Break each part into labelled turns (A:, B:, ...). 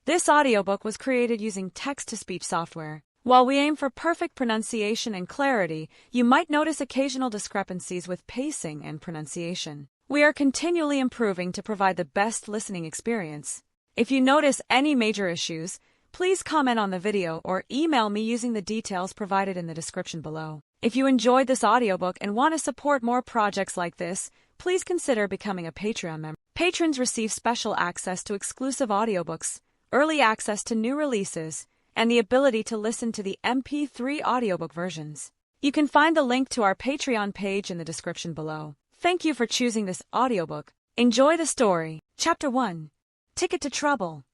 A: This audiobook was created using text-to-speech software. While we aim for perfect pronunciation and clarity, you might notice occasional discrepancies with pacing and pronunciation. We are continually improving to provide the best listening experience. If you notice any major issues, please comment on the video or email me using the details provided in the description below. If you enjoyed this audiobook and want to support more projects like this, please consider becoming a Patreon member. Patrons receive special access to exclusive audiobooks, early access to new releases, and the ability to listen to the MP3 audiobook versions. You can find the link to our Patreon page in the description below. Thank you for choosing this audiobook. Enjoy the story. Chapter 1. Ticket to Trouble.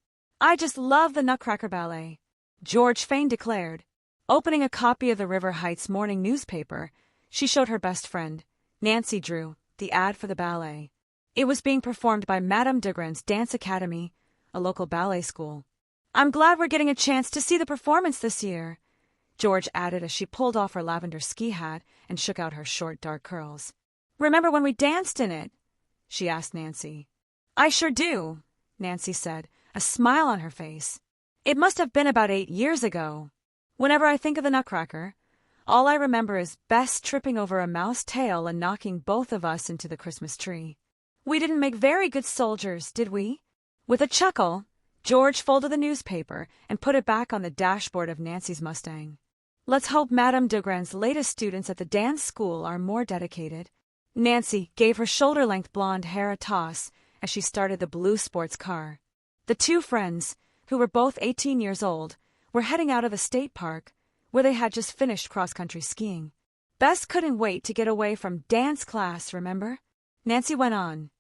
A: I just love the Nutcracker Ballet, George Fane declared. Opening a copy of the River Heights morning newspaper, she showed her best friend, Nancy Drew, the ad for the ballet. It was being performed by Madame Dugran's Dance Academy, a local ballet school. I'm glad we're getting a chance to see the performance this year, George added as she pulled off her lavender ski hat and shook out her short dark curls. Remember when we danced in it? She asked Nancy. I sure do, Nancy said, a smile on her face. It must have been about 8 years ago. Whenever I think of the Nutcracker, all I remember is Bess tripping over a mouse tail and knocking both of us into the Christmas tree. We didn't make very good soldiers, did we? With a chuckle, George folded the newspaper and put it back on the dashboard of Nancy's Mustang. Let's hope Madame Dugran's latest students at the dance school are more dedicated. Nancy gave her shoulder-length blonde hair a toss as she started the blue sports car. The two friends, who were both 18 years old, were heading out of the state park, where they had just finished cross-country skiing. Bess couldn't wait to get away from dance class, remember? Nancy went on.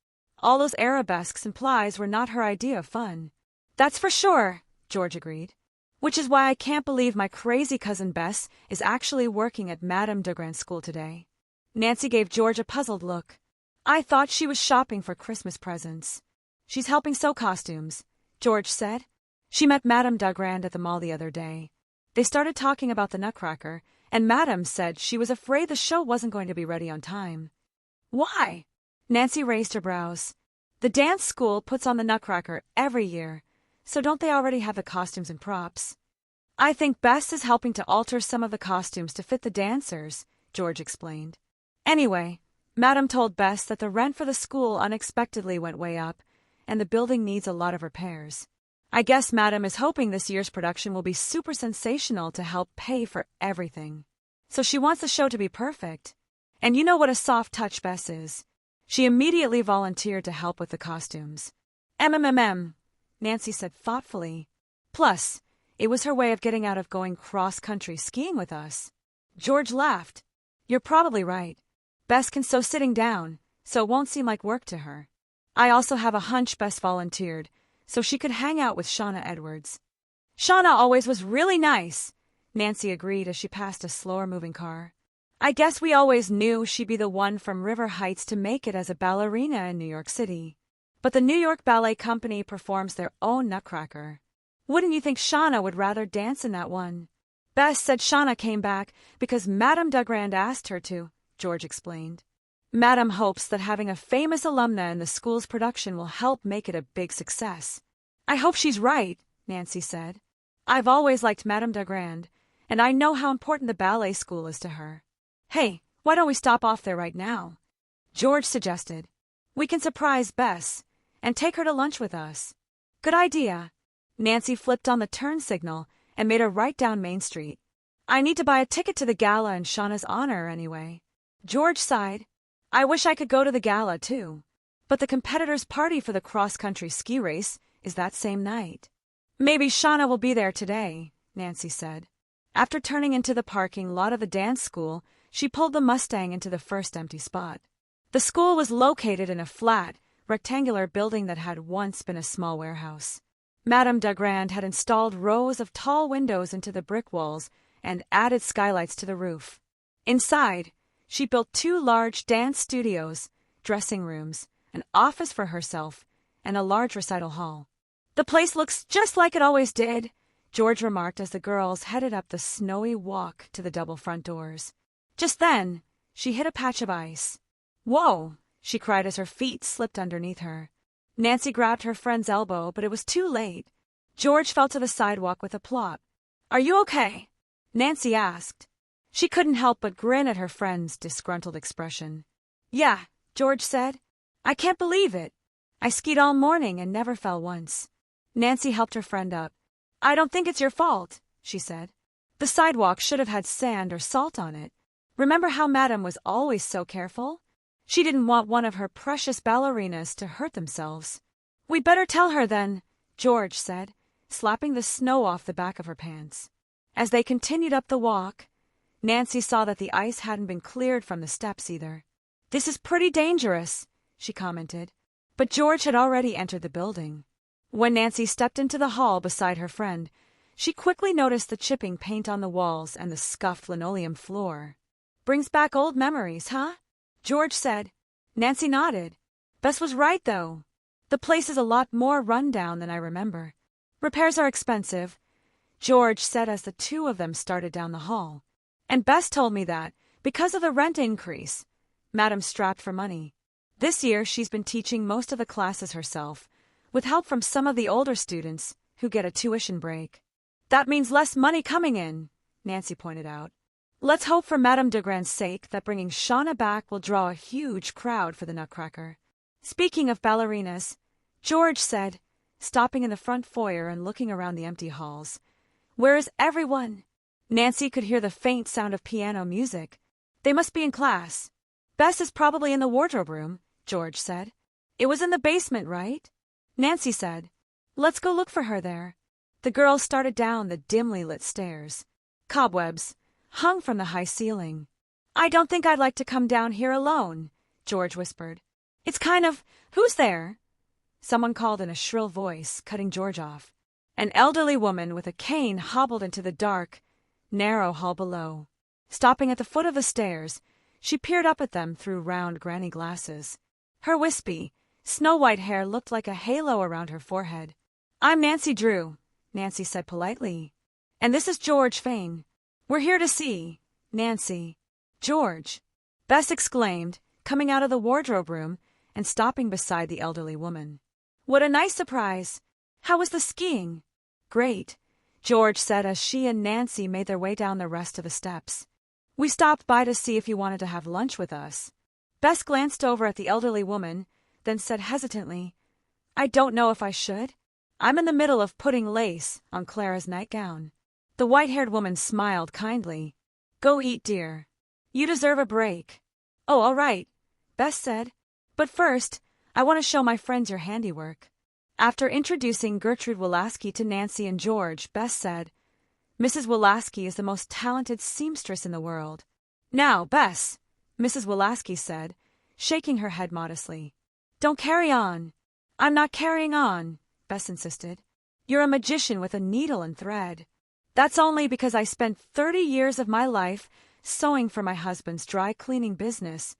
A: All those arabesques and plies were not her idea of fun. That's for sure, George agreed. Which is why I can't believe my crazy cousin Bess is actually working at Madame Dugran's school today. Nancy gave George a puzzled look. I thought she was shopping for Christmas presents. She's helping sew costumes, George said. She met Madame Dugran at the mall the other day. They started talking about the Nutcracker, and Madame said she was afraid the show wasn't going to be ready on time. Why? Nancy raised her brows. The dance school puts on the Nutcracker every year, so don't they already have the costumes and props? I think Bess is helping to alter some of the costumes to fit the dancers, George explained. Anyway, Madame told Bess that the rent for the school unexpectedly went way up, and the building needs a lot of repairs. I guess Madame is hoping this year's production will be super sensational to help pay for everything. So she wants the show to be perfect. And you know what a soft touch Bess is. She immediately volunteered to help with the costumes. Nancy said thoughtfully. Plus, it was her way of getting out of going cross-country skiing with us. George laughed. You're probably right. Bess can sew sitting down, so it won't seem like work to her. I also have a hunch Bess volunteered, so she could hang out with Shauna Edwards. Shauna always was really nice, Nancy agreed as she passed a slower-moving car. I guess we always knew she'd be the one from River Heights to make it as a ballerina in New York City. But the New York Ballet Company performs their own Nutcracker. Wouldn't you think Shauna would rather dance in that one? Bess said Shauna came back because Madame Dugran asked her to, George explained. Madame hopes that having a famous alumna in the school's production will help make it a big success. I hope she's right, Nancy said. I've always liked Madame Dugran, and I know how important the ballet school is to her. Hey, why don't we stop off there right now? George suggested. We can surprise Bess and take her to lunch with us. Good idea. Nancy flipped on the turn signal and made a right down Main Street. I need to buy a ticket to the gala in Shauna's honor anyway. George sighed. I wish I could go to the gala, too. But the competitors' party for the cross-country ski race is that same night. Maybe Shauna will be there today, Nancy said. After turning into the parking lot of the dance school, she pulled the Mustang into the first empty spot. The school was located in a flat, rectangular building that had once been a small warehouse. Madame Dugran had installed rows of tall windows into the brick walls and added skylights to the roof. Inside, she built 2 large dance studios, dressing rooms, an office for herself, and a large recital hall. The place looks just like it always did, George remarked as the girls headed up the snowy walk to the double front doors. Just then, she hit a patch of ice. Whoa, she cried as her feet slipped underneath her. Nancy grabbed her friend's elbow, but it was too late. George fell to the sidewalk with a plop. "Are you okay?" Nancy asked. She couldn't help but grin at her friend's disgruntled expression. "Yeah," George said. "I can't believe it. I skied all morning and never fell once." Nancy helped her friend up. "I don't think it's your fault," she said. "The sidewalk should have had sand or salt on it. Remember how Madame was always so careful? She didn't want one of her precious ballerinas to hurt themselves." "We'd better tell her then," George said, slapping the snow off the back of her pants. As they continued up the walk, Nancy saw that the ice hadn't been cleared from the steps either. "This is pretty dangerous," she commented. But George had already entered the building. When Nancy stepped into the hall beside her friend, she quickly noticed the chipping paint on the walls and the scuffed linoleum floor. "Brings back old memories, huh?" George said. Nancy nodded. "Bess was right, though. The place is a lot more run down than I remember. Repairs are expensive," George said as the two of them started down the hall. "And Bess told me that, because of the rent increase, Madame's strapped for money. This year she's been teaching most of the classes herself, with help from some of the older students who get a tuition break." "That means less money coming in," Nancy pointed out. "Let's hope for Madame Degrand's sake that bringing Shauna back will draw a huge crowd for the Nutcracker." "Speaking of ballerinas," George said, stopping in the front foyer and looking around the empty halls. "Where is everyone?" Nancy could hear the faint sound of piano music. "They must be in class." "Bess is probably in the wardrobe room," George said. "It was in the basement, right?" Nancy said. "Let's go look for her there." The girls started down the dimly lit stairs. Cobwebs hung from the high ceiling. "I don't think I'd like to come down here alone," George whispered. "It's kind of, who's there?" Someone called in a shrill voice, cutting George off. An elderly woman with a cane hobbled into the dark, narrow hall below. Stopping at the foot of the stairs, she peered up at them through round granny glasses. Her wispy, snow-white hair looked like a halo around her forehead. "I'm Nancy Drew," Nancy said politely. "And this is George Fane. We're here to see Nancy." "George!" Bess exclaimed, coming out of the wardrobe room and stopping beside the elderly woman. "What a nice surprise! How was the skiing?" "Great," George said as she and Nancy made their way down the rest of the steps. "We stopped by to see if you wanted to have lunch with us." Bess glanced over at the elderly woman, then said hesitantly, "I don't know if I should. I'm in the middle of putting lace on Clara's nightgown." The white-haired woman smiled kindly. "Go eat, dear. You deserve a break." "Oh, all right," Bess said. "But first, I want to show my friends your handiwork." After introducing Gertrude Wolaski to Nancy and George, Bess said, "Mrs. Wolaski is the most talented seamstress in the world." "Now, Bess," Mrs. Wolaski said, shaking her head modestly. "Don't carry on." "I'm not carrying on," Bess insisted. "You're a magician with a needle and thread." "That's only because I spent 30 years of my life sewing for my husband's dry cleaning business,"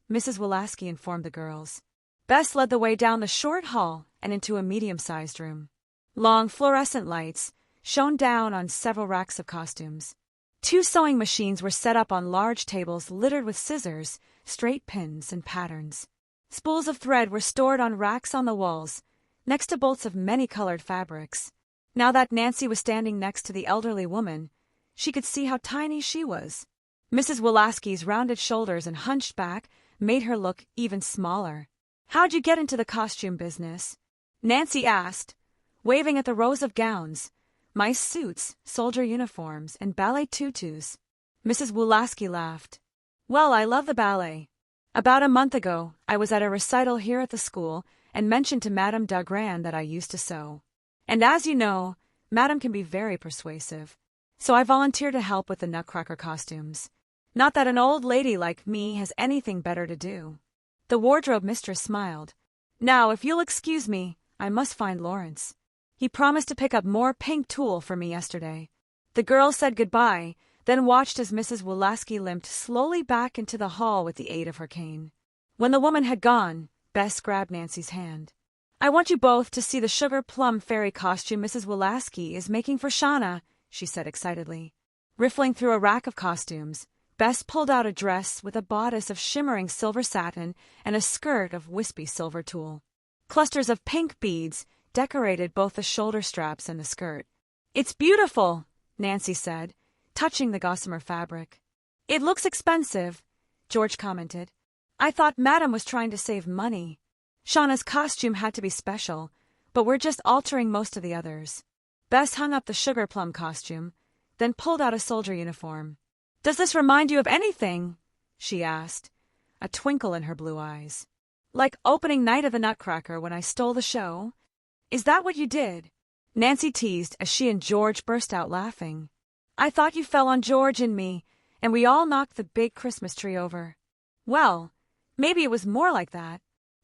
A: Mrs. Wolaski informed the girls. Bess led the way down the short hall and into a medium-sized room. Long fluorescent lights shone down on several racks of costumes. 2 sewing machines were set up on large tables littered with scissors, straight pins, and patterns. Spools of thread were stored on racks on the walls, next to bolts of many-colored fabrics. Now that Nancy was standing next to the elderly woman, she could see how tiny she was. Mrs. Wolaski's rounded shoulders and hunched back made her look even smaller. "How'd you get into the costume business?" Nancy asked, waving at the rows of gowns, mice suits, soldier uniforms, and ballet tutus. Mrs. Wolaski laughed. "Well, I love the ballet. About a month ago, I was at a recital here at the school and mentioned to Madame Degrand that I used to sew. And as you know, Madame can be very persuasive. So I volunteered to help with the Nutcracker costumes. Not that an old lady like me has anything better to do." The wardrobe mistress smiled. "Now, if you'll excuse me, I must find Lawrence. He promised to pick up more pink tulle for me yesterday." The girl said goodbye, then watched as Mrs. Wolaski limped slowly back into the hall with the aid of her cane. When the woman had gone, Bess grabbed Nancy's hand. "I want you both to see the sugar plum fairy costume Mrs. Wolaski is making for Shauna," she said excitedly. Riffling through a rack of costumes, Bess pulled out a dress with a bodice of shimmering silver satin and a skirt of wispy silver tulle. Clusters of pink beads decorated both the shoulder straps and the skirt. "It's beautiful," Nancy said, touching the gossamer fabric. "It looks expensive," George commented. "I thought Madam was trying to save money. Shauna's costume had to be special, but we're just altering most of the others." Bess hung up the sugar plum costume, then pulled out a soldier uniform. "Does this remind you of anything?" she asked, a twinkle in her blue eyes. "Like opening night of the Nutcracker when I stole the show? Is that what you did?" Nancy teased as she and George burst out laughing. "I thought you fell on George and me, and we all knocked the big Christmas tree over." "Well, maybe it was more like that."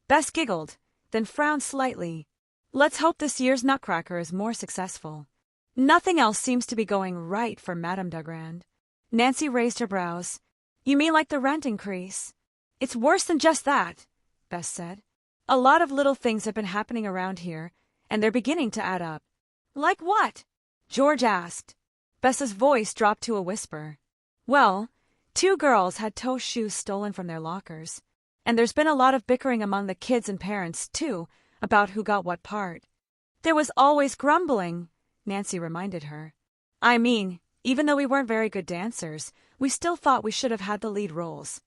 A: Bess giggled, then frowned slightly. "Let's hope this year's Nutcracker is more successful. Nothing else seems to be going right for Madame Dogrand." Nancy raised her brows. "You mean like the rent increase?" "It's worse than just that," Bess said. "A lot of little things have been happening around here, and they're beginning to add up." "Like what?" George asked. Bess's voice dropped to a whisper. "Well, 2 girls had toe shoes stolen from their lockers, and there's been a lot of bickering among the kids and parents, too, about who got what part." "There was always grumbling," Nancy reminded her. "I mean, even though we weren't very good dancers, we still thought we should have had the lead roles."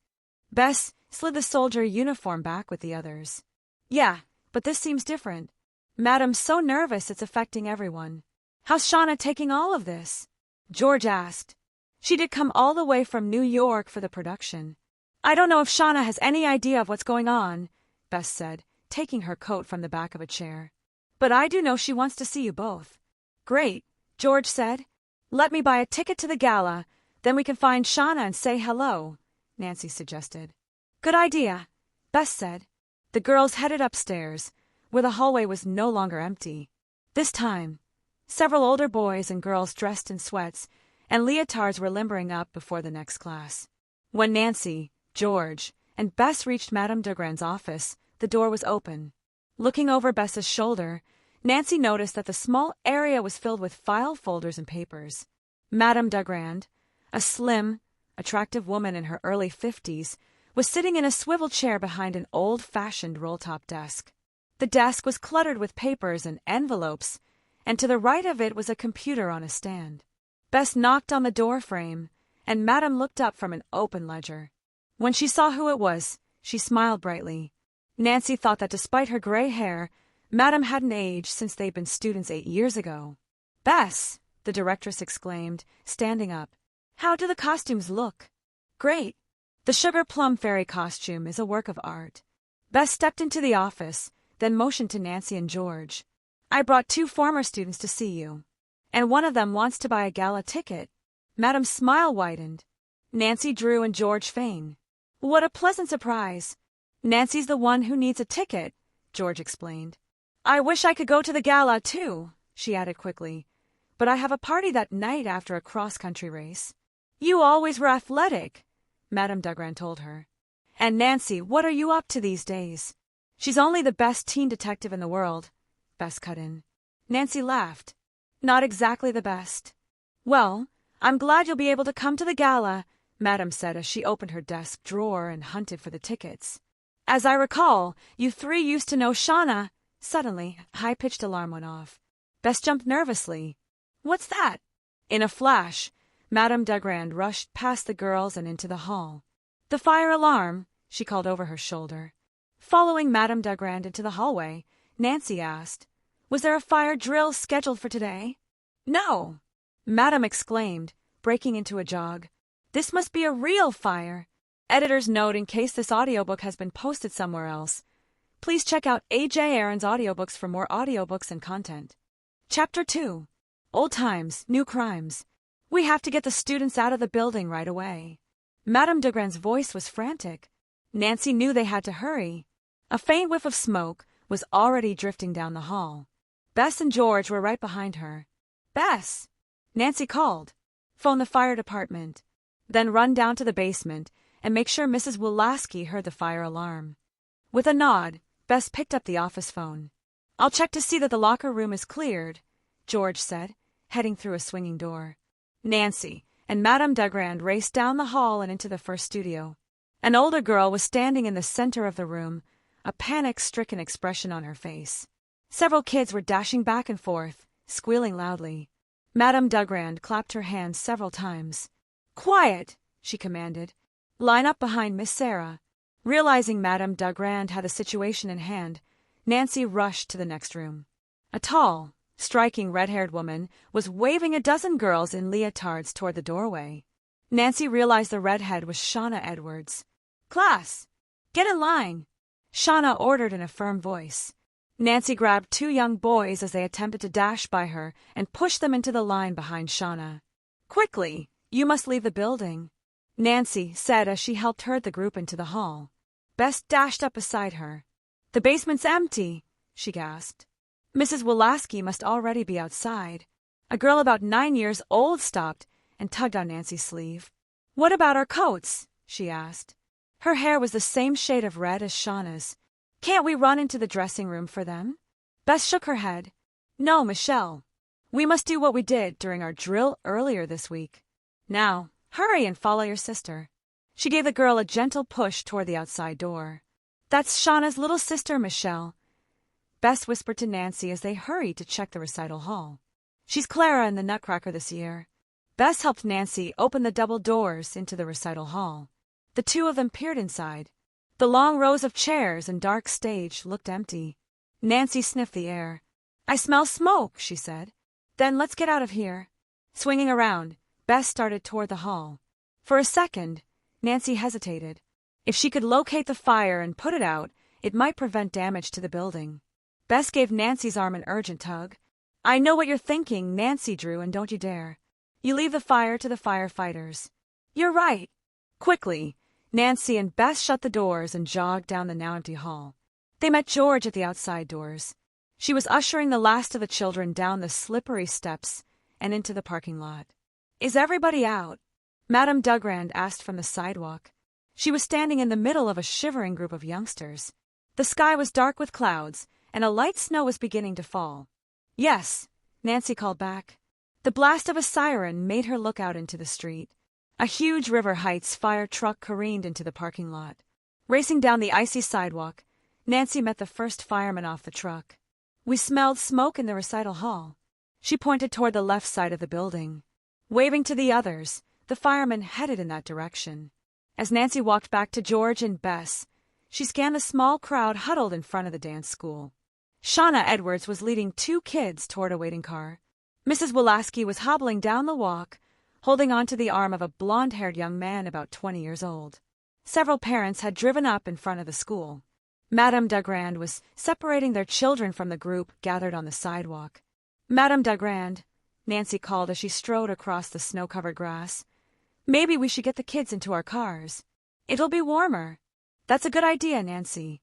A: Bess slid the soldier uniform back with the others. "Yeah, but this seems different. Madam's so nervous it's affecting everyone." "How's Shauna taking all of this?" George asked. "She did come all the way from New York for the production." "I don't know if Shauna has any idea of what's going on," Bess said, taking her coat from the back of a chair. "But I do know she wants to see you both." "Great," George said. "Let me buy a ticket to the gala, then we can find Shauna and say hello," Nancy suggested. "Good idea," Bess said. The girls headed upstairs, where the hallway was no longer empty. This time, several older boys and girls dressed in sweats and leotards were limbering up before the next class. When Nancy, George, and Bess reached Madame Dogrand's office, the door was open. Looking over Bess's shoulder, Nancy noticed that the small area was filled with file folders and papers. Madame Dogrand, a slim, attractive woman in her early 50s, was sitting in a swivel chair behind an old-fashioned roll-top desk. The desk was cluttered with papers and envelopes, and to the right of it was a computer on a stand. Bess knocked on the door frame, and Madame looked up from an open ledger. When she saw who it was, she smiled brightly. Nancy thought that despite her gray hair, Madame hadn't aged since they'd been students 8 years ago. "Bess," the directress exclaimed, standing up. "How do the costumes look?" "Great. The sugar plum fairy costume is a work of art." Bess stepped into the office, then motioned to Nancy and George. "I brought 2 former students to see you, and one of them wants to buy a gala ticket." Madame's smile widened. "Nancy Drew and George Fane." "What a pleasant surprise." "Nancy's the one who needs a ticket," George explained. "I wish I could go to the gala, too," she added quickly, "but I have a party that night after a cross-country race." "You always were athletic," Madame Dogrand told her. "And Nancy, what are you up to these days?" "She's only the best teen detective in the world," Bess cut in. Nancy laughed. "Not exactly the best." "Well, I'm glad you'll be able to come to the gala," Madame said as she opened her desk drawer and hunted for the tickets. "As I recall, you 3 used to know Shauna." Suddenly, a high-pitched alarm went off. Bess jumped nervously. "What's that?" In a flash, Madame Dogrand rushed past the girls and into the hall. "The fire alarm," she called over her shoulder. Following Madame Dogrand into the hallway, Nancy asked, "Was there a fire drill scheduled for today?" "No," Madame exclaimed, breaking into a jog. "This must be a real fire. Editor's note in case this audiobook has been posted somewhere else. Please check out A.J. Aaron's audiobooks for more audiobooks and content." Chapter 2. Old Times, New Crimes. "We have to get the students out of the building right away." Madame Dogrand's voice was frantic. Nancy knew they had to hurry. A faint whiff of smoke was already drifting down the hall. Bess and George were right behind her. "Bess," Nancy called. "Phone the fire department. Then run down to the basement and make sure Mrs. Wulaski heard the fire alarm." With a nod, Bess picked up the office phone. "I'll check to see that the locker room is cleared," George said, heading through a swinging door. Nancy and Madame Dogrand raced down the hall and into the first studio. An older girl was standing in the center of the room, a panic-stricken expression on her face. Several kids were dashing back and forth, squealing loudly. Madame Dugrand clapped her hands several times. "Quiet!" she commanded. "Line up behind Miss Sarah." Realizing Madame Dugrand had the situation in hand, Nancy rushed to the next room. A tall, striking red-haired woman was waving a dozen girls in leotards toward the doorway. Nancy realized the redhead was Shauna Edwards. "Class, get in line," Shauna ordered in a firm voice. Nancy grabbed two young boys as they attempted to dash by her and pushed them into the line behind Shauna. "Quickly, you must leave the building," Nancy said as she helped herd the group into the hall. Bess dashed up beside her. "The basement's empty," she gasped. Mrs. Wolaski must already be outside. A girl about 9 years old stopped and tugged on Nancy's sleeve. "What about our coats?" she asked. Her hair was the same shade of red as Shauna's. "Can't we run into the dressing room for them?" Bess shook her head. "No, Michelle. We must do what we did during our drill earlier this week. Now, hurry and follow your sister." She gave the girl a gentle push toward the outside door. "That's Shauna's little sister, Michelle," Bess whispered to Nancy as they hurried to check the recital hall. "She's Clara in the Nutcracker this year." Bess helped Nancy open the double doors into the recital hall. The two of them peered inside. The long rows of chairs and dark stage looked empty. Nancy sniffed the air. "I smell smoke," she said. "Then let's get out of here." Swinging around, Bess started toward the hall. For a second, Nancy hesitated. If she could locate the fire and put it out, it might prevent damage to the building. Bess gave Nancy's arm an urgent tug. "I know what you're thinking," Nancy drew, "and don't you dare. You leave the fire to the firefighters." "You're right." Quickly, Nancy and Bess shut the doors and jogged down the now empty hall. They met George at the outside doors. She was ushering the last of the children down the slippery steps and into the parking lot. "Is everybody out?" Madame Dugrand asked from the sidewalk. She was standing in the middle of a shivering group of youngsters. The sky was dark with clouds, and a light snow was beginning to fall. "Yes," Nancy called back. The blast of a siren made her look out into the street. A huge River Heights fire truck careened into the parking lot. Racing down the icy sidewalk, Nancy met the first fireman off the truck. "We smelled smoke in the recital hall." She pointed toward the left side of the building. Waving to the others, the fireman headed in that direction. As Nancy walked back to George and Bess, she scanned the small crowd huddled in front of the dance school. Shauna Edwards was leading two kids toward a waiting car. Mrs. Wolaski was hobbling down the walk, holding onto the arm of a blonde-haired young man about 20 years old. Several parents had driven up in front of the school. Madame Dugrand was separating their children from the group gathered on the sidewalk. "Madame Dugrand," Nancy called as she strode across the snow-covered grass. "Maybe we should get the kids into our cars. It'll be warmer." "That's a good idea, Nancy.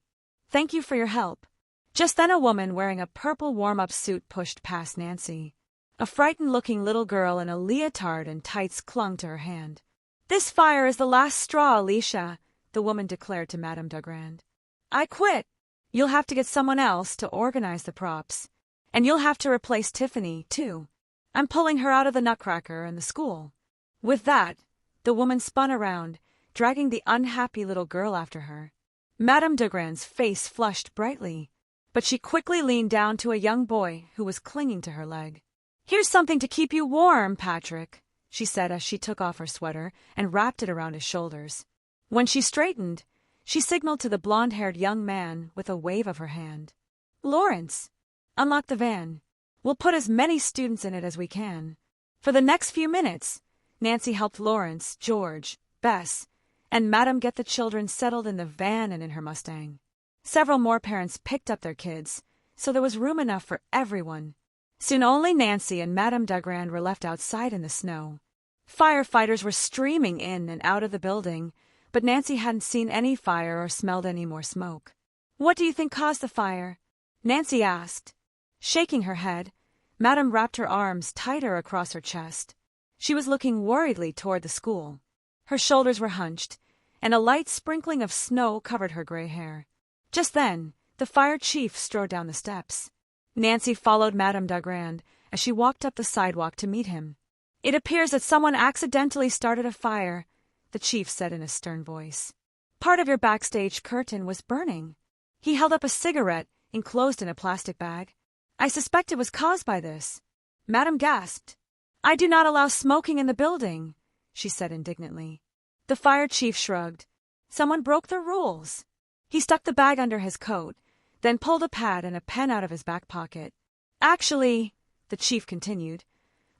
A: Thank you for your help." Just then a woman wearing a purple warm-up suit pushed past Nancy. A frightened-looking little girl in a leotard and tights clung to her hand. "This fire is the last straw, Alicia," the woman declared to Madame Dugrand. "I quit. You'll have to get someone else to organize the props. And you'll have to replace Tiffany, too. I'm pulling her out of the Nutcracker and the school." With that, the woman spun around, dragging the unhappy little girl after her. Madame Dugrand's face flushed brightly, but she quickly leaned down to a young boy who was clinging to her leg. "Here's something to keep you warm, Patrick," she said as she took off her sweater and wrapped it around his shoulders. When she straightened, she signaled to the blonde-haired young man with a wave of her hand. "Lawrence, unlock the van. We'll put as many students in it as we can." For the next few minutes, Nancy helped Lawrence, George, Bess, and Madame get the children settled in the van and in her Mustang. Several more parents picked up their kids, so there was room enough for everyone. Soon only Nancy and Madame Dugrand were left outside in the snow. Firefighters were streaming in and out of the building, but Nancy hadn't seen any fire or smelled any more smoke. "What do you think caused the fire?" Nancy asked. Shaking her head, Madame wrapped her arms tighter across her chest. She was looking worriedly toward the school. Her shoulders were hunched, and a light sprinkling of snow covered her gray hair. Just then, the fire chief strode down the steps. Nancy followed Madame Dugrand as she walked up the sidewalk to meet him. "It appears that someone accidentally started a fire," the chief said in a stern voice. "Part of your backstage curtain was burning." He held up a cigarette enclosed in a plastic bag. I suspect it was caused by this. Madam gasped. I do not allow smoking in the building, she said indignantly. The fire chief shrugged. Someone broke the rules. He stuck the bag under his coat, then pulled a pad and a pen out of his back pocket. Actually, the chief continued,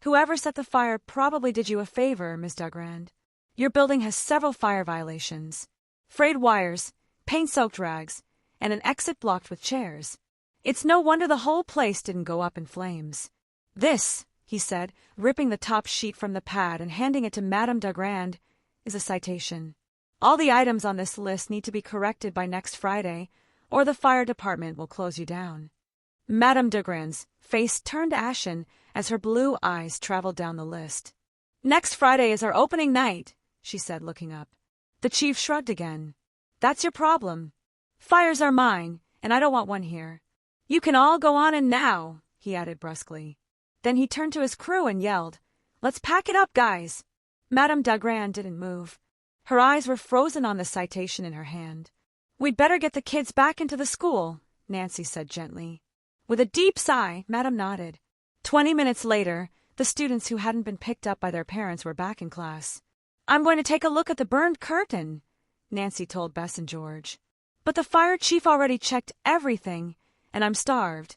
A: whoever set the fire probably did you a favor, Miss Dugrand. Your building has several fire violations. Frayed wires, paint-soaked rags, and an exit blocked with chairs. It's no wonder the whole place didn't go up in flames. This, he said, ripping the top sheet from the pad and handing it to Madame Dugrand, is a citation. All the items on this list need to be corrected by next Friday, or the fire department will close you down. Madame Dugrand's face turned ashen as her blue eyes traveled down the list. Next Friday is our opening night, she said, looking up. The chief shrugged again. That's your problem. Fires are mine, and I don't want one here. You can all go on and now, he added brusquely. Then he turned to his crew and yelled, Let's pack it up, guys. Madame Dugrand didn't move. Her eyes were frozen on the citation in her hand. We'd better get the kids back into the school, Nancy said gently. With a deep sigh, Madame nodded. 20 minutes later, the students who hadn't been picked up by their parents were back in class. I'm going to take a look at the burned curtain, Nancy told Bess and George. But the fire chief already checked everything, and I'm starved,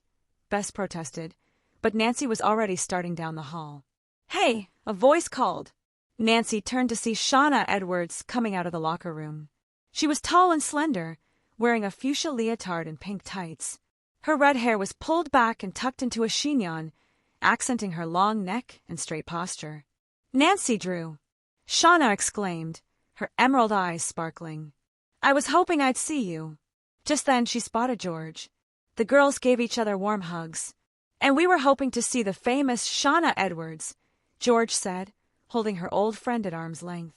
A: Bess protested, but Nancy was already starting down the hall. Hey, a voice called. Nancy turned to see Shauna Edwards coming out of the locker room. She was tall and slender, wearing a fuchsia leotard and pink tights. Her red hair was pulled back and tucked into a chignon, accenting her long neck and straight posture. Nancy Drew! Shauna exclaimed, her emerald eyes sparkling. I was hoping I'd see you. Just then she spotted George. The girls gave each other warm hugs. And we were hoping to see the famous Shauna Edwards, George said, holding her old friend at arm's length.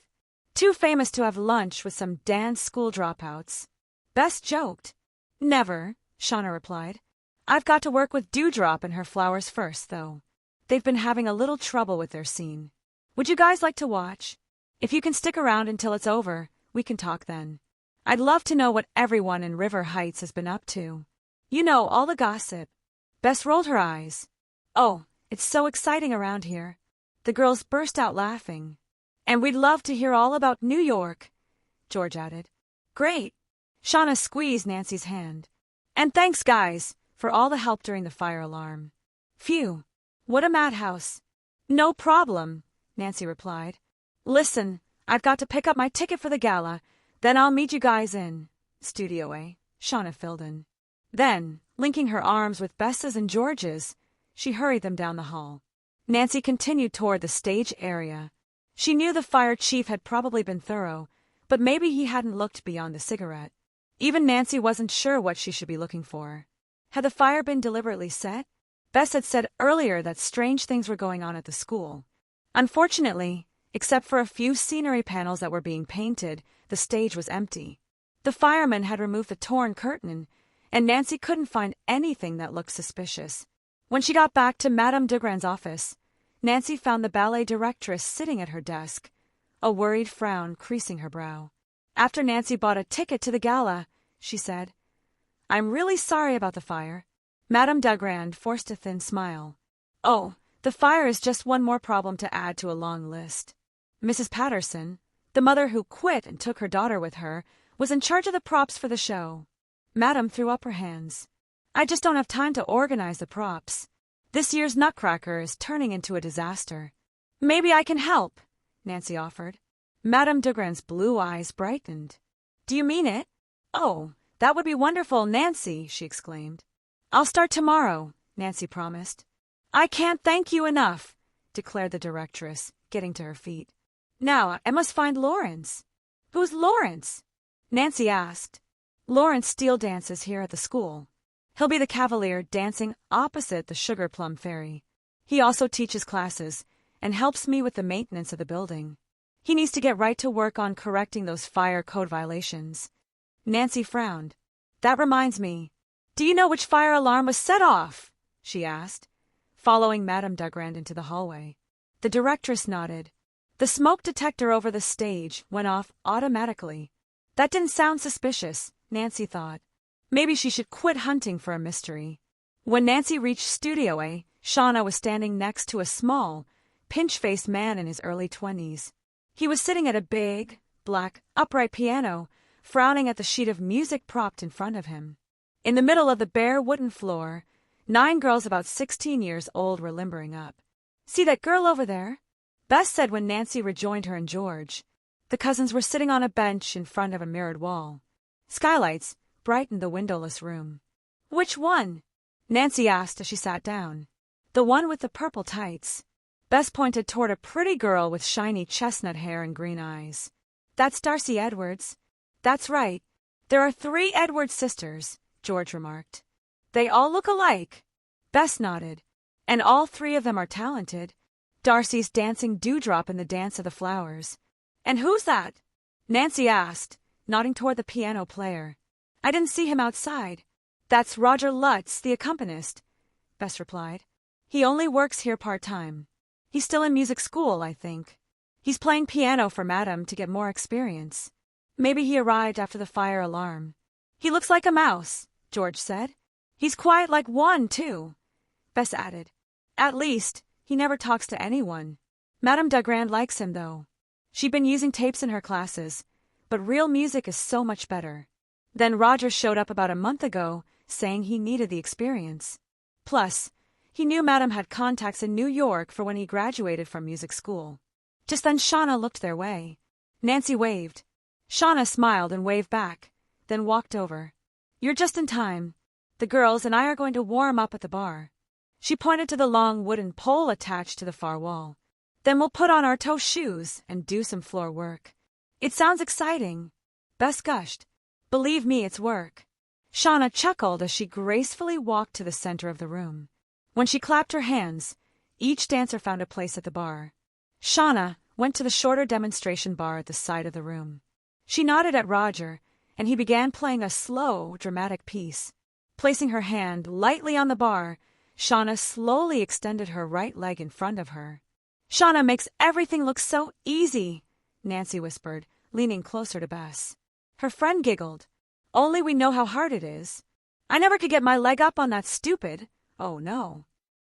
A: Too famous to have lunch with some dance school dropouts. Bess joked. Never, Shauna replied. I've got to work with Dewdrop and her flowers first, though. They've been having a little trouble with their scene. Would you guys like to watch? If you can stick around until it's over, we can talk then. I'd love to know what everyone in River Heights has been up to. You know, all the gossip. Bess rolled her eyes. Oh, it's so exciting around here. The girls burst out laughing. And we'd love to hear all about New York, George added. Great. Shauna squeezed Nancy's hand. And thanks, guys, for all the help during the fire alarm. Phew, what a madhouse. No problem, Nancy replied. Listen, I've got to pick up my ticket for the gala, then I'll meet you guys in Studio A, Shauna filled in. Then, linking her arms with Bess's and George's, she hurried them down the hall. Nancy continued toward the stage area. She knew the fire chief had probably been thorough, but maybe he hadn't looked beyond the cigarette. Even Nancy wasn't sure what she should be looking for. Had the fire been deliberately set? Bess had said earlier that strange things were going on at the school. Unfortunately, except for a few scenery panels that were being painted, the stage was empty. The firemen had removed the torn curtain, and Nancy couldn't find anything that looked suspicious. When she got back to Madame Dugrand's office, Nancy found the ballet directress sitting at her desk, a worried frown creasing her brow. After Nancy bought a ticket to the gala, she said, I'm really sorry about the fire. Madame Dugrand forced a thin smile. Oh, the fire is just one more problem to add to a long list. Mrs. Patterson, the mother who quit and took her daughter with her, was in charge of the props for the show. Madame threw up her hands. I just don't have time to organize the props. This year's Nutcracker is turning into a disaster. Maybe I can help, Nancy offered. Madame Dugrand's blue eyes brightened. Do you mean it? Oh, that would be wonderful, Nancy, she exclaimed. I'll start tomorrow, Nancy promised. I can't thank you enough, declared the directress, getting to her feet. Now, I must find Lawrence. Who's Lawrence? Nancy asked. Lawrence steel dances here at the school. He'll be the cavalier dancing opposite the Sugar Plum Fairy. He also teaches classes and helps me with the maintenance of the building. He needs to get right to work on correcting those fire code violations. Nancy frowned. That reminds me. Do you know which fire alarm was set off? She asked, following Madame Dugrand into the hallway. The directress nodded. The smoke detector over the stage went off automatically. That didn't sound suspicious, Nancy thought. Maybe she should quit hunting for a mystery. When Nancy reached Studio A, Shauna was standing next to a small, pinch-faced man in his early 20s. He was sitting at a big, black, upright piano, frowning at the sheet of music propped in front of him. In the middle of the bare wooden floor, 9 girls about 16 years old were limbering up. "See that girl over there?" Bess said when Nancy rejoined her and George. The cousins were sitting on a bench in front of a mirrored wall. Skylights brightened the windowless room. "Which one?" Nancy asked as she sat down. "The one with the purple tights." Bess pointed toward a pretty girl with shiny chestnut hair and green eyes. "That's Darcy Edwards." "That's right. There are 3 Edwards sisters," George remarked. "They all look alike." Bess nodded. "And all 3 of them are talented. Darcy's dancing Dewdrop in the Dance of the Flowers." "And who's that?" Nancy asked, nodding toward the piano player. "I didn't see him outside." "That's Roger Lutz, the accompanist," Bess replied. "He only works here part-time. He's still in music school, I think. He's playing piano for Madame to get more experience. Maybe he arrived after the fire alarm." "He looks like a mouse," George said. "He's quiet like one, too," Bess added. "At least, he never talks to anyone. Madame Dagrand likes him, though. She'd been using tapes in her classes, but real music is so much better. Then Roger showed up about a month ago, saying he needed the experience. Plus, he knew Madame had contacts in New York for when he graduated from music school." Just then Shauna looked their way. Nancy waved. Shauna smiled and waved back, then walked over. "You're just in time. The girls and I are going to warm up at the bar." She pointed to the long wooden pole attached to the far wall. "Then we'll put on our toe shoes and do some floor work." "It sounds exciting," Bess gushed. "Believe me, it's work." Shauna chuckled as she gracefully walked to the center of the room. When she clapped her hands, each dancer found a place at the bar. Shauna went to the shorter demonstration bar at the side of the room. She nodded at Roger, and he began playing a slow, dramatic piece. Placing her hand lightly on the bar, Shauna slowly extended her right leg in front of her. "Shauna makes everything look so easy," Nancy whispered, leaning closer to Bess. Her friend giggled. "Only we know how hard it is. I never could get my leg up on that stupid. Oh, no."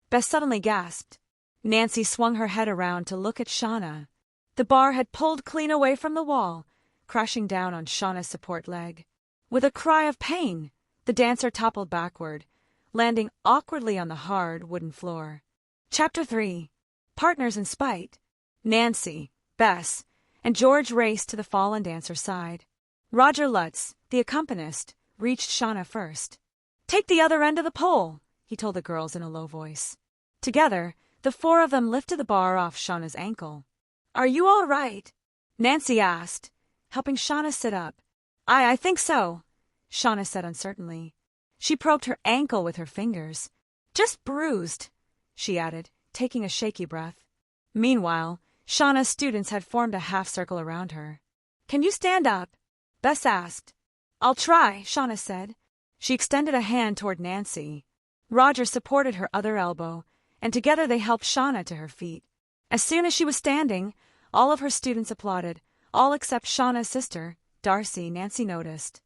A: Bess suddenly gasped. Nancy swung her head around to look at Shauna. The bar had pulled clean away from the wall, crashing down on Shauna's support leg. With a cry of pain, the dancer toppled backward, landing awkwardly on the hard wooden floor. Chapter 3. Partners in Spite. Nancy, Bess, and George raced to the fallen dancer's side. Roger Lutz, the accompanist, reached Shauna first. "Take the other end of the pole," he told the girls in a low voice. Together, the 4 of them lifted the bar off Shauna's ankle. "Are you all right?" Nancy asked, helping Shauna sit up. I think so," Shauna said uncertainly. She probed her ankle with her fingers. "Just bruised," she added, taking a shaky breath. Meanwhile, Shauna's students had formed a half-circle around her. "Can you stand up?" Bess asked. "I'll try," Shauna said. She extended a hand toward Nancy. Roger supported her other elbow, and together they helped Shauna to her feet. As soon as she was standing, all of her students applauded, all except Shauna's sister, Darcy, Nancy noticed.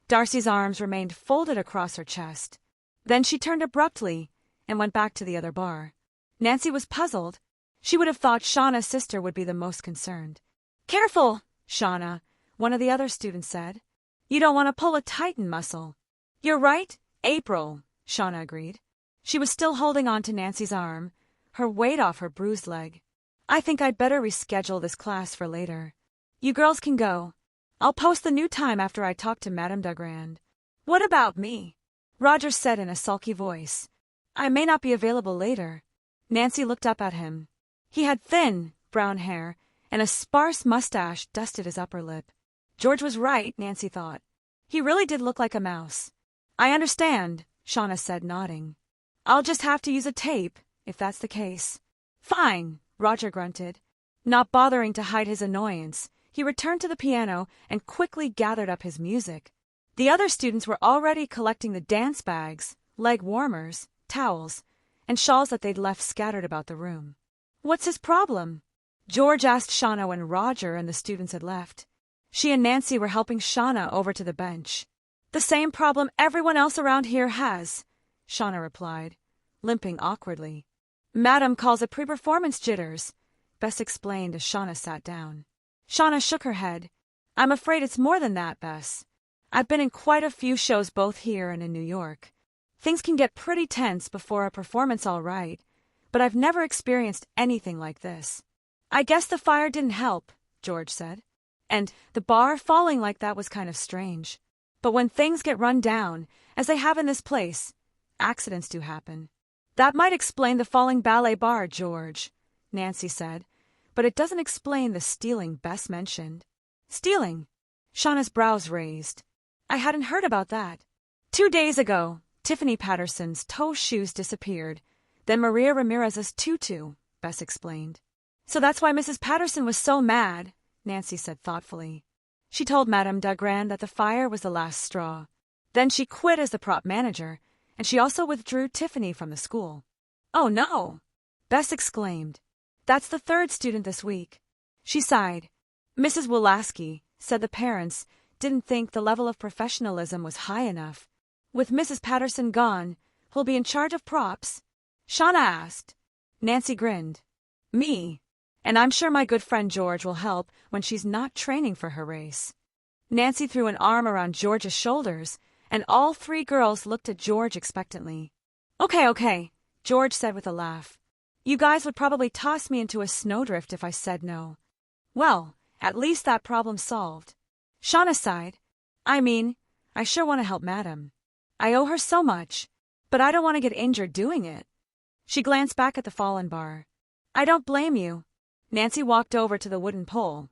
A: Darcy's arms remained folded across her chest. Then she turned abruptly and went back to the other bar. Nancy was puzzled. She would have thought Shauna's sister would be the most concerned. "Careful, Shauna," one of the other students said. "You don't want to pull a tighten muscle." "You're right, April," Shauna agreed. She was still holding on to Nancy's arm, her weight off her bruised leg. "I think I'd better reschedule this class for later. You girls can go. I'll post the new time after I talk to Madame Dagrand." "What about me?" Roger said in a sulky voice. "I may not be available later." Nancy looked up at him. He had thin, brown hair, and a sparse mustache dusted his upper lip. George was right, Nancy thought. He really did look like a mouse. "I understand," Shauna said, nodding. "I'll just have to use a tape, if that's the case." "Fine," Roger grunted. Not bothering to hide his annoyance, he returned to the piano and quickly gathered up his music. The other students were already collecting the dance bags, leg warmers, towels, and shawls that they'd left scattered about the room. "What's his problem?" George asked Shauna when Roger and the students had left. She and Nancy were helping Shauna over to the bench. "The same problem everyone else around here has," Shauna replied, limping awkwardly. Madam calls it pre-performance jitters, Bess explained as Shauna sat down. Shauna shook her head. I'm afraid it's more than that, Bess. I've been in quite a few shows both here and in New York. Things can get pretty tense before a performance, all right, but I've never experienced anything like this. I guess the fire didn't help, George said. And the bar falling like that was kind of strange. But when things get run down, as they have in this place, accidents do happen. That might explain the falling ballet bar, George, Nancy said, but it doesn't explain the stealing Bess mentioned. Stealing? Shauna's brows raised. I hadn't heard about that. 2 days ago, Tiffany Patterson's toe shoes disappeared, then Maria Ramirez's tutu, Bess explained. So that's why Mrs. Patterson was so mad, Nancy said thoughtfully. She told Madame Dagrand that the fire was the last straw. Then she quit as the prop manager, and she also withdrew Tiffany from the school. Oh no! Bess exclaimed. That's the 3rd student this week. She sighed. Mrs. Wolaski said the parents didn't think the level of professionalism was high enough. With Mrs. Patterson gone, who'll be in charge of props? Shauna asked. Nancy grinned. Me. And I'm sure my good friend George will help when she's not training for her race. Nancy threw an arm around George's shoulders, and all 3 girls looked at George expectantly. Okay, George said with a laugh. You guys would probably toss me into a snowdrift if I said no. Well, at least that problem's solved. Shauna sighed. I mean, I sure want to help Madam. I owe her so much, but I don't want to get injured doing it. She glanced back at the fallen bar. I don't blame you. Nancy walked over to the wooden pole.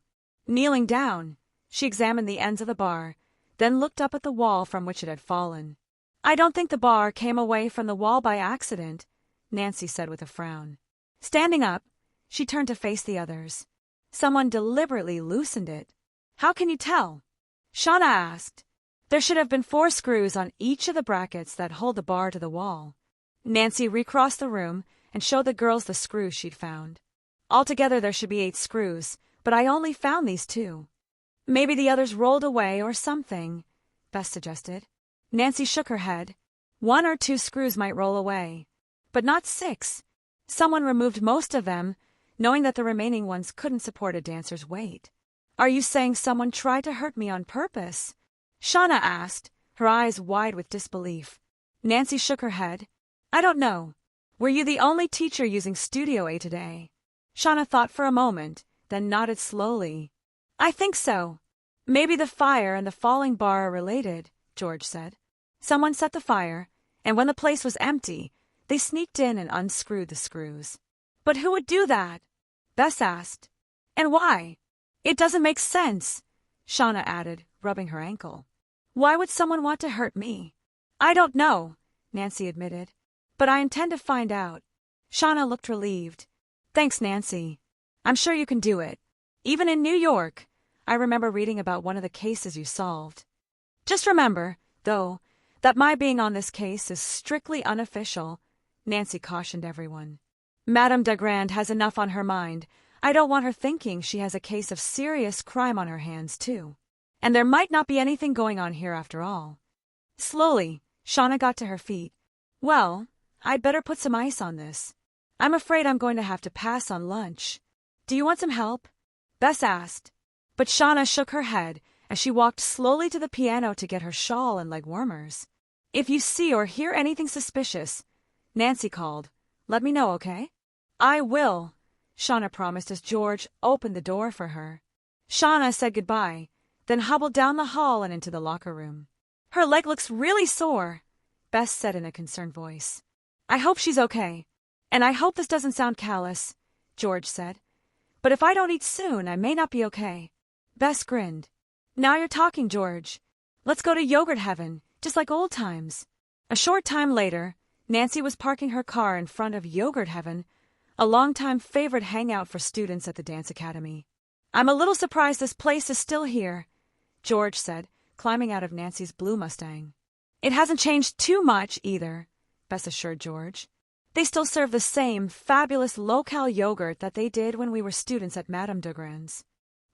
A: Kneeling down, she examined the ends of the bar, then looked up at the wall from which it had fallen. I don't think the bar came away from the wall by accident, Nancy said with a frown. Standing up, she turned to face the others. Someone deliberately loosened it. How can you tell? Shauna asked. There should have been 4 screws on each of the brackets that hold the bar to the wall. Nancy recrossed the room and showed the girls the screws she'd found. Altogether there should be 8 screws, but I only found these 2. Maybe the others rolled away or something, Bess suggested. Nancy shook her head. 1 or 2 screws might roll away, but not 6. Someone removed most of them, knowing that the remaining ones couldn't support a dancer's weight. Are you saying someone tried to hurt me on purpose? Shauna asked, her eyes wide with disbelief. Nancy shook her head. I don't know. Were you the only teacher using Studio A today? Shauna thought for a moment, then nodded slowly. I think so. Maybe the fire and the falling bar are related, George said. Someone set the fire, and when the place was empty, they sneaked in and unscrewed the screws. But who would do that? Bess asked. And why? It doesn't make sense, Shauna added, rubbing her ankle. Why would someone want to hurt me? I don't know, Nancy admitted, but I intend to find out. Shauna looked relieved. Thanks, Nancy. I'm sure you can do it. Even in New York, I remember reading about one of the cases you solved. Just remember, though, that my being on this case is strictly unofficial, Nancy cautioned everyone. Madame Dagrand has enough on her mind. I don't want her thinking she has a case of serious crime on her hands, too. And there might not be anything going on here after all. Slowly, Shauna got to her feet. Well, I'd better put some ice on this. I'm afraid I'm going to have to pass on lunch. Do you want some help? Bess asked. But Shauna shook her head as she walked slowly to the piano to get her shawl and leg warmers. If you see or hear anything suspicious, Nancy called. Let me know, okay? I will, Shauna promised as George opened the door for her. Shauna said goodbye, then hobbled down the hall and into the locker room. Her leg looks really sore, Bess said in a concerned voice. I hope she's okay. And I hope this doesn't sound callous, George said. But if I don't eat soon, I may not be okay. Bess grinned. Now you're talking, George. Let's go to yogurt heaven, just like old times. A short time later, Nancy was parking her car in front of Yogurt Heaven, a longtime favorite hangout for students at the dance academy. I'm a little surprised this place is still here, George said, climbing out of Nancy's blue Mustang. It hasn't changed too much, either, Bess assured George. They still serve the same fabulous low-cal yogurt that they did when we were students at Madame Dagrand's.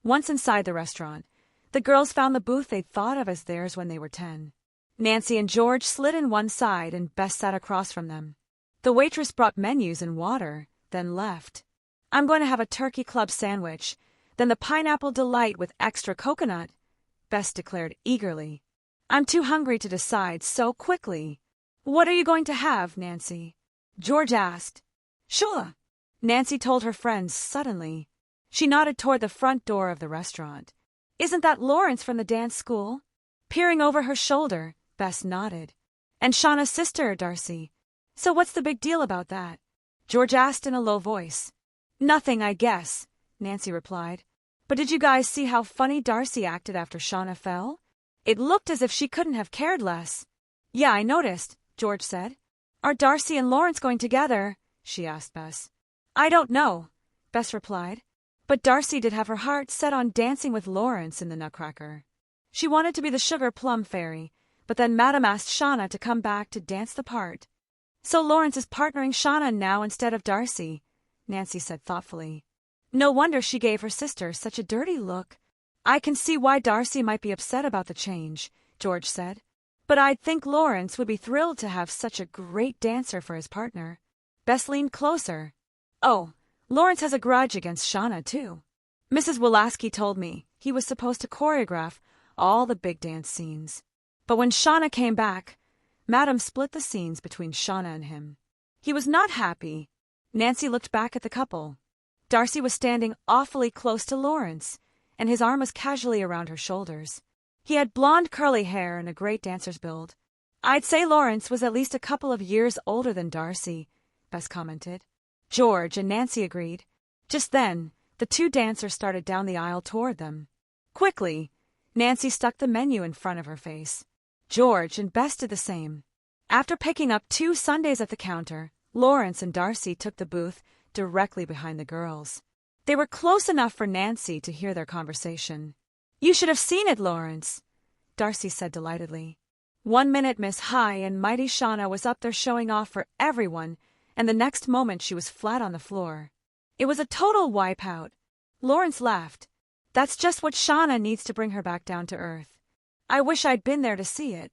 A: Once inside the restaurant, the girls found the booth they'd thought of as theirs when they were 10. Nancy and George slid in one side and Bess sat across from them. The waitress brought menus and water, then left. I'm going to have a turkey club sandwich, then the pineapple delight with extra coconut, Bess declared eagerly. I'm too hungry to decide so quickly. What are you going to have, Nancy? George asked. Sure, Nancy told her friends suddenly. She nodded toward the front door of the restaurant. Isn't that Lawrence from the dance school? Peering over her shoulder, Bess nodded. And Shauna's sister, Darcy. So what's the big deal about that? George asked in a low voice. Nothing, I guess, Nancy replied. But did you guys see how funny Darcy acted after Shauna fell? It looked as if she couldn't have cared less. Yeah, I noticed, George said. Are Darcy and Lawrence going together? She asked Bess. I don't know, Bess replied. But Darcy did have her heart set on dancing with Lawrence in the Nutcracker. She wanted to be the sugar plum fairy, but then Madame asked Shauna to come back to dance the part. So Lawrence is partnering Shauna now instead of Darcy, Nancy said thoughtfully. No wonder she gave her sister such a dirty look. I can see why Darcy might be upset about the change, George said. But I'd think Lawrence would be thrilled to have such a great dancer for his partner. Bess leaned closer. Oh, Lawrence has a grudge against Shauna, too. Mrs. Wolaski told me he was supposed to choreograph all the big dance scenes. But when Shauna came back, Madame split the scenes between Shauna and him. He was not happy. Nancy looked back at the couple. Darcy was standing awfully close to Lawrence, and his arm was casually around her shoulders. He had blonde curly hair and a great dancer's build. I'd say Lawrence was at least a couple of years older than Darcy, Bess commented. George and Nancy agreed. Just then, the two dancers started down the aisle toward them. Quickly, Nancy stuck the menu in front of her face. George and Bess did the same. After picking up 2 sundaes at the counter, Lawrence and Darcy took the booth directly behind the girls. They were close enough for Nancy to hear their conversation. You should have seen it, Lawrence, Darcy said delightedly. 1 minute Miss High and Mighty Shauna was up there showing off for everyone, and the next moment she was flat on the floor. It was a total wipeout. Lawrence laughed. That's just what Shauna needs to bring her back down to earth. I wish I'd been there to see it.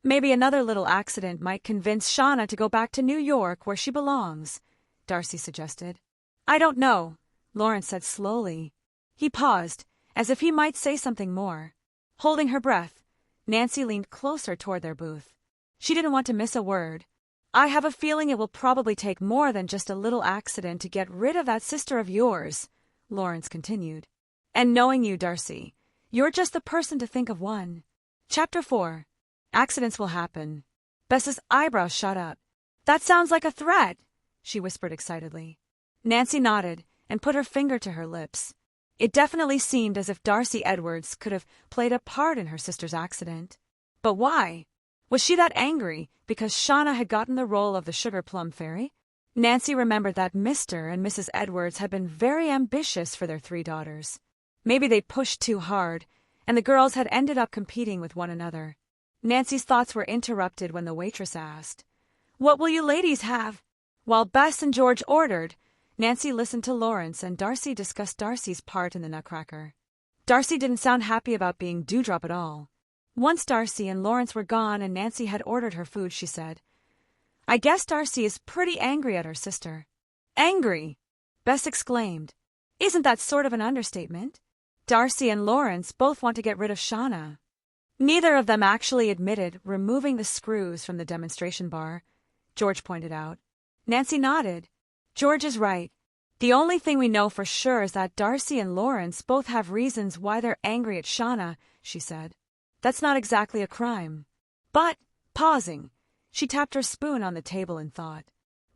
A: Maybe another little accident might convince Shauna to go back to New York where she belongs, Darcy suggested. I don't know, Lawrence said slowly. He paused, as if he might say something more. Holding her breath, Nancy leaned closer toward their booth. She didn't want to miss a word. I have a feeling it will probably take more than just a little accident to get rid of that sister of yours, Lawrence continued. And knowing you, Darcy, you're just the person to think of one. Chapter 4. Accidents will happen. Bess's eyebrows shot up. That sounds like a threat, she whispered excitedly. Nancy nodded and put her finger to her lips. It definitely seemed as if Darcy Edwards could have played a part in her sister's accident. But why? Was she that angry because Shauna had gotten the role of the sugar plum fairy? Nancy remembered that Mr. and Mrs. Edwards had been very ambitious for their 3 daughters. Maybe they pushed too hard, and the girls had ended up competing with one another. Nancy's thoughts were interrupted when the waitress asked, "What will you ladies have?" While Bess and George ordered, Nancy listened to Lawrence and Darcy discuss Darcy's part in the Nutcracker. Darcy didn't sound happy about being Dewdrop at all. Once Darcy and Lawrence were gone and Nancy had ordered her food, she said, "I guess Darcy is pretty angry at her sister." "Angry!" Bess exclaimed. "Isn't that sort of an understatement? Darcy and Lawrence both want to get rid of Shauna." Neither of them actually admitted removing the screws from the demonstration bar, George pointed out. Nancy nodded. George is right. The only thing we know for sure is that Darcy and Lawrence both have reasons why they're angry at Shauna, she said. That's not exactly a crime. But, pausing, she tapped her spoon on the table in thought.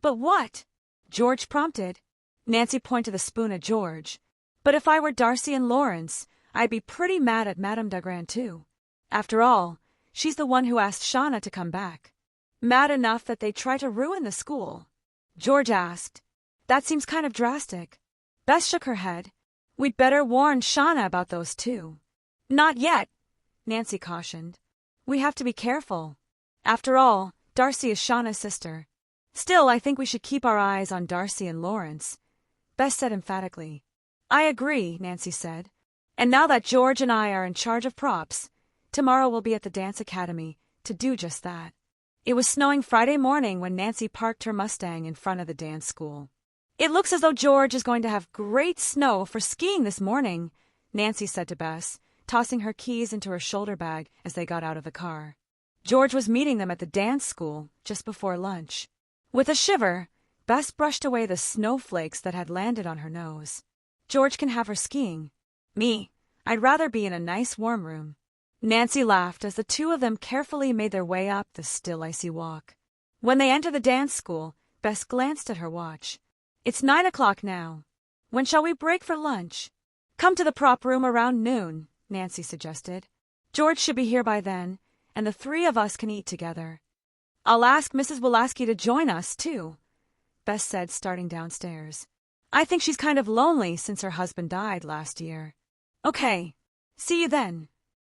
A: But what? George prompted. Nancy pointed the spoon at George. But if I were Darcy and Lawrence, I'd be pretty mad at Madame Dagrand too. After all, she's the one who asked Shauna to come back. Mad enough that they'd try to ruin the school. George asked. That seems kind of drastic. Bess shook her head. We'd better warn Shauna about those too. Not yet, Nancy cautioned. We have to be careful. After all, Darcy is Shauna's sister. Still, I think we should keep our eyes on Darcy and Lawrence, Bess said emphatically. I agree, Nancy said. And now that George and I are in charge of props, tomorrow we'll be at the dance academy to do just that. It was snowing Friday morning when Nancy parked her Mustang in front of the dance school. "It looks as though George is going to have great snow for skiing this morning," Nancy said to Bess, tossing her keys into her shoulder bag as they got out of the car. George was meeting them at the dance school just before lunch. With a shiver, Bess brushed away the snowflakes that had landed on her nose. "George can have her skiing. Me, I'd rather be in a nice warm room." Nancy laughed as the two of them carefully made their way up the still icy walk. When they entered the dance school, Bess glanced at her watch. "It's 9 o'clock now. When shall we break for lunch?" "Come to the prop room around noon," Nancy suggested. "George should be here by then, and the three of us can eat together." "I'll ask Mrs. Wolaski to join us, too," Bess said, starting downstairs. "I think she's kind of lonely since her husband died last year." "Okay. See you then."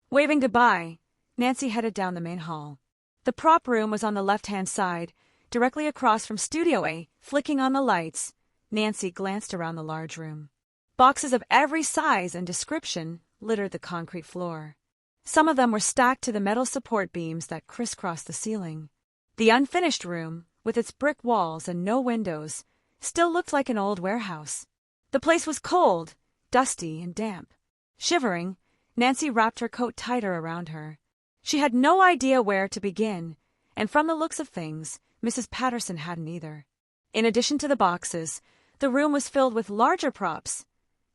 A: Waving goodbye, Nancy headed down the main hall. The prop room was on the left-hand side, directly across from Studio A. Flicking on the lights, Nancy glanced around the large room. Boxes of every size and description littered the concrete floor. Some of them were stacked to the metal support beams that crisscrossed the ceiling. The unfinished room, with its brick walls and no windows, still looked like an old warehouse. The place was cold, dusty, and damp. Shivering, Nancy wrapped her coat tighter around her. She had no idea where to begin, and from the looks of things, Mrs. Patterson hadn't either. In addition to the boxes, the room was filled with larger props,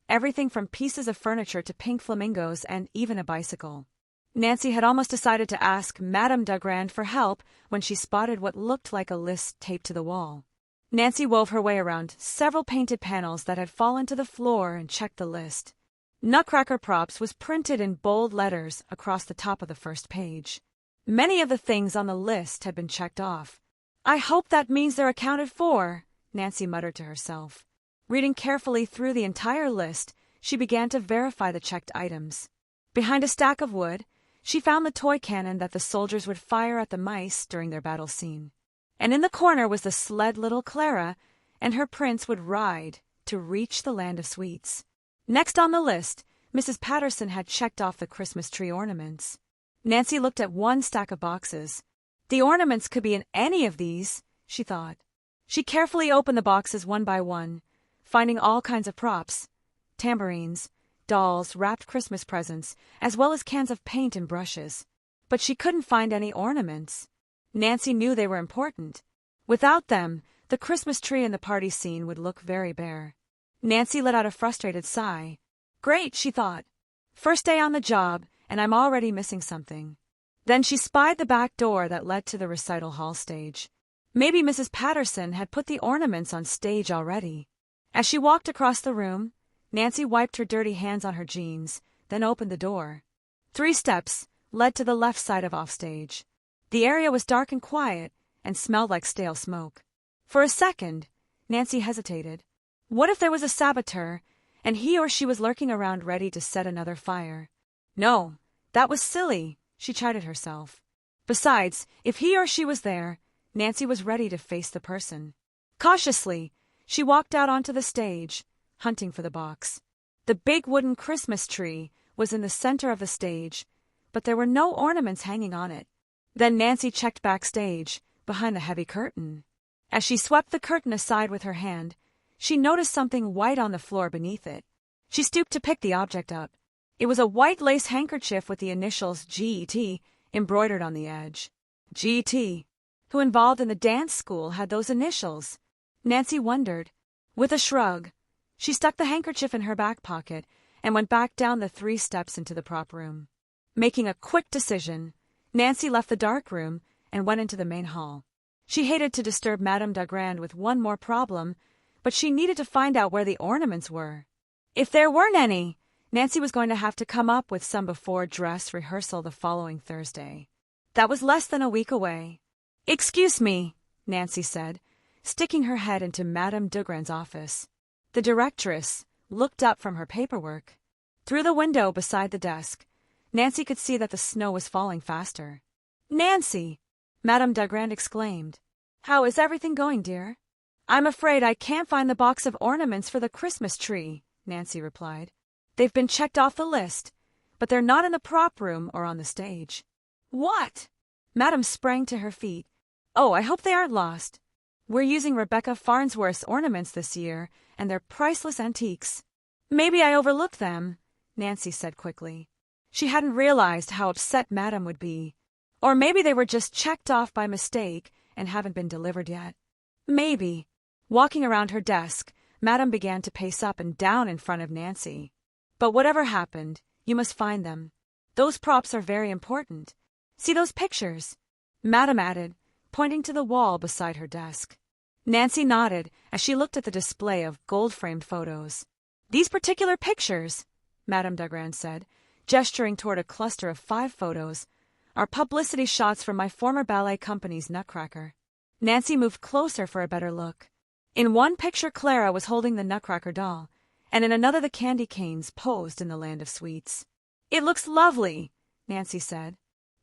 A: everything from pieces of furniture to pink flamingos and even a bicycle. Nancy had almost decided to ask Madame Dogrand for help when she spotted what looked like a list taped to the wall. Nancy wove her way around several painted panels that had fallen to the floor and checked the list. Nutcracker Props was printed in bold letters across the top of the first page. Many of the things on the list had been checked off. "I hope that means they're accounted for," Nancy muttered to herself. Reading carefully through the entire list, she began to verify the checked items. Behind a stack of wood, she found the toy cannon that the soldiers would fire at the mice during their battle scene. And in the corner was the sled little Clara, and her prince would ride to reach the land of sweets. Next on the list, Mrs. Patterson had checked off the Christmas tree ornaments. Nancy looked at one stack of boxes. The ornaments could be in any of these, she thought. She carefully opened the boxes one by one, finding all kinds of props, tambourines, dolls, wrapped Christmas presents, as well as cans of paint and brushes. But she couldn't find any ornaments. Nancy knew they were important. Without them, the Christmas tree in the party scene would look very bare. Nancy let out a frustrated sigh. "Great," she thought. "First day on the job, and I'm already missing something." Then she spied the back door that led to the recital hall stage. Maybe Mrs. Patterson had put the ornaments on stage already. As she walked across the room, Nancy wiped her dirty hands on her jeans, then opened the door. 3 steps led to the left side of offstage. The area was dark and quiet, and smelled like stale smoke. For a second, Nancy hesitated. What if there was a saboteur, and he or she was lurking around ready to set another fire? No, that was silly, she chided herself. Besides, if he or she was there, Nancy was ready to face the person. Cautiously, she walked out onto the stage, hunting for the box. The big wooden Christmas tree was in the center of the stage, but there were no ornaments hanging on it. Then Nancy checked backstage, behind the heavy curtain. As she swept the curtain aside with her hand, she noticed something white on the floor beneath it. She stooped to pick the object up. It was a white lace handkerchief with the initials GT embroidered on the edge. GT. Who involved in the dance school had those initials? Nancy wondered. With a shrug, she stuck the handkerchief in her back pocket and went back down the 3 steps into the prop room. Making a quick decision, Nancy left the dark room and went into the main hall. She hated to disturb Madame Dogrand with one more problem, but she needed to find out where the ornaments were. If there weren't any, Nancy was going to have to come up with some before dress rehearsal the following Thursday. That was less than a week away. "Excuse me," Nancy said, sticking her head into Madame Dogrand's office. The directress looked up from her paperwork. Through the window beside the desk, Nancy could see that the snow was falling faster. "Nancy!" Madame Dogrand exclaimed. "How is everything going, dear?" "I'm afraid I can't find the box of ornaments for the Christmas tree," Nancy replied. "They've been checked off the list, but they're not in the prop room or on the stage." "What?" Madam sprang to her feet. Oh, I hope they aren't lost. We're using Rebecca Farnsworth's ornaments this year, and they're priceless antiques. Maybe I overlooked them, Nancy said quickly. She hadn't realized how upset Madam would be. Or maybe they were just checked off by mistake and haven't been delivered yet. Maybe. Walking around her desk, Madam began to pace up and down in front of Nancy. But whatever happened, you must find them. Those props are very important. See those pictures? Madam added, pointing to the wall beside her desk. Nancy nodded as she looked at the display of gold-framed photos. These particular pictures, Madame Dagrand said, gesturing toward a cluster of 5 photos, are publicity shots from my former ballet company's Nutcracker. Nancy moved closer for a better look. In one picture Clara was holding the Nutcracker doll, and in another the candy canes posed in the land of sweets. It looks lovely, Nancy said.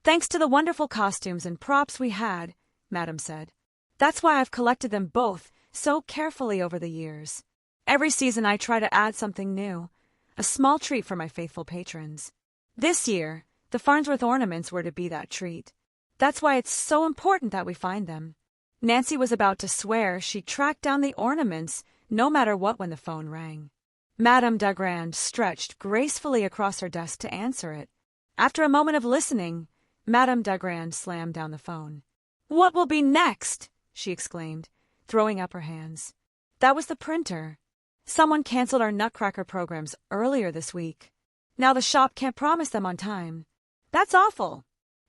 A: Thanks to the wonderful costumes and props we had, Madam said. That's why I've collected them both so carefully over the years. Every season I try to add something new, a small treat for my faithful patrons. This year, the Farnsworth ornaments were to be that treat. That's why it's so important that we find them. Nancy was about to swear she'd track down the ornaments no matter what when the phone rang. Madame Dagrand stretched gracefully across her desk to answer it. After a moment of listening, Madame Dagrand slammed down the phone. What will be next? She exclaimed, throwing up her hands. That was the printer. Someone canceled our Nutcracker programs earlier this week. Now the shop can't promise them on time. That's awful.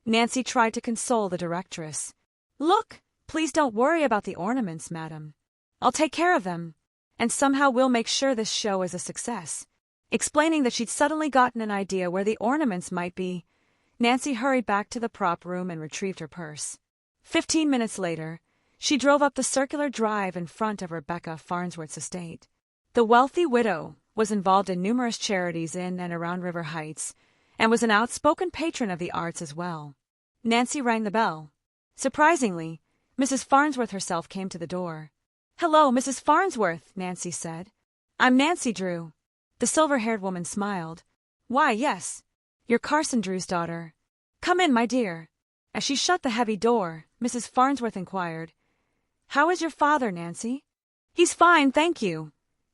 A: Nancy tried to console the directress. Look, please don't worry about the ornaments, madam. I'll take care of them. And somehow we'll make sure this show is a success. Explaining that she'd suddenly gotten an idea where the ornaments might be, Nancy hurried back to the prop room and retrieved her purse. 15 minutes later, she drove up the circular drive in front of Rebecca Farnsworth's estate. The wealthy widow was involved in numerous charities in and around River Heights and was an outspoken patron of the arts as well. Nancy rang the bell. Surprisingly, Mrs. Farnsworth herself came to the door. Hello, Mrs. Farnsworth, Nancy said. I'm Nancy Drew. The silver-haired woman smiled. Why, yes. You're Carson Drew's daughter. Come in, my dear. As she shut the heavy door, Mrs. Farnsworth inquired, How is your father, Nancy? He's fine, thank you,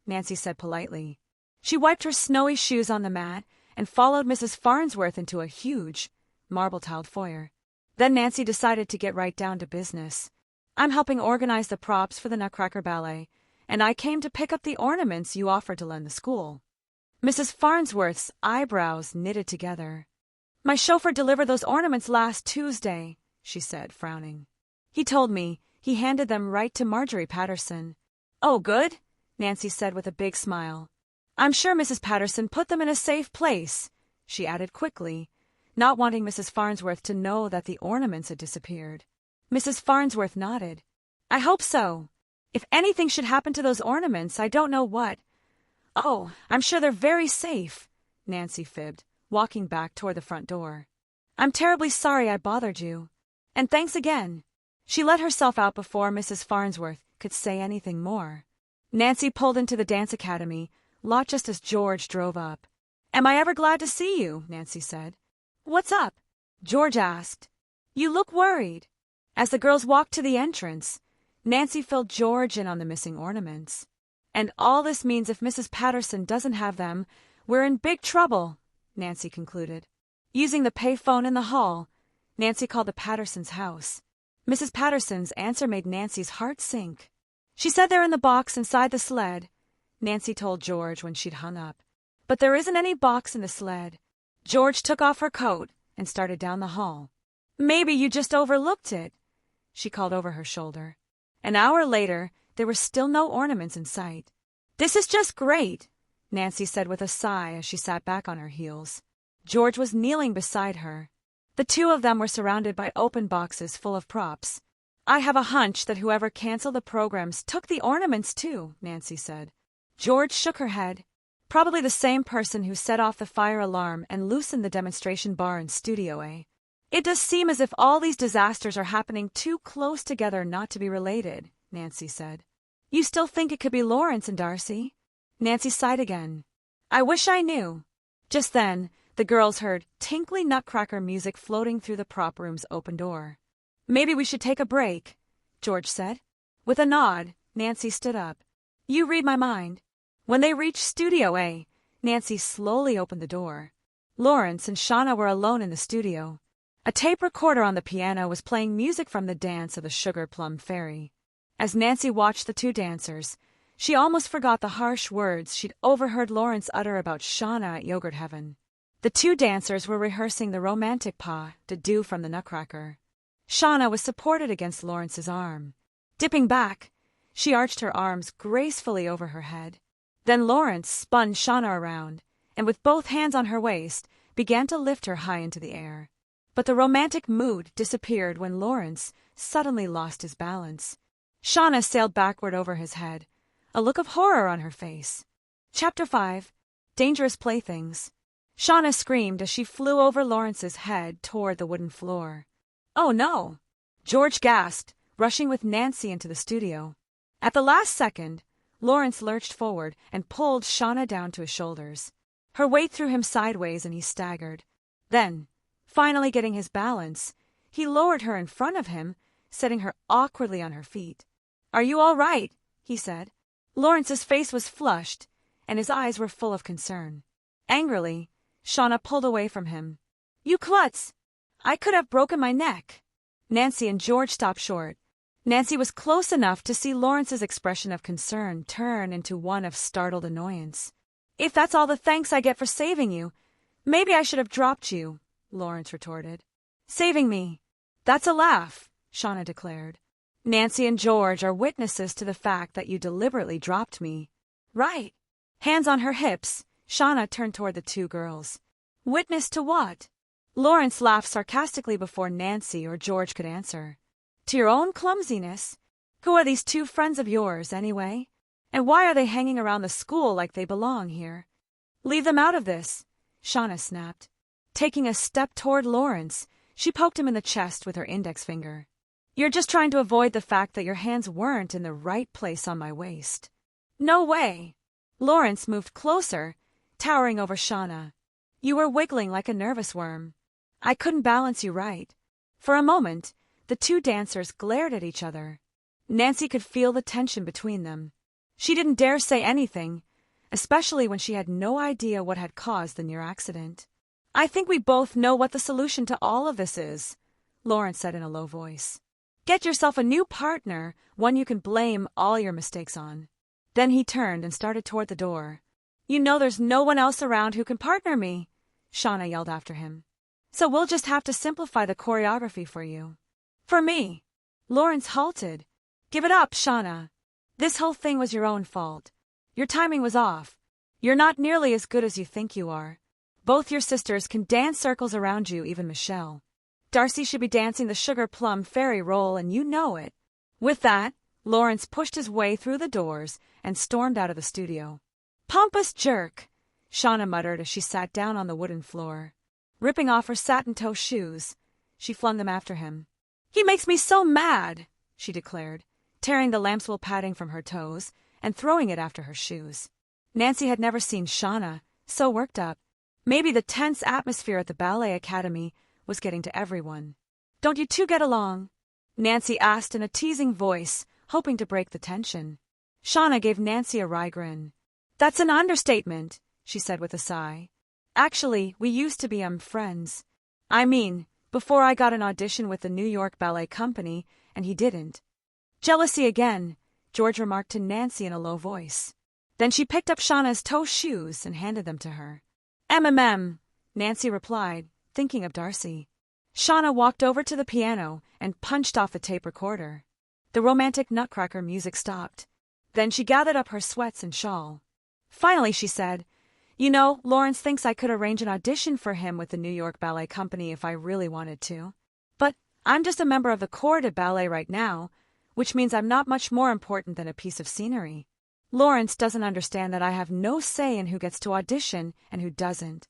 A: Nancy said politely. She wiped her snowy shoes on the mat and followed Mrs. Farnsworth into a huge, marble-tiled foyer. Then Nancy decided to get right down to business. I'm helping organize the props for the Nutcracker Ballet, and I came to pick up the ornaments you offered to lend the school. Mrs. Farnsworth's eyebrows knitted together. My chauffeur delivered those ornaments last Tuesday, she said, frowning. He told me he handed them right to Marjorie Patterson. Oh, good, Nancy said with a big smile. I'm sure Mrs. Patterson put them in a safe place, she added quickly, not wanting Mrs. Farnsworth to know that the ornaments had disappeared. Mrs. Farnsworth nodded. I hope so. If anything should happen to those ornaments, I don't know what. Oh, I'm sure they're very safe, Nancy fibbed, walking back toward the front door. I'm terribly sorry I bothered you. And thanks again. She let herself out before Mrs. Farnsworth could say anything more. Nancy pulled into the dance academy, lot just as George drove up. Am I ever glad to see you? Nancy said. What's up? George asked. You look worried. As the girls walked to the entrance, Nancy filled George in on the missing ornaments. And all this means if Mrs. Patterson doesn't have them, we're in big trouble, Nancy concluded. Using the pay phone in the hall, Nancy called the Pattersons' house. Mrs. Patterson's answer made Nancy's heart sink. She said they're in the box inside the sled, Nancy told George when she'd hung up. But there isn't any box in the sled. George took off her coat and started down the hall. Maybe you just overlooked it, she called over her shoulder. An hour later, there were still no ornaments in sight. This is just great, Nancy said with a sigh as she sat back on her heels. George was kneeling beside her. The two of them were surrounded by open boxes full of props. I have a hunch that whoever canceled the programs took the ornaments too, Nancy said. George shook her head. Probably the same person who set off the fire alarm and loosened the demonstration bar in Studio A. It does seem as if all these disasters are happening too close together not to be related, Nancy said. You still think it could be Lawrence and Darcy? Nancy sighed again. I wish I knew. Just then, the girls heard tinkly Nutcracker music floating through the prop room's open door. Maybe we should take a break, George said. With a nod, Nancy stood up. You read my mind. When they reached Studio A, Nancy slowly opened the door. Lawrence and Shauna were alone in the studio. A tape recorder on the piano was playing music from the dance of the Sugar Plum Fairy. As Nancy watched the two dancers, she almost forgot the harsh words she'd overheard Lawrence utter about Shauna at Yogurt Heaven. The two dancers were rehearsing the romantic pas de deux from the Nutcracker. Shauna was supported against Lawrence's arm. Dipping back, she arched her arms gracefully over her head. Then Lawrence spun Shauna around, and with both hands on her waist, began to lift her high into the air. But the romantic mood disappeared when Lawrence suddenly lost his balance. Shauna sailed backward over his head, a look of horror on her face. Chapter 5. Dangerous Playthings. Shauna screamed as she flew over Lawrence's head toward the wooden floor. Oh no! George gasped, rushing with Nancy into the studio. At the last second, Lawrence lurched forward and pulled Shauna down to his shoulders. Her weight threw him sideways and he staggered. Then, finally getting his balance, he lowered her in front of him, setting her awkwardly on her feet. Are you all right? He said. Lawrence's face was flushed, and his eyes were full of concern. Angrily, Shauna pulled away from him. You klutz! I could have broken my neck. Nancy and George stopped short. Nancy was close enough to see Lawrence's expression of concern turn into one of startled annoyance. If that's all the thanks I get for saving you, maybe I should have dropped you, Lawrence retorted. Saving me? That's a laugh, Shauna declared. Nancy and George are witnesses to the fact that you deliberately dropped me. Right. Hands on her hips, Shauna turned toward the two girls. Witness to what? Lawrence laughed sarcastically before Nancy or George could answer. To your own clumsiness. Who are these two friends of yours, anyway? And why are they hanging around the school like they belong here? Leave them out of this, Shauna snapped. Taking a step toward Lawrence, she poked him in the chest with her index finger. You're just trying to avoid the fact that your hands weren't in the right place on my waist. No way. Lawrence moved closer, towering over Shauna. You were wiggling like a nervous worm. I couldn't balance you right. For a moment, the two dancers glared at each other. Nancy could feel the tension between them. She didn't dare say anything, especially when she had no idea what had caused the near accident. I think we both know what the solution to all of this is, Lawrence said in a low voice. Get yourself a new partner, one you can blame all your mistakes on. Then he turned and started toward the door. You know there's no one else around who can partner me, Shauna yelled after him. So we'll just have to simplify the choreography for you. For me. Lawrence halted. Give it up, Shauna. This whole thing was your own fault. Your timing was off. You're not nearly as good as you think you are. Both your sisters can dance circles around you, even Michelle. Darcy should be dancing the Sugar Plum Fairy role, and you know it. With that, Lawrence pushed his way through the doors and stormed out of the studio. Pompous jerk, Shauna muttered as she sat down on the wooden floor. Ripping off her satin-toe shoes, she flung them after him. He makes me so mad, she declared, tearing the lambswool padding from her toes and throwing it after her shoes. Nancy had never seen Shauna so worked up. Maybe the tense atmosphere at the Ballet Academy was getting to everyone. Don't you two get along? Nancy asked in a teasing voice, hoping to break the tension. Shauna gave Nancy a wry grin. That's an understatement, she said with a sigh. Actually, we used to be friends. I mean, before I got an audition with the New York Ballet Company, and he didn't. Jealousy again, George remarked to Nancy in a low voice. Then she picked up Shauna's toe shoes and handed them to her. Nancy replied, thinking of Darcy. Shauna walked over to the piano and punched off the tape recorder. The romantic Nutcracker music stopped. Then she gathered up her sweats and shawl. Finally, she said, You know, Lawrence thinks I could arrange an audition for him with the New York Ballet Company if I really wanted to. But I'm just a member of the corps de ballet right now, which means I'm not much more important than a piece of scenery. Lawrence doesn't understand that I have no say in who gets to audition and who doesn't.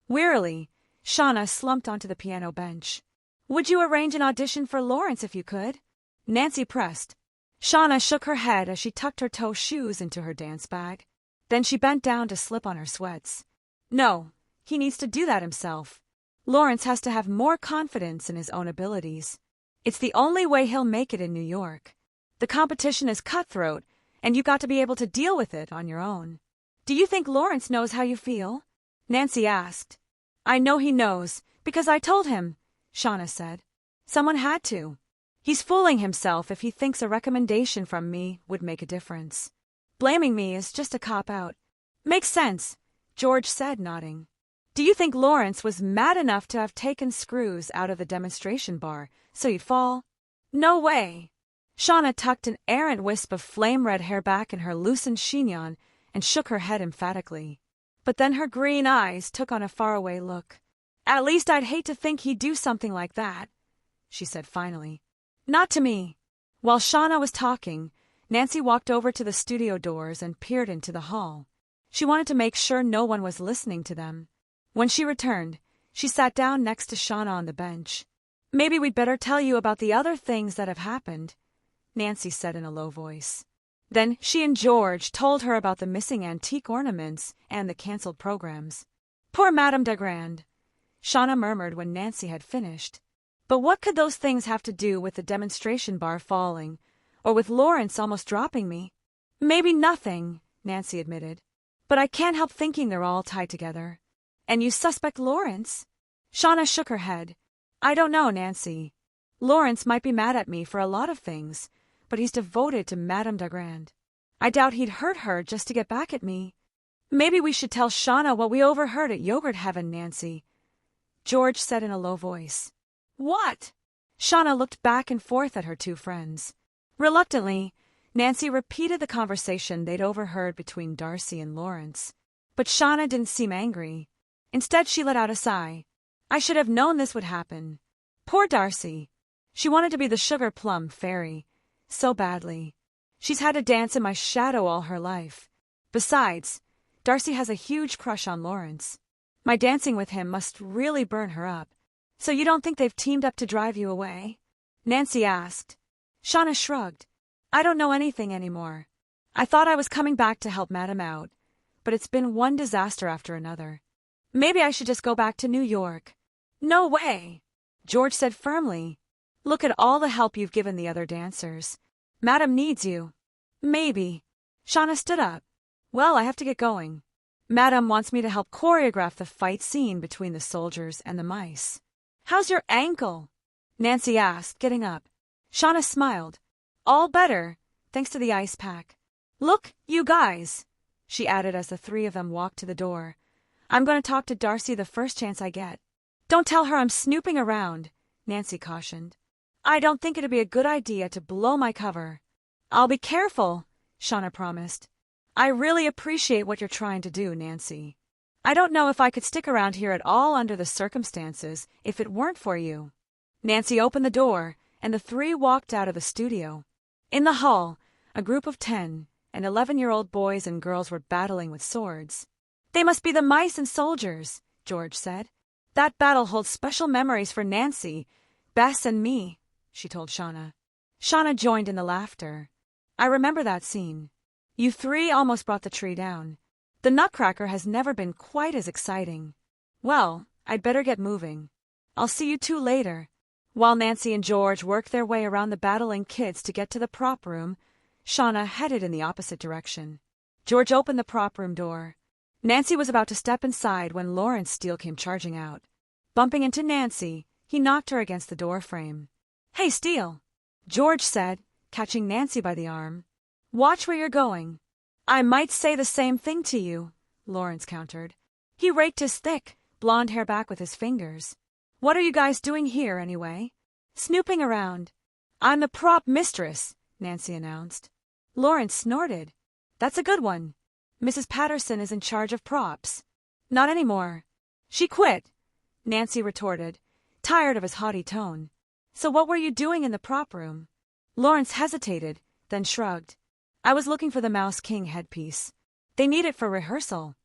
A: Wearily, Shauna slumped onto the piano bench. Would you arrange an audition for Lawrence if you could? Nancy pressed. Shauna shook her head as she tucked her toe shoes into her dance bag. Then she bent down to slip on her sweats. No, he needs to do that himself. Lawrence has to have more confidence in his own abilities. It's the only way he'll make it in New York. The competition is cutthroat, and you got to be able to deal with it on your own. Do you think Lawrence knows how you feel? Nancy asked. I know he knows, because I told him, Shauna said. Someone had to. He's fooling himself if he thinks a recommendation from me would make a difference. Blaming me is just a cop-out. Makes sense, George said, nodding. Do you think Lawrence was mad enough to have taken screws out of the demonstration bar so you'd fall? No way. Shauna tucked an errant wisp of flame-red hair back in her loosened chignon and shook her head emphatically. But then her green eyes took on a faraway look. At least I'd hate to think he'd do something like that, she said finally. Not to me. While Shauna was talking, Nancy walked over to the studio doors and peered into the hall. She wanted to make sure no one was listening to them. When she returned, she sat down next to Shauna on the bench. Maybe we'd better tell you about the other things that have happened, Nancy said in a low voice. Then she and George told her about the missing antique ornaments and the cancelled programs. Poor Madame Dagrand, Shauna murmured when Nancy had finished. But what could those things have to do with the demonstration bar falling, or with Lawrence almost dropping me? Maybe nothing, Nancy admitted. But I can't help thinking they're all tied together. And you suspect Lawrence? Shauna shook her head. I don't know, Nancy. Lawrence might be mad at me for a lot of things, but he's devoted to Madame Dagrand. I doubt he'd hurt her just to get back at me. Maybe we should tell Shauna what we overheard at Yogurt Heaven, Nancy, George said in a low voice. What? Shauna looked back and forth at her two friends. Reluctantly, Nancy repeated the conversation they'd overheard between Darcy and Lawrence. But Shauna didn't seem angry. Instead, she let out a sigh. I should have known this would happen. Poor Darcy. She wanted to be the sugar plum fairy. So badly. She's had to dance in my shadow all her life. Besides, Darcy has a huge crush on Lawrence. My dancing with him must really burn her up. So you don't think they've teamed up to drive you away? Nancy asked. Shauna shrugged. I don't know anything anymore. I thought I was coming back to help Madame out, but it's been one disaster after another. Maybe I should just go back to New York. No way, George said firmly. Look at all the help you've given the other dancers. Madame needs you. Maybe. Shauna stood up. Well, I have to get going. Madame wants me to help choreograph the fight scene between the soldiers and the mice. How's your ankle? Nancy asked, getting up. Shauna smiled. All better, thanks to the ice pack. Look, you guys, she added as the three of them walked to the door. I'm going to talk to Darcy the first chance I get. Don't tell her I'm snooping around, Nancy cautioned. I don't think it'd be a good idea to blow my cover. I'll be careful, Shauna promised. I really appreciate what you're trying to do, Nancy. I don't know if I could stick around here at all under the circumstances if it weren't for you. Nancy opened the door, and the three walked out of the studio. In the hall, a group of 10 and 11-year-old boys and girls were battling with swords. They must be the mice and soldiers, George said. That battle holds special memories for Nancy, Bess, and me, she told Shauna. Shauna joined in the laughter. I remember that scene. You three almost brought the tree down. The Nutcracker has never been quite as exciting. Well, I'd better get moving. I'll see you two later. While Nancy and George worked their way around the battling kids to get to the prop room, Shauna headed in the opposite direction. George opened the prop room door. Nancy was about to step inside when Lawrence Steele came charging out. Bumping into Nancy, he knocked her against the door frame. Hey, Steele, George said, catching Nancy by the arm. Watch where you're going. I might say the same thing to you, Lawrence countered. He raked his thick, blonde hair back with his fingers. What are you guys doing here, anyway? Snooping around. I'm the prop mistress, Nancy announced. Lawrence snorted. That's a good one. Mrs. Patterson is in charge of props. Not anymore. She quit, Nancy retorted, tired of his haughty tone. So what were you doing in the prop room? Lawrence hesitated, then shrugged. I was looking for the Mouse King headpiece. They need it for rehearsal.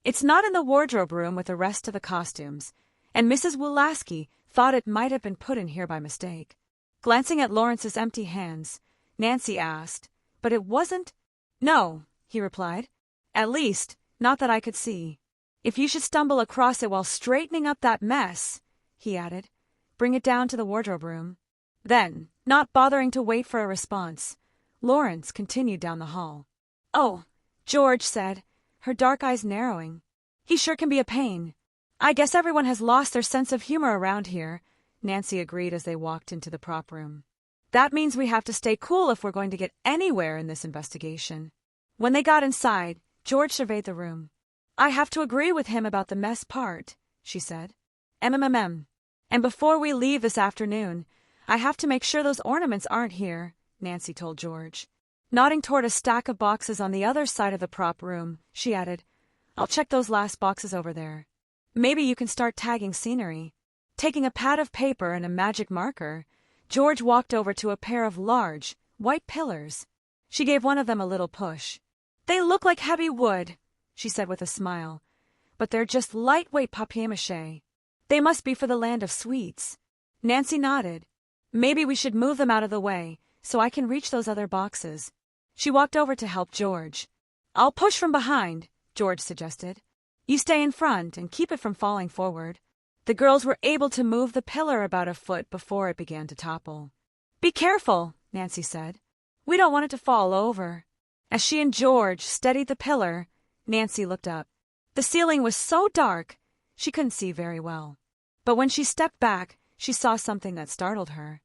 A: It's not in the wardrobe room with the rest of the costumes, and Mrs. Wulaski thought it might have been put in here by mistake. Glancing at Lawrence's empty hands, Nancy asked, But it wasn't? No, he replied. At least, not that I could see. If you should stumble across it while straightening up that mess, he added, bring it down to the wardrobe room. Then, not bothering to wait for a response, Lawrence continued down the hall. "Oh," George said, her dark eyes narrowing. "He sure can be a pain." "I guess everyone has lost their sense of humor around here," Nancy agreed as they walked into the prop room. "That means we have to stay cool if we're going to get anywhere in this investigation." When they got inside, George surveyed the room. "I have to agree with him about the mess part," she said. "MMM. And before we leave this afternoon, I have to make sure those ornaments aren't here," Nancy told George. Nodding toward a stack of boxes on the other side of the prop room, she added, "I'll check those last boxes over there. Maybe you can start tagging scenery." Taking a pad of paper and a magic marker, George walked over to a pair of large, white pillars. She gave one of them a little push. "They look like heavy wood," she said with a smile, "but they're just lightweight papier-mâché. They must be for the land of sweets." Nancy nodded. "Maybe we should move them out of the way, so I can reach those other boxes." She walked over to help George. "I'll push from behind," George suggested. "You stay in front and keep it from falling forward." The girls were able to move the pillar about a foot before it began to topple. "Be careful," Nancy said. "We don't want it to fall over." As she and George steadied the pillar, Nancy looked up. The ceiling was so dark, she couldn't see very well. But when she stepped back, she saw something that startled her.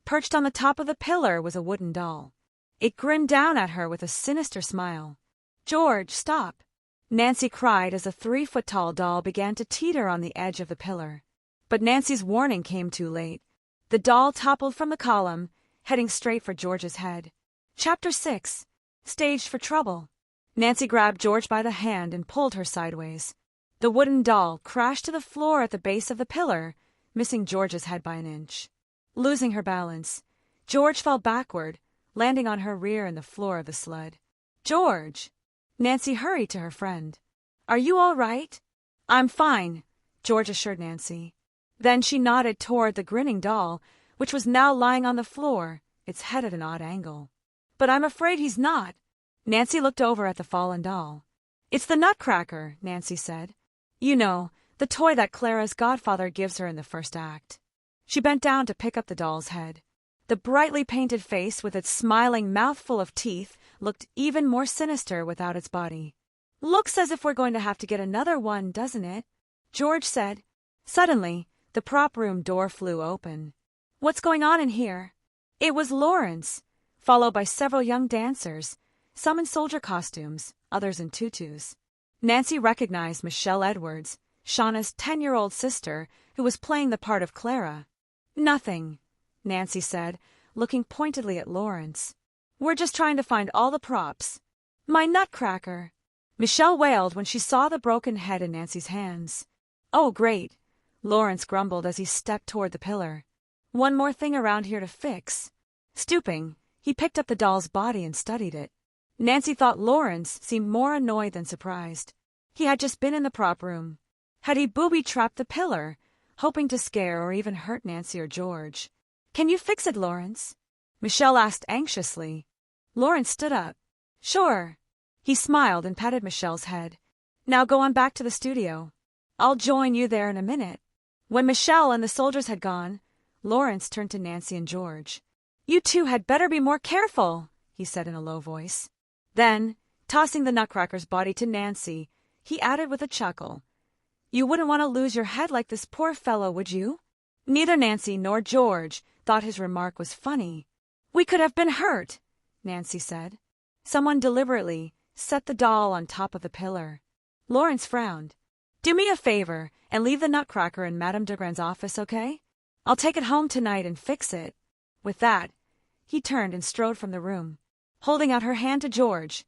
A: Perched on the top of the pillar was a wooden doll. It grinned down at her with a sinister smile. "George, stop!" Nancy cried as a 3-foot-tall doll began to teeter on the edge of the pillar. But Nancy's warning came too late. The doll toppled from the column, heading straight for George's head. Chapter 6. Staged for Trouble. Nancy grabbed George by the hand and pulled her sideways. The wooden doll crashed to the floor at the base of the pillar, missing George's head by an inch. Losing her balance, George fell backward, landing on her rear in the floor of the sled. "George!" Nancy hurried to her friend. "Are you all right?" "I'm fine," George assured Nancy. Then she nodded toward the grinning doll, which was now lying on the floor, its head at an odd angle. "But I'm afraid he's not." Nancy looked over at the fallen doll. "It's the Nutcracker," Nancy said. "You know, the toy that Clara's godfather gives her in the first act." She bent down to pick up the doll's head. The brightly painted face with its smiling mouthful of teeth looked even more sinister without its body. "Looks as if we're going to have to get another one, doesn't it?" George said. Suddenly, the prop room door flew open. "What's going on in here?" It was Lawrence, followed by several young dancers, some in soldier costumes, others in tutus. Nancy recognized Michelle Edwards, Shauna's 10-year-old sister, who was playing the part of Clara. "Nothing," Nancy said, looking pointedly at Lawrence. "We're just trying to find all the props." "My Nutcracker!" Michelle wailed when she saw the broken head in Nancy's hands. "Oh, great," Lawrence grumbled as he stepped toward the pillar. "One more thing around here to fix." Stooping, he picked up the doll's body and studied it. Nancy thought Lawrence seemed more annoyed than surprised. He had just been in the prop room. Had he booby-trapped the pillar, hoping to scare or even hurt Nancy or George? "Can you fix it, Lawrence?" Michelle asked anxiously. Lawrence stood up. "Sure." He smiled and patted Michelle's head. "Now go on back to the studio. I'll join you there in a minute." When Michelle and the soldiers had gone, Lawrence turned to Nancy and George. "You two had better be more careful," he said in a low voice. Then, tossing the Nutcracker's body to Nancy, he added with a chuckle, "You wouldn't want to lose your head like this poor fellow, would you?" Neither Nancy nor George thought his remark was funny. "We could have been hurt," Nancy said. Someone deliberately set the doll on top of the pillar. Lawrence frowned. "Do me a favor and leave the Nutcracker in Madame Degran's office, okay? I'll take it home tonight and fix it." With that, he turned and strode from the room. Holding out her hand to George,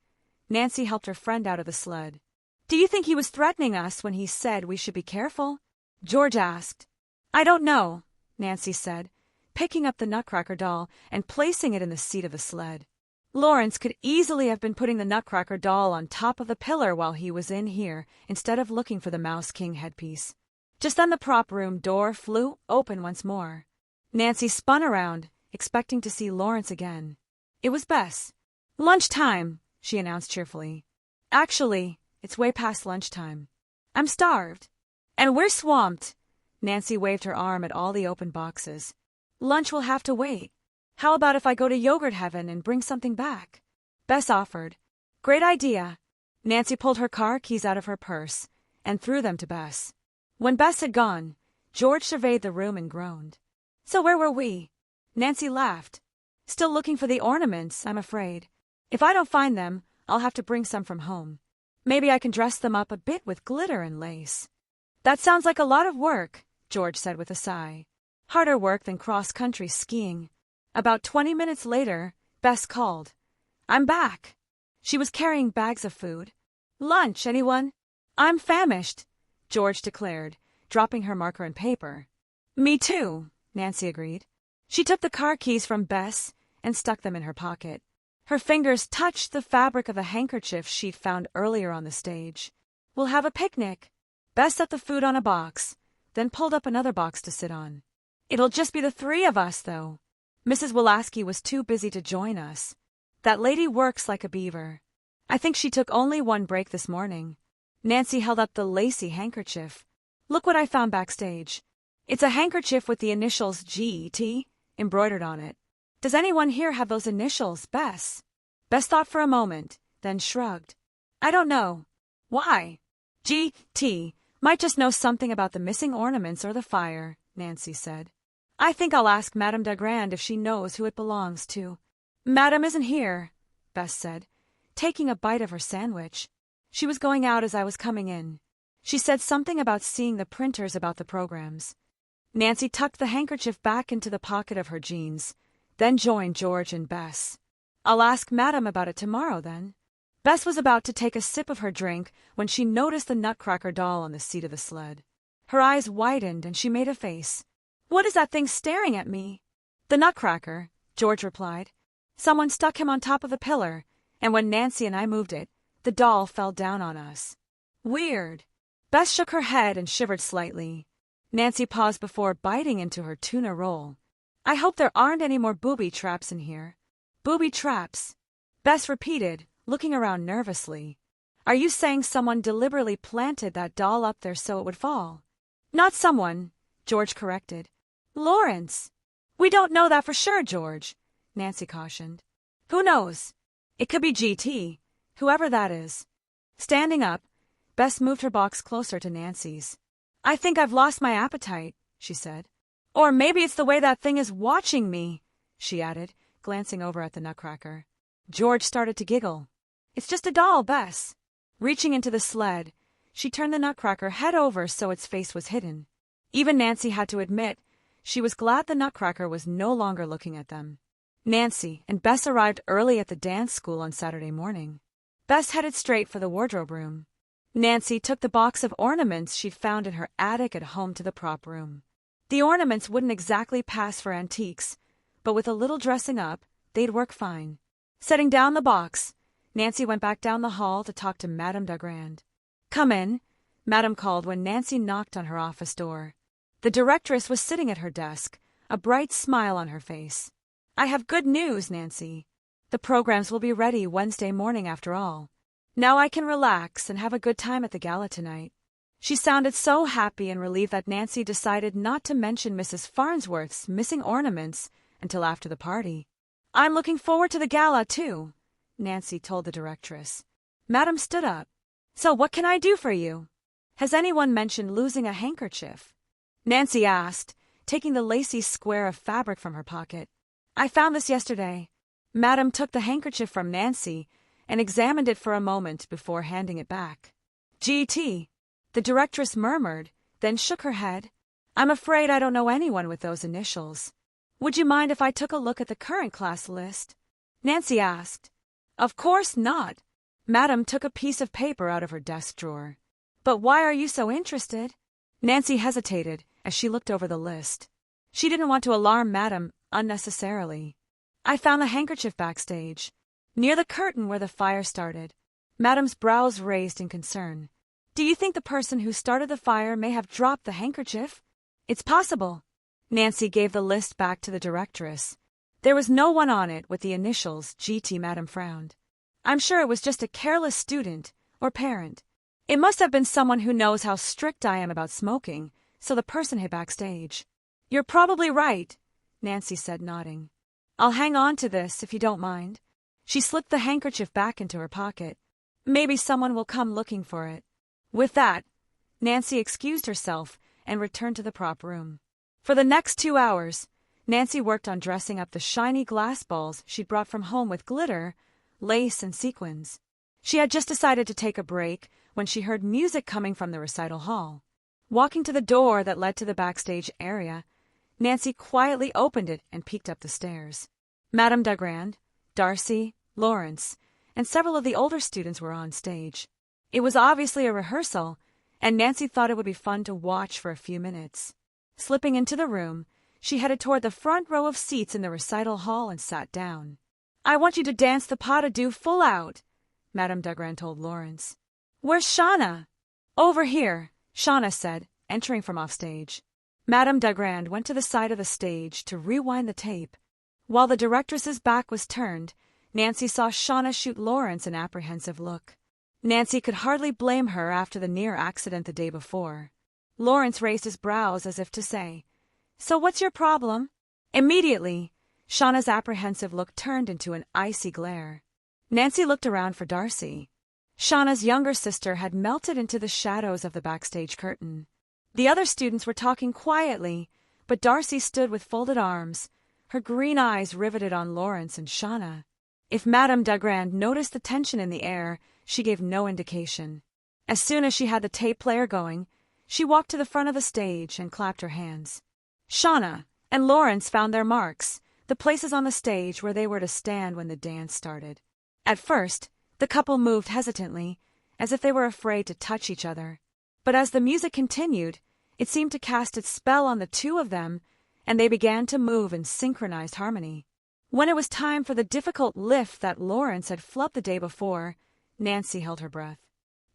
A: Nancy helped her friend out of the sled. "Do you think he was threatening us when he said we should be careful?" George asked. "I don't know," Nancy said, picking up the Nutcracker doll and placing it in the seat of the sled. Lawrence could easily have been putting the Nutcracker doll on top of the pillar while he was in here, instead of looking for the Mouse King headpiece. Just then the prop room door flew open once more. Nancy spun around, expecting to see Lawrence again. It was Bess. "Lunchtime," she announced cheerfully. "Actually, it's way past lunchtime. I'm starved." "And we're swamped." Nancy waved her arm at all the open boxes. Lunch will have to wait. How about if I go to Yogurt Heaven and bring something back? Bess offered. Great idea. Nancy pulled her car keys out of her purse and threw them to Bess. When Bess had gone, George surveyed the room and groaned. So where were we? Nancy laughed. Still looking for the ornaments, I'm afraid. If I don't find them, I'll have to bring some from home. Maybe I can dress them up a bit with glitter and lace. That sounds like a lot of work, George said with a sigh. Harder work than cross-country skiing. About 20 minutes later, Bess called. I'm back. She was carrying bags of food. Lunch, anyone? I'm famished, George declared, dropping her marker and paper. Me too, Nancy agreed. She took the car keys from Bess and stuck them in her pocket. Her fingers touched the fabric of a handkerchief she'd found earlier on the stage. We'll have a picnic. Bess set the food on a box, then pulled up another box to sit on. It'll just be the three of us, though. Mrs. Wilaski was too busy to join us. That lady works like a beaver. I think she took only one break this morning. Nancy held up the lacy handkerchief. Look what I found backstage. It's a handkerchief with the initials G.T. embroidered on it. Does anyone here have those initials, Bess? Bess thought for a moment, then shrugged. I don't know. Why? G.T. might just know something about the missing ornaments or the fire, Nancy said. I think I'll ask Madame Dagrand if she knows who it belongs to. Madame isn't here, Bess said, taking a bite of her sandwich. She was going out as I was coming in. She said something about seeing the printers about the programs. Nancy tucked the handkerchief back into the pocket of her jeans, then joined George and Bess. I'll ask Madame about it tomorrow, then. Bess was about to take a sip of her drink when she noticed the Nutcracker doll on the seat of the sled. Her eyes widened and she made a face. What is that thing staring at me? The Nutcracker, George replied. Someone stuck him on top of a pillar, and when Nancy and I moved it, the doll fell down on us. Weird. Bess shook her head and shivered slightly. Nancy paused before biting into her tuna roll. I hope there aren't any more booby traps in here. Booby traps. Bess repeated, looking around nervously. Are you saying someone deliberately planted that doll up there so it would fall? Not someone, George corrected. Lawrence. We don't know that for sure, George, Nancy cautioned. Who knows? It could be G.T., whoever that is. Standing up, Bess moved her box closer to Nancy's. I think I've lost my appetite, she said. Or maybe it's the way that thing is watching me, she added, glancing over at the Nutcracker. George started to giggle. It's just a doll, Bess. Reaching into the sled, she turned the Nutcracker head over so its face was hidden. Even Nancy had to admit she was glad the Nutcracker was no longer looking at them. Nancy and Bess arrived early at the dance school on Saturday morning. Bess headed straight for the wardrobe room. Nancy took the box of ornaments she'd found in her attic at home to the prop room. The ornaments wouldn't exactly pass for antiques, but with a little dressing up, they'd work fine. Setting down the box, Nancy went back down the hall to talk to Madame Dagrand. Come in, Madame called when Nancy knocked on her office door. The directress was sitting at her desk, a bright smile on her face. I have good news, Nancy. The programs will be ready Wednesday morning after all. Now I can relax and have a good time at the gala tonight. She sounded so happy and relieved that Nancy decided not to mention Mrs. Farnsworth's missing ornaments until after the party. I'm looking forward to the gala, too, Nancy told the directress. Madame stood up. So what can I do for you? Has anyone mentioned losing a handkerchief? Nancy asked, taking the lacy square of fabric from her pocket. I found this yesterday. Madame took the handkerchief from Nancy and examined it for a moment before handing it back. G.T., the directress murmured, then shook her head. I'm afraid I don't know anyone with those initials. Would you mind if I took a look at the current class list? Nancy asked. Of course not. Madame took a piece of paper out of her desk drawer. But why are you so interested? Nancy hesitated as she looked over the list. She didn't want to alarm Madame unnecessarily. I found the handkerchief backstage, near the curtain where the fire started. Madame's brows raised in concern. Do you think the person who started the fire may have dropped the handkerchief? It's possible. Nancy gave the list back to the directress. There was no one on it with the initials G.T. Madame frowned. I'm sure it was just a careless student or parent. It must have been someone who knows how strict I am about smoking, so the person hid backstage. You're probably right, Nancy said, nodding. I'll hang on to this if you don't mind. She slipped the handkerchief back into her pocket. Maybe someone will come looking for it. With that, Nancy excused herself and returned to the prop room. For the next 2 hours, Nancy worked on dressing up the shiny glass balls she'd brought from home with glitter, lace, and sequins. She had just decided to take a break when she heard music coming from the recital hall. Walking to the door that led to the backstage area, Nancy quietly opened it and peeked up the stairs. Madame Dagrand, Darcy, Lawrence, and several of the older students were on stage. It was obviously a rehearsal, and Nancy thought it would be fun to watch for a few minutes. Slipping into the room, she headed toward the front row of seats in the recital hall and sat down. I want you to dance the pas de deux full out, Madame Dagrand told Lawrence. Where's Shauna? Over here, Shauna said, entering from offstage. Madame Dagrand went to the side of the stage to rewind the tape. While the directress's back was turned, Nancy saw Shauna shoot Lawrence an apprehensive look. Nancy could hardly blame her after the near accident the day before. Lawrence raised his brows as if to say, So what's your problem? Immediately, Shauna's apprehensive look turned into an icy glare. Nancy looked around for Darcy. Shauna's younger sister had melted into the shadows of the backstage curtain. The other students were talking quietly, but Darcy stood with folded arms, her green eyes riveted on Lawrence and Shauna. If Madame Dagrand noticed the tension in the air, she gave no indication. As soon as she had the tape player going, she walked to the front of the stage and clapped her hands. Shauna and Lawrence found their marks, the places on the stage where they were to stand when the dance started. At first, the couple moved hesitantly, as if they were afraid to touch each other. But as the music continued, it seemed to cast its spell on the two of them, and they began to move in synchronized harmony. When it was time for the difficult lift that Lawrence had flubbed the day before, Nancy held her breath.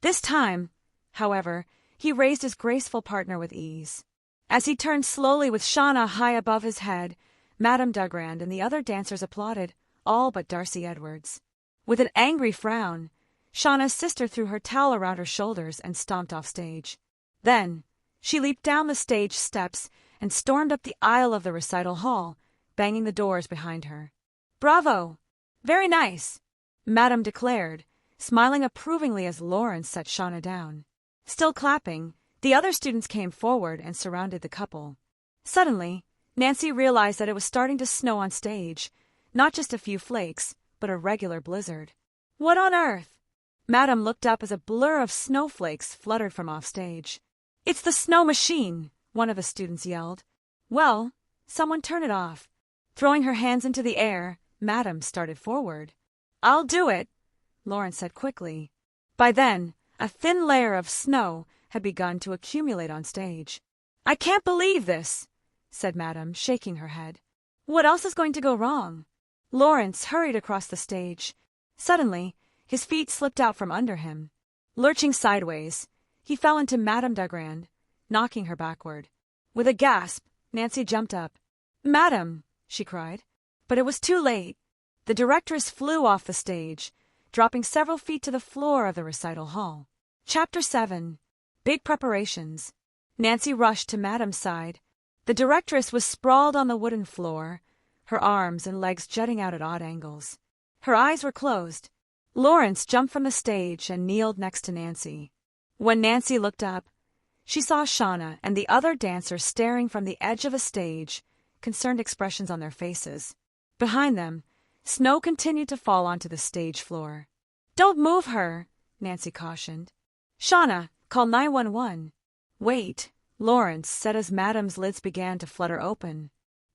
A: This time, however, he raised his graceful partner with ease. As he turned slowly with Shauna high above his head, Madame Dagrand and the other dancers applauded, all but Darcy Edwards. With an angry frown, Shauna's sister threw her towel around her shoulders and stomped off stage. Then, she leaped down the stage steps and stormed up the aisle of the recital hall, banging the doors behind her. Bravo! Very nice, Madame declared, smiling approvingly as Lawrence set Shauna down. Still clapping, the other students came forward and surrounded the couple. Suddenly, Nancy realized that it was starting to snow on stage, not just a few flakes, but a regular blizzard. What on earth? Madame looked up as a blur of snowflakes fluttered from offstage. It's the snow machine, one of the students yelled. Well, someone turn it off. Throwing her hands into the air, Madame started forward. I'll do it, Lawrence said quickly. By then, a thin layer of snow had begun to accumulate on stage. I can't believe this, said Madame, shaking her head. What else is going to go wrong? Lawrence hurried across the stage. Suddenly, his feet slipped out from under him. Lurching sideways, he fell into Madame Dagrand, knocking her backward. With a gasp, Nancy jumped up. Madame, she cried. But it was too late. The directress flew off the stage, dropping several feet to the floor of the recital hall. Chapter 7. Big Preparations. Nancy rushed to Madame's side. The directress was sprawled on the wooden floor, her arms and legs jutting out at odd angles. Her eyes were closed. Lawrence jumped from the stage and kneeled next to Nancy. When Nancy looked up, she saw Shauna and the other dancers staring from the edge of a stage, concerned expressions on their faces. Behind them, snow continued to fall onto the stage floor. Don't move her, Nancy cautioned. Shauna, call 911. Wait, Lawrence said as Madame's lids began to flutter open.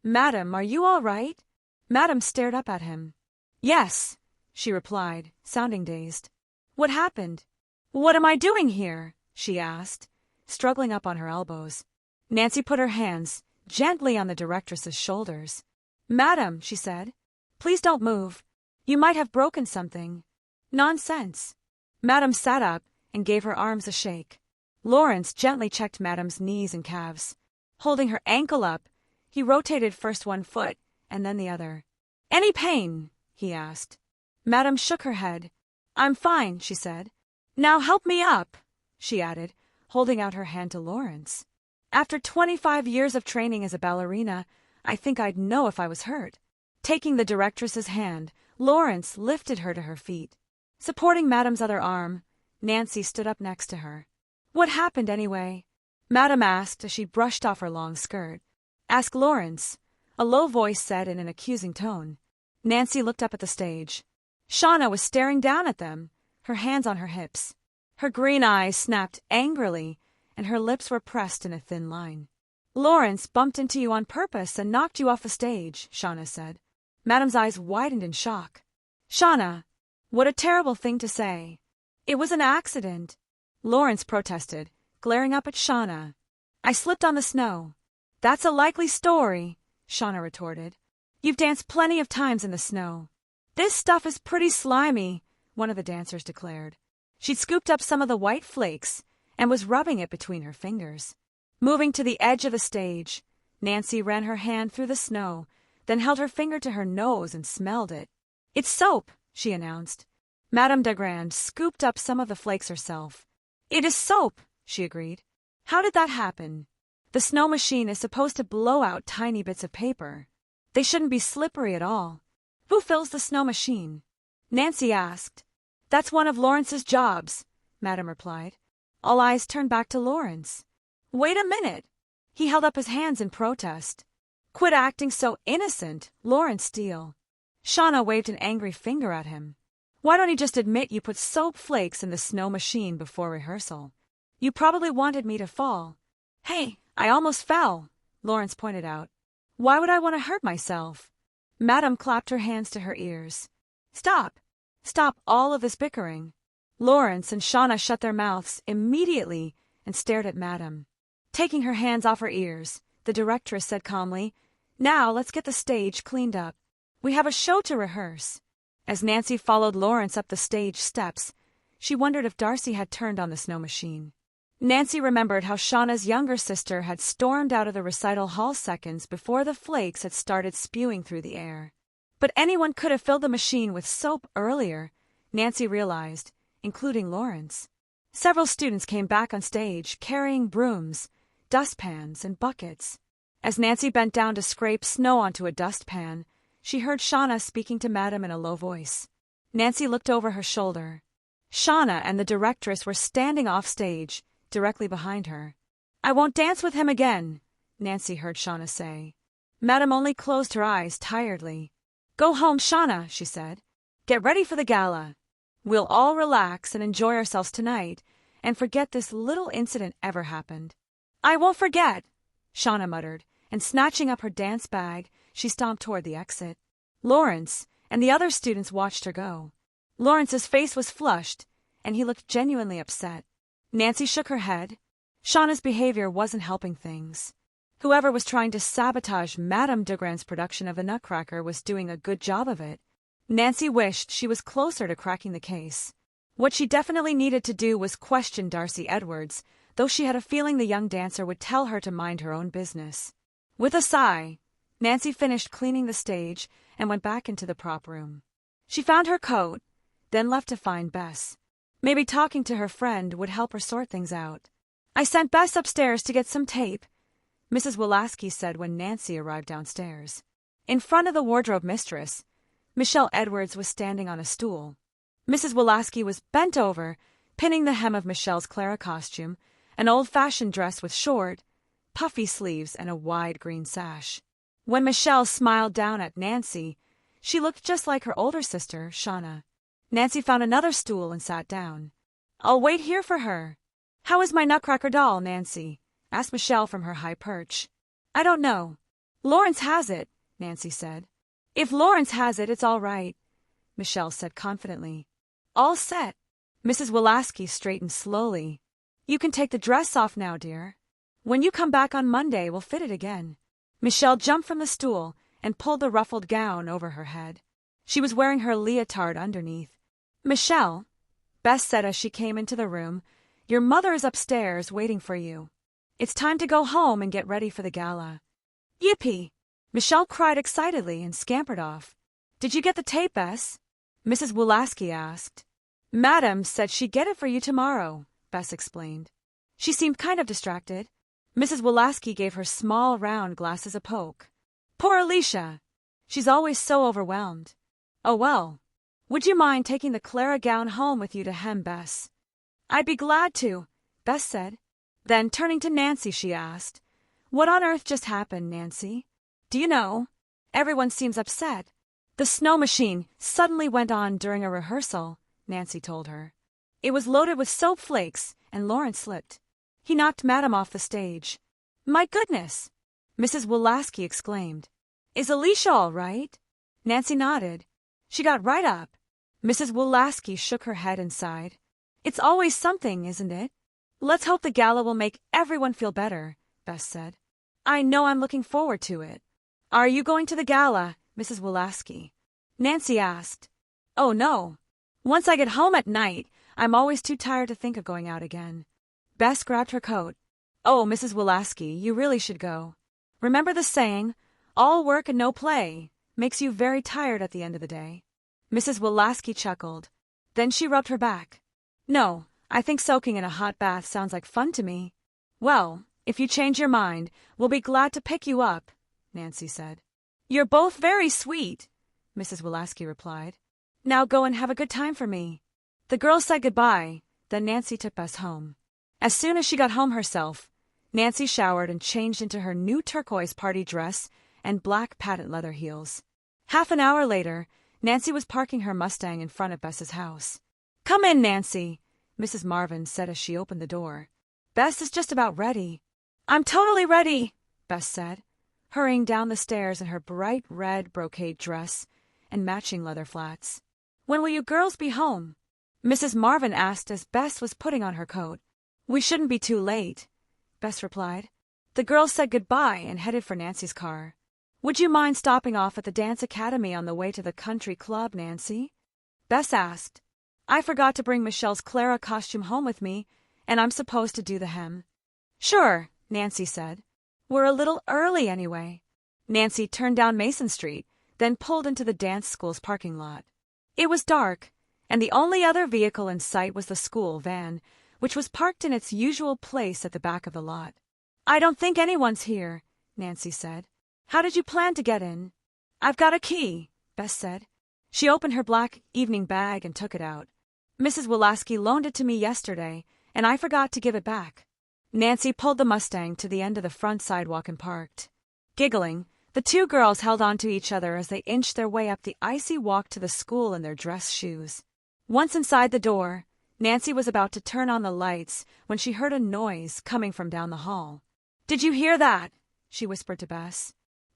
A: Madame, are you all right? Madame stared up at him. Yes, she replied, sounding dazed. What happened? What am I doing here? She asked, struggling up on her elbows. Nancy put her hands gently on the directress's shoulders. Madame, she said, please don't move. You might have broken something. Nonsense. Madame sat up and gave her arms a shake. Lawrence gently checked Madame's knees and calves. Holding her ankle up, he rotated first one foot and then the other. Any pain? He asked. Madame shook her head. I'm fine, she said. Now help me up, she added, holding out her hand to Lawrence. After 25 years of training as a ballerina, I think I'd know if I was hurt." Taking the directress's hand, Lawrence lifted her to her feet. Supporting Madame's other arm, Nancy stood up next to her. "What happened, anyway?" Madame asked as she brushed off her long skirt. "Ask Lawrence," a low voice said in an accusing tone. Nancy looked up at the stage. Shauna was staring down at them, her hands on her hips. Her green eyes snapped angrily, and her lips were pressed in a thin line. "Lawrence bumped into you on purpose and knocked you off the stage," Shauna said. Madame's eyes widened in shock. "Shauna, what a terrible thing to say. It was an accident," Lawrence protested, glaring up at Shauna. "I slipped on the snow." "That's a likely story," Shauna retorted. "You've danced plenty of times in the snow." "This stuff is pretty slimy," one of the dancers declared. She'd scooped up some of the white flakes and was rubbing it between her fingers. Moving to the edge of the stage, Nancy ran her hand through the snow, then held her finger to her nose and smelled it. "It's soap," she announced. Madame Dagrand scooped up some of the flakes herself. "It is soap," she agreed. "How did that happen?" "The snow machine is supposed to blow out tiny bits of paper. They shouldn't be slippery at all." "Who fills the snow machine?" Nancy asked. "That's one of Lawrence's jobs," Madame replied. All eyes turned back to Lawrence. "Wait a minute." He held up his hands in protest. "Quit acting so innocent, Lawrence Steele." Shauna waved an angry finger at him. "Why don't you just admit you put soap flakes in the snow machine before rehearsal? You probably wanted me to fall." "Hey, I almost fell," Lawrence pointed out. "Why would I want to hurt myself?" Madame clapped her hands to her ears. "Stop. Stop all of this bickering." Lawrence and Shauna shut their mouths immediately and stared at Madame. Taking her hands off her ears, the directress said calmly, "Now let's get the stage cleaned up. We have a show to rehearse." As Nancy followed Lawrence up the stage steps, she wondered if Darcy had turned on the snow machine. Nancy remembered how Shauna's younger sister had stormed out of the recital hall seconds before the flakes had started spewing through the air. But anyone could have filled the machine with soap earlier, Nancy realized, including Lawrence. Several students came back on stage carrying brooms, dustpans, and buckets. As Nancy bent down to scrape snow onto a dustpan, she heard Shauna speaking to Madame in a low voice. Nancy looked over her shoulder. Shauna and the directress were standing off stage, directly behind her. "I won't dance with him again," Nancy heard Shauna say. Madame only closed her eyes tiredly. "Go home, Shauna," she said. "Get ready for the gala. We'll all relax and enjoy ourselves tonight and forget this little incident ever happened." "I won't forget," Shauna muttered, and snatching up her dance bag, she stomped toward the exit. Lawrence and the other students watched her go. Lawrence's face was flushed, and he looked genuinely upset. Nancy shook her head. Shauna's behavior wasn't helping things. Whoever was trying to sabotage Madame Dagrand's production of the Nutcracker was doing a good job of it. Nancy wished she was closer to cracking the case. What she definitely needed to do was question Darcy Edwards, though she had a feeling the young dancer would tell her to mind her own business. With a sigh, Nancy finished cleaning the stage and went back into the prop room. She found her coat, then left to find Bess. Maybe talking to her friend would help her sort things out. "I sent Bess upstairs to get some tape," Mrs. Wolaski said when Nancy arrived downstairs. In front of the wardrobe mistress, Michelle Edwards was standing on a stool. Mrs. Wolaski was bent over, pinning the hem of Michelle's Clara costume, an old-fashioned dress with short, puffy sleeves and a wide green sash. When Michelle smiled down at Nancy, she looked just like her older sister, Shauna. Nancy found another stool and sat down. "I'll wait here for her." "How is my Nutcracker doll, Nancy?" asked Michelle from her high perch. "I don't know. Lawrence has it," Nancy said. "If Lawrence has it, it's all right," Michelle said confidently. "All set." Mrs. Wolaski straightened slowly. "You can take the dress off now, dear. When you come back on Monday, we'll fit it again." Michelle jumped from the stool and pulled the ruffled gown over her head. She was wearing her leotard underneath. "Michelle," Bess said as she came into the room, "your mother is upstairs waiting for you. It's time to go home and get ready for the gala." "Yippee!" Michelle cried excitedly and scampered off. "Did you get the tape, Bess?" Mrs. Wolaski asked. "Madam said she'd get it for you tomorrow," Bess explained. She seemed kind of distracted. Mrs. Wolaski gave her small round glasses a poke. Poor Alicia. She's always so overwhelmed. Oh well. Would you mind taking the Clara gown home with you to hem, Bess? I'd be glad to, Bess said. Then, turning to Nancy, she asked, What on earth just happened, Nancy? Do you know? Everyone seems upset. The snow machine suddenly went on during a rehearsal, Nancy told her. It was loaded with soap flakes, and Lawrence slipped. He knocked Madam off the stage. My goodness! Mrs. Wolaski exclaimed. Is Alicia all right? Nancy nodded. She got right up. Mrs. Wolaski shook her head and sighed. It's always something, isn't it? Let's hope the gala will make everyone feel better, Bess said. I know I'm looking forward to it. Are you going to the gala, Mrs. Wolaski? Nancy asked. Oh, no. Once I get home at night, I'm always too tired to think of going out again. Bess grabbed her coat. Oh, Mrs. Wolaski, you really should go. Remember the saying, all work and no play, makes you very tired at the end of the day. Mrs. Wolaski chuckled. Then she rubbed her back. No, I think soaking in a hot bath sounds like fun to me. Well, if you change your mind, we'll be glad to pick you up, Nancy said. You're both very sweet, Mrs. Wolaski replied. Now go and have a good time for me. The girls said goodbye, then Nancy took Bess home. As soon as she got home herself, Nancy showered and changed into her new turquoise party dress and black patent leather heels. Half an hour later, Nancy was parking her Mustang in front of Bess's house. Come in, Nancy, Mrs. Marvin said as she opened the door. Bess is just about ready. I'm totally ready, Bess said, hurrying down the stairs in her bright red brocade dress and matching leather flats. When will you girls be home? Mrs. Marvin asked as Bess was putting on her coat. We shouldn't be too late, Bess replied. The girls said goodbye and headed for Nancy's car. Would you mind stopping off at the dance academy on the way to the country club, Nancy? Bess asked. I forgot to bring Michelle's Clara costume home with me, and I'm supposed to do the hem. Sure, Nancy said. We're a little early anyway. Nancy turned down Mason Street, then pulled into the dance school's parking lot. It was dark, and the only other vehicle in sight was the school van, which was parked in its usual place at the back of the lot. I don't think anyone's here, Nancy said. How did you plan to get in? I've got a key, Bess said. She opened her black evening bag and took it out. Mrs. Wolaski loaned it to me yesterday, and I forgot to give it back. Nancy pulled the Mustang to the end of the front sidewalk and parked. Giggling, the two girls held on to each other as they inched their way up the icy walk to the school in their dress shoes. Once inside the door, Nancy was about to turn on the lights when she heard a noise coming from down the hall. Did you hear that? She whispered to Bess.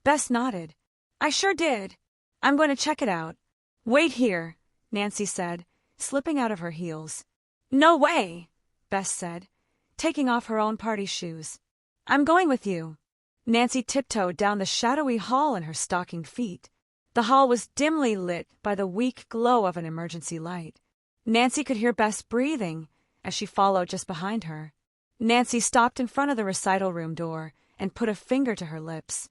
A: Bess nodded. I sure did. I'm going to check it out. Wait here, Nancy said, slipping out of her heels. No way, Bess said, taking off her own party shoes. I'm going with you. Nancy tiptoed down the shadowy hall in her stockinged feet. The hall was dimly lit by the weak glow of an emergency light. Nancy could hear Bess breathing as she followed just behind her. Nancy stopped in front of the recital room door and put a finger to her lips.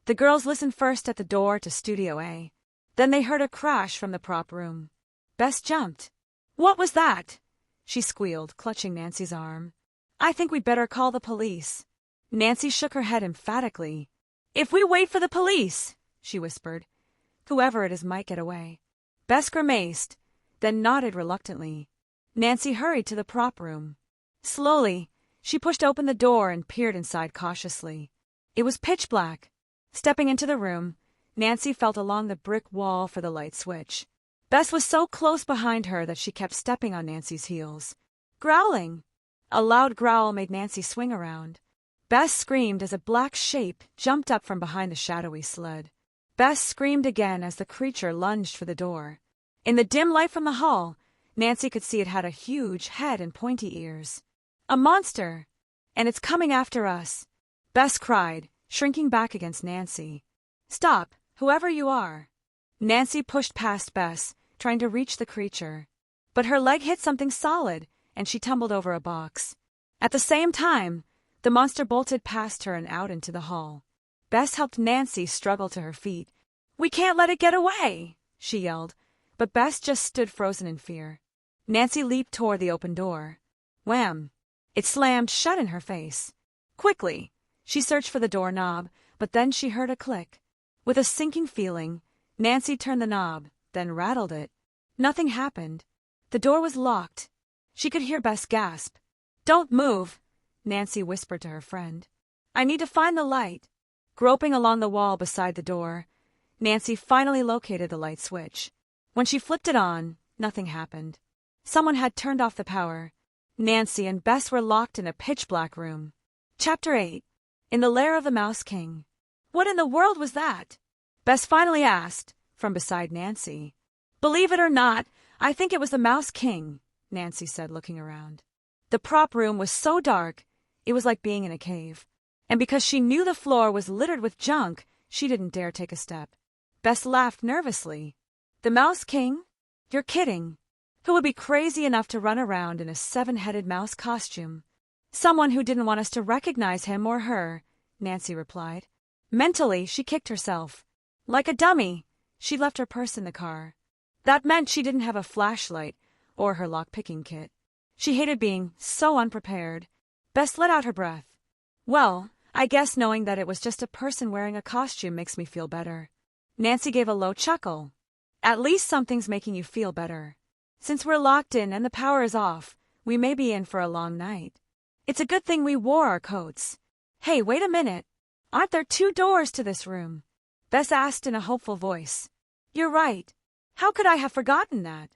A: The girls listened first at the door to Studio A. Then they heard a crash from the prop room. Bess jumped. What was that? She squealed, clutching Nancy's arm. I think we'd better call the police. Nancy shook her head emphatically. If we wait for the police, she whispered, whoever it is might get away. Bess grimaced, then nodded reluctantly. Nancy hurried to the prop room. Slowly, she pushed open the door and peered inside cautiously. It was pitch black. Stepping into the room, Nancy felt along the brick wall for the light switch. Bess was so close behind her that she kept stepping on Nancy's heels. Growling! A loud growl made Nancy swing around. Bess screamed as a black shape jumped up from behind the shadowy sled. Bess screamed again as the creature lunged for the door. In the dim light from the hall, Nancy could see it had a huge head and pointy ears. A monster! And it's coming after us! Bess cried, shrinking back against Nancy. Stop, whoever you are. Nancy pushed past Bess, trying to reach the creature. But her leg hit something solid, and she tumbled over a box. At the same time, the monster bolted past her and out into the hall. Bess helped Nancy struggle to her feet. We can't let it get away, she yelled, but Bess just stood frozen in fear. Nancy leaped toward the open door. Wham! It slammed shut in her face. Quickly, she searched for the doorknob, but then she heard a click. With a sinking feeling, Nancy turned the knob, then rattled it. Nothing happened. The door was locked. She could hear Bess gasp. "Don't move," Nancy whispered to her friend. "I need to find the light." Groping along the wall beside the door, Nancy finally located the light switch. When she flipped it on, nothing happened. Someone had turned off the power. Nancy and Bess were locked in a pitch-black room. Chapter 8. In the Lair of the Mouse King. "What in the world was that?" Bess finally asked, from beside Nancy. "Believe it or not, I think it was the Mouse King," Nancy said, looking around. The prop room was so dark, it was like being in a cave. And because she knew the floor was littered with junk, she didn't dare take a step. Bess laughed nervously. "The Mouse King? You're kidding. Who would be crazy enough to run around in a 7-headed mouse costume?" "Someone who didn't want us to recognize him or her," Nancy replied. Mentally, she kicked herself. Like a dummy, she left her purse in the car. That meant she didn't have a flashlight or her lock-picking kit. She hated being so unprepared. Bess let out her breath. "Well, I guess knowing that it was just a person wearing a costume makes me feel better." Nancy gave a low chuckle. "At least something's making you feel better. Since we're locked in and the power is off, we may be in for a long night. It's a good thing we wore our coats. Hey, wait a minute. Aren't there 2 doors to this room?" Bess asked in a hopeful voice. "You're right. How could I have forgotten that?"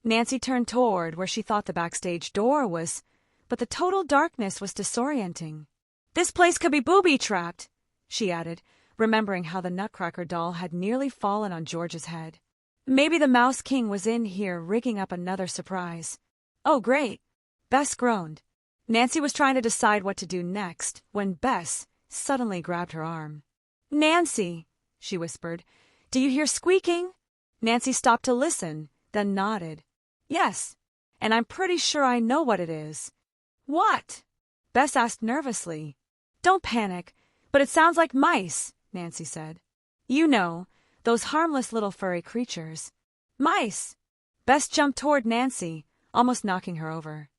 A: Nancy turned toward where she thought the backstage door was, but the total darkness was disorienting. "This place could be booby-trapped," she added, remembering how the Nutcracker doll had nearly fallen on George's head. Maybe the Mouse King was in here rigging up another surprise. "Oh, great," Bess groaned. Nancy was trying to decide what to do next when Bess suddenly grabbed her arm. "Nancy," she whispered, "do you hear squeaking?" Nancy stopped to listen, then nodded. "Yes, and I'm pretty sure I know what it is." "What?" Bess asked nervously. "Don't panic, but it sounds like mice," Nancy said. "You know, those harmless little furry creatures." "Mice!" Bess jumped toward Nancy, almost knocking her over.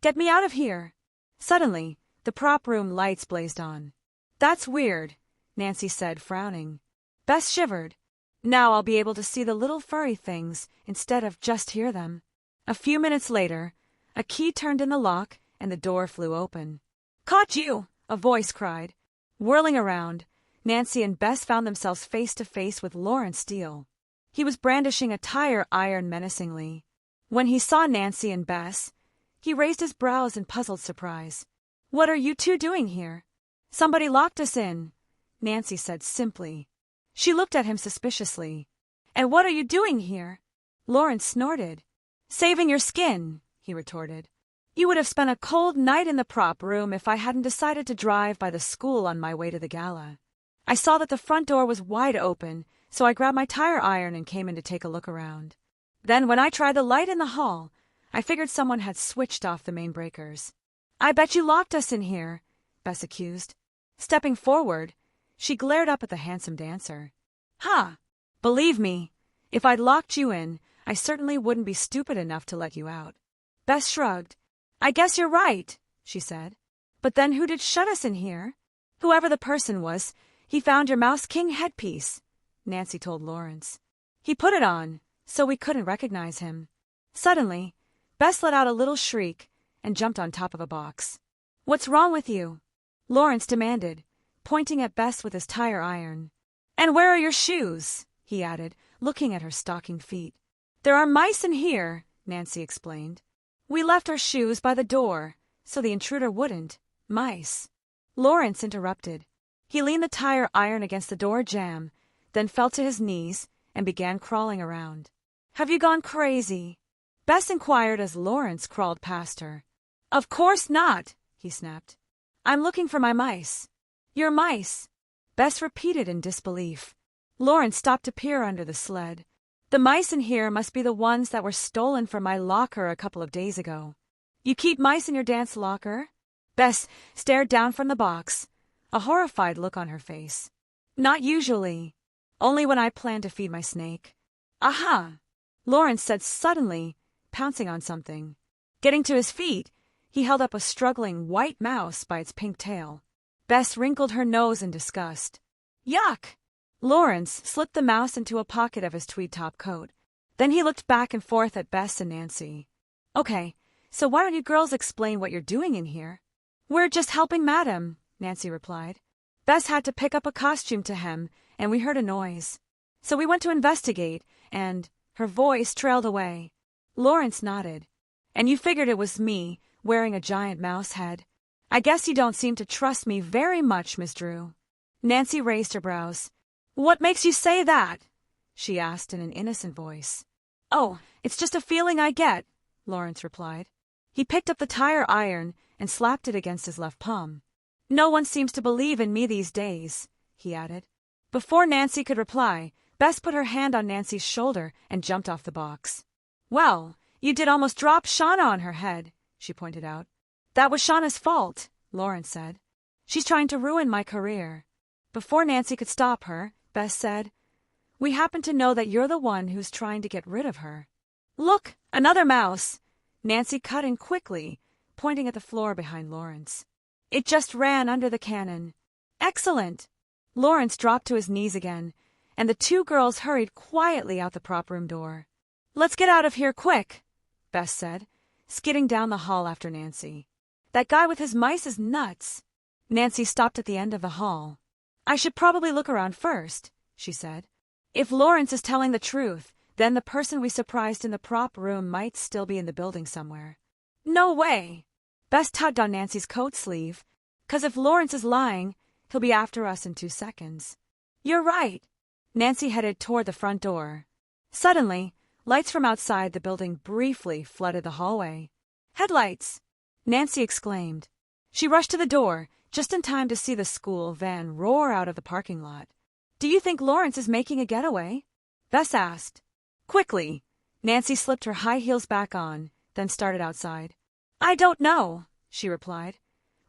A: "Get me out of here!" Suddenly, the prop room lights blazed on. "That's weird," Nancy said, frowning. Bess shivered. "Now I'll be able to see the little furry things instead of just hear them." A few minutes later, a key turned in the lock and the door flew open. "Caught you!" a voice cried. Whirling around, Nancy and Bess found themselves face to face with Lawrence Steele. He was brandishing a tire iron menacingly. When he saw Nancy and Bess, he raised his brows in puzzled surprise. "What are you 2 doing here?" "Somebody locked us in," Nancy said simply. She looked at him suspiciously. "And what are you doing here?" Lawrence snorted. "Saving your skin," he retorted. "You would have spent a cold night in the prop room if I hadn't decided to drive by the school on my way to the gala. I saw that the front door was wide open, so I grabbed my tire iron and came in to take a look around. Then when I tried the light in the hall, I figured someone had switched off the main breakers." "I bet you locked us in here," Bess accused. Stepping forward, she glared up at the handsome dancer. "Ha! Believe me, if I'd locked you in, I certainly wouldn't be stupid enough to let you out." Bess shrugged. "I guess you're right," she said. "But then who did shut us in here?" "Whoever the person was, he found your Mouse King headpiece," Nancy told Lawrence. "He put it on, so we couldn't recognize him." Suddenly, Bess let out a little shriek and jumped on top of a box. "What's wrong with you?" Lawrence demanded, pointing at Bess with his tire iron. "And where are your shoes?" he added, looking at her stocking feet. "There are mice in here," Nancy explained. "We left our shoes by the door, so the intruder wouldn't. Mice." Lawrence interrupted. He leaned the tire iron against the door jamb, then fell to his knees and began crawling around. "Have you gone crazy?" Bess inquired as Lawrence crawled past her. "Of course not," he snapped. "I'm looking for my mice." "Your mice?" Bess repeated in disbelief. Lawrence stopped to peer under the sled. "The mice in here must be the ones that were stolen from my locker a couple of days ago." "You keep mice in your dance locker?" Bess stared down from the box, a horrified look on her face. "Not usually. Only when I plan to feed my snake." "Aha!" Lawrence said suddenly, pouncing on something. Getting to his feet, he held up a struggling white mouse by its pink tail. Bess wrinkled her nose in disgust. "Yuck! Lawrence slipped the mouse into a pocket of his tweed top coat. Then he looked back and forth at Bess and Nancy. Okay, so why don't you girls explain what you're doing in here? We're just helping Madam, Nancy replied. Bess had to pick up a costume to hem, and we heard a noise. So we went to investigate, and her voice trailed away. Lawrence nodded. And you figured it was me, wearing a giant mouse head. I guess you don't seem to trust me very much, Miss Drew. Nancy raised her brows. What makes you say that? She asked in an innocent voice. Oh, it's just a feeling I get, Lawrence replied. He picked up the tire iron and slapped it against his left palm. No one seems to believe in me these days, he added. Before Nancy could reply, Bess put her hand on Nancy's shoulder and jumped off the box. Well, you did almost drop Shauna on her head, she pointed out. That was Shauna's fault, Lawrence said. She's trying to ruin my career. Before Nancy could stop her, Bess said, We happen to know that you're the one who's trying to get rid of her. Look, another mouse! Nancy cut in quickly, pointing at the floor behind Lawrence. It just ran under the cannon. Excellent! Lawrence dropped to his knees again, and the two girls hurried quietly out the prop room door. Let's get out of here quick, Bess said, skidding down the hall after Nancy. That guy with his mice is nuts. Nancy stopped at the end of the hall. I should probably look around first, she said. If Lawrence is telling the truth, then the person we surprised in the prop room might still be in the building somewhere. No way! Bess tugged on Nancy's coat sleeve. 'Cause if Lawrence is lying, he'll be after us in 2 seconds. You're right. Nancy headed toward the front door. Suddenly, lights from outside the building briefly flooded the hallway. Headlights! Nancy exclaimed. She rushed to the door, just in time to see the school van roar out of the parking lot. Do you think Lawrence is making a getaway? Bess asked. Quickly, Nancy slipped her high heels back on, then started outside. I don't know, she replied,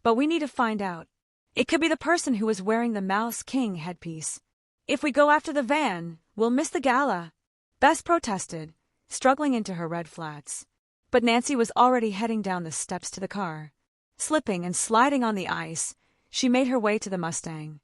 A: but we need to find out. It could be the person who was wearing the Mouse King headpiece. If we go after the van, we'll miss the gala. Bess protested, struggling into her red flats. But Nancy was already heading down the steps to the car. Slipping and sliding on the ice, she made her way to the Mustang.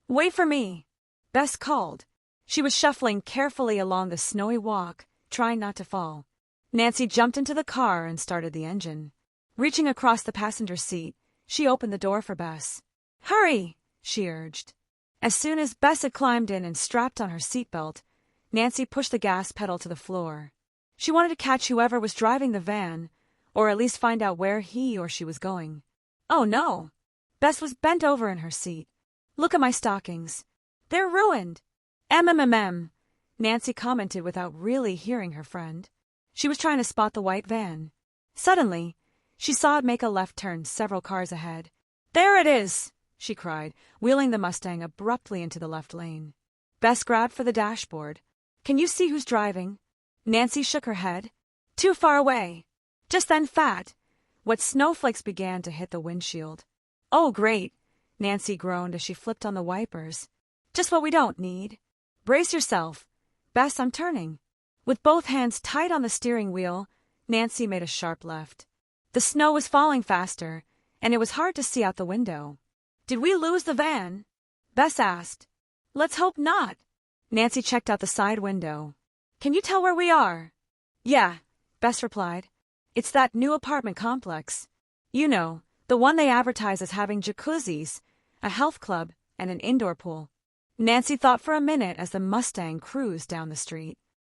A: Wait for me, Bess called. She was shuffling carefully along the snowy walk, trying not to fall. Nancy jumped into the car and started the engine. Reaching across the passenger seat, she opened the door for Bess. Hurry, she urged. As soon as Bess had climbed in and strapped on her seatbelt, Nancy pushed the gas pedal to the floor. She wanted to catch whoever was driving the van, or at least find out where he or she was going. Oh no! Bess was bent over in her seat. Look at my stockings. They're ruined. MMMM, Nancy commented without really hearing her friend. She was trying to spot the white van. Suddenly, she saw it make a left turn several cars ahead. There it is, she cried, wheeling the Mustang abruptly into the left lane. Bess grabbed for the dashboard. Can you see who's driving? Nancy shook her head. Too far away. Just then wet snowflakes began to hit the windshield. Oh, great, Nancy groaned as she flipped on the wipers. Just what we don't need. Brace yourself. Bess, I'm turning. With both hands tight on the steering wheel, Nancy made a sharp left. The snow was falling faster, and it was hard to see out the window. Did we lose the van? Bess asked. Let's hope not. Nancy checked out the side window. Can you tell where we are? Yeah, Bess replied. It's that new apartment complex. You know, the one they advertise as having jacuzzis, a health club, and an indoor pool. Nancy thought for a minute as the Mustang cruised down the street.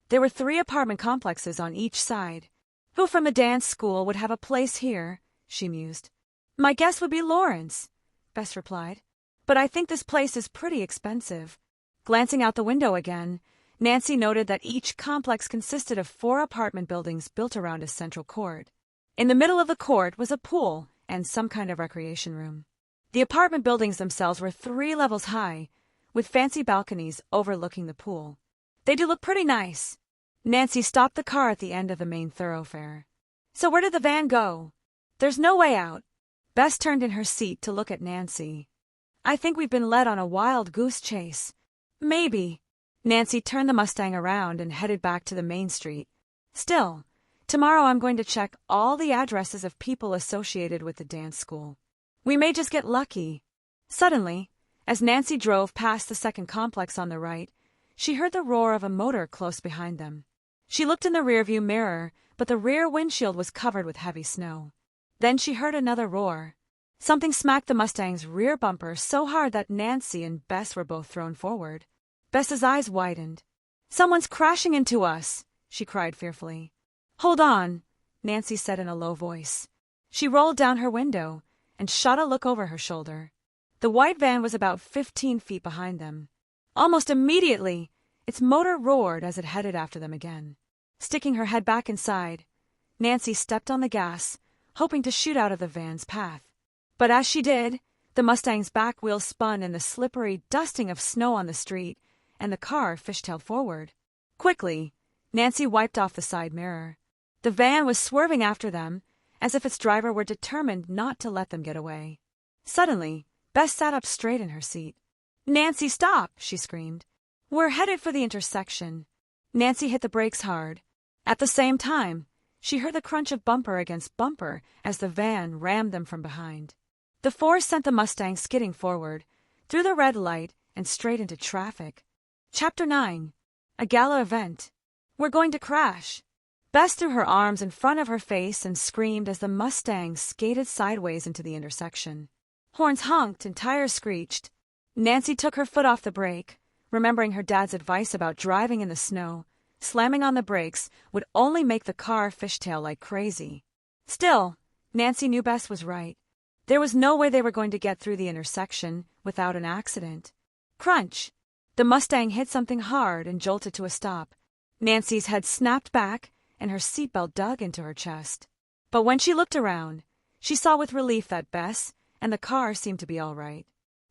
A: There were 3 apartment complexes on each side. Who from the dance school would have a place here? She mused. My guess would be Lawrence, Bess replied. But I think this place is pretty expensive. Glancing out the window again, Nancy noted that each complex consisted of 4 apartment buildings built around a central court. In the middle of the court was a pool and some kind of recreation room. The apartment buildings themselves were 3 levels high, with fancy balconies overlooking the pool. They do look pretty nice. Nancy stopped the car at the end of the main thoroughfare. So where did the van go? There's no way out. Bess turned in her seat to look at Nancy. I think we've been led on a wild goose chase. Maybe. Nancy turned the Mustang around and headed back to the main street. Still, tomorrow I'm going to check all the addresses of people associated with the dance school. We may just get lucky. Suddenly, As Nancy drove past the second complex on the right, she heard the roar of a motor close behind them. She looked in the rearview mirror, but the rear windshield was covered with heavy snow. Then she heard another roar. Something smacked the Mustang's rear bumper so hard that Nancy and Bess were both thrown forward. Bess's eyes widened. "Someone's crashing into us!" she cried fearfully. "Hold on," Nancy said in a low voice. She rolled down her window and shot a look over her shoulder. The white van was about 15 feet behind them. Almost immediately, its motor roared as it headed after them again. Sticking her head back inside, Nancy stepped on the gas, hoping to shoot out of the van's path. But as she did, the Mustang's back wheel spun in the slippery dusting of snow on the street, and the car fishtailed forward. Quickly, Nancy wiped off the side mirror. The van was swerving after them, as if its driver were determined not to let them get away. Suddenly, Bess sat up straight in her seat. "Nancy, stop!" she screamed. "We're headed for the intersection." Nancy hit the brakes hard. At the same time, she heard the crunch of bumper against bumper as the van rammed them from behind. The force sent the Mustang skidding forward, through the red light and straight into traffic. Chapter 9. A Gala Event. "We're going to crash." Bess threw her arms in front of her face and screamed as the Mustang skated sideways into the intersection. Horns honked and tires screeched. Nancy took her foot off the brake, remembering her dad's advice about driving in the snow. Slamming on the brakes would only make the car fishtail like crazy. Still, Nancy knew Bess was right. There was no way they were going to get through the intersection without an accident. Crunch! The Mustang hit something hard and jolted to a stop. Nancy's head snapped back, and her seatbelt dug into her chest. But when she looked around, she saw with relief that Bess and the car seemed to be all right.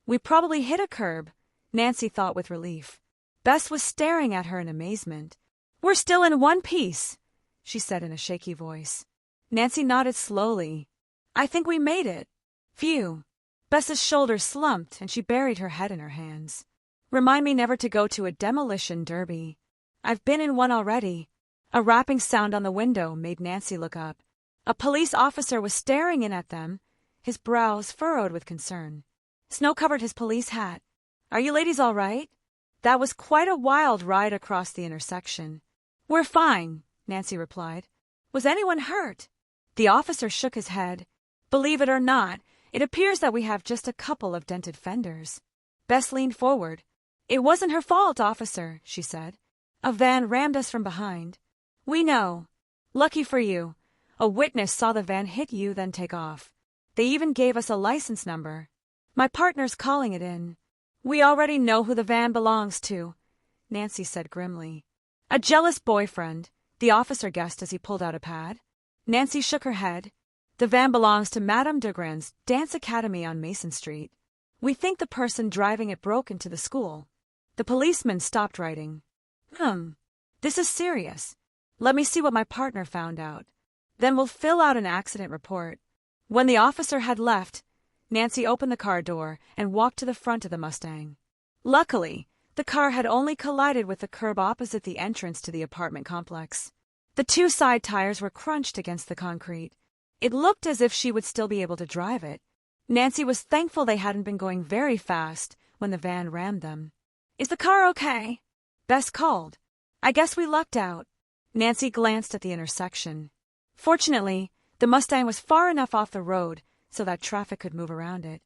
A: "We probably hit a curb," Nancy thought with relief. Bess was staring at her in amazement. "We're still in one piece," she said in a shaky voice. Nancy nodded slowly. "I think we made it." "Phew." Bess's shoulders slumped and she buried her head in her hands. "Remind me never to go to a demolition derby. I've been in one already." A rapping sound on the window made Nancy look up. A police officer was staring in at them, his brows furrowed with concern. Snow covered his police hat. "Are you ladies all right?" That was quite a wild ride across the intersection. "We're fine," Nancy replied. "Was anyone hurt?" The officer shook his head. "Believe it or not, it appears that we have just a couple of dented fenders." Bess leaned forward. "It wasn't her fault, officer," she said. "A van rammed us from behind." "We know. Lucky for you. A witness saw the van hit you, then take off. They even gave us a license number. My partner's calling it in." "We already know who the van belongs to," Nancy said grimly. "A jealous boyfriend," the officer guessed as he pulled out a pad. Nancy shook her head. "The van belongs to Madame Degran's Dance Academy on Mason Street. We think the person driving it broke into the school." The policeman stopped writing. This is serious. Let me see what my partner found out. Then we'll fill out an accident report." When the officer had left, Nancy opened the car door and walked to the front of the Mustang. Luckily, the car had only collided with the curb opposite the entrance to the apartment complex. The two side tires were crunched against the concrete. It looked as if she would still be able to drive it. Nancy was thankful they hadn't been going very fast when the van rammed them. "Is the car okay?" Bess called. "I guess we lucked out." Nancy glanced at the intersection. Fortunately, the Mustang was far enough off the road so that traffic could move around it.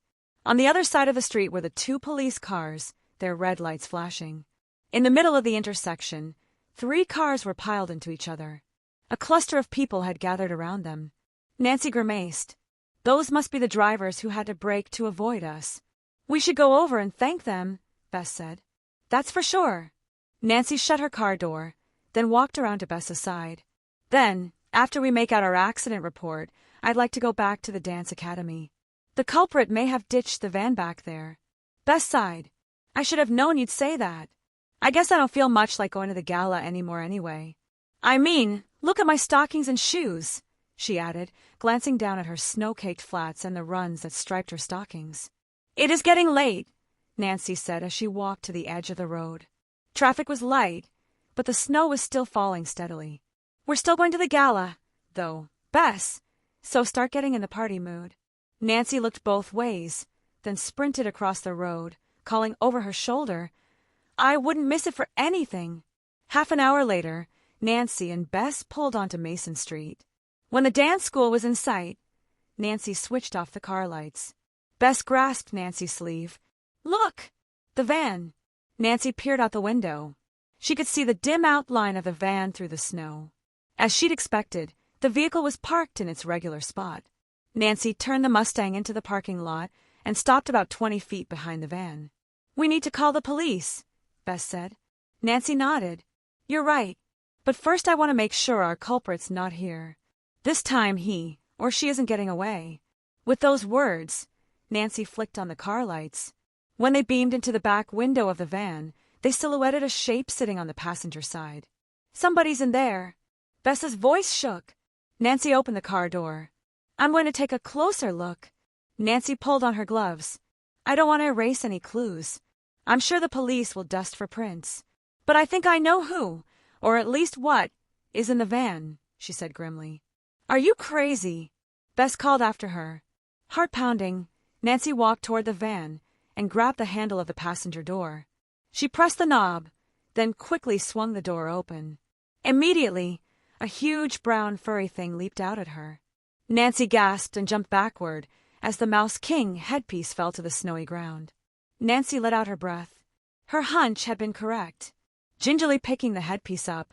A: On the other side of the street were the two police cars, their red lights flashing. In the middle of the intersection, 3 cars were piled into each other. A cluster of people had gathered around them. Nancy grimaced. "Those must be the drivers who had to brake to avoid us." "We should go over and thank them," Bess said. "That's for sure." Nancy shut her car door, then walked around to Bess's side. "Then, after we make out our accident report, I'd like to go back to the dance academy. The culprit may have ditched the van back there." Bess sighed. "I should have known you'd say that. I guess I don't feel much like going to the gala anymore anyway. I mean, look at my stockings and shoes," she added, glancing down at her snow-caked flats and the runs that striped her stockings. "It is getting late," Nancy said as she walked to the edge of the road. Traffic was light, but the snow was still falling steadily. "We're still going to the gala, though, Bess, so start getting in the party mood." Nancy looked both ways, then sprinted across the road, calling over her shoulder. I wouldn't miss it for anything. Half an hour later, Nancy and Bess pulled onto Mason Street. When the dance school was in sight, Nancy switched off the car lights. Bess grasped Nancy's sleeve. "Look! The van!" Nancy peered out the window. She could see the dim outline of the van through the snow. As she'd expected, the vehicle was parked in its regular spot. Nancy turned the Mustang into the parking lot and stopped about 20 feet behind the van. "We need to call the police," Bess said. Nancy nodded. "You're right. But first I want to make sure our culprit's not here. This time he or she isn't getting away." With those words, Nancy flicked on the car lights. When they beamed into the back window of the van, they silhouetted a shape sitting on the passenger side. "Somebody's in there." Bess's voice shook. Nancy opened the car door. "I'm going to take a closer look." Nancy pulled on her gloves. "I don't want to erase any clues. I'm sure the police will dust for prints. But I think I know who, or at least what, is in the van," she said grimly. "Are you crazy?" Bess called after her. Heart pounding, Nancy walked toward the van and grabbed the handle of the passenger door. She pressed the knob, then quickly swung the door open. Immediately, a huge brown furry thing leaped out at her. Nancy gasped and jumped backward as the Mouse King headpiece fell to the snowy ground. Nancy let out her breath. Her hunch had been correct. Gingerly picking the headpiece up,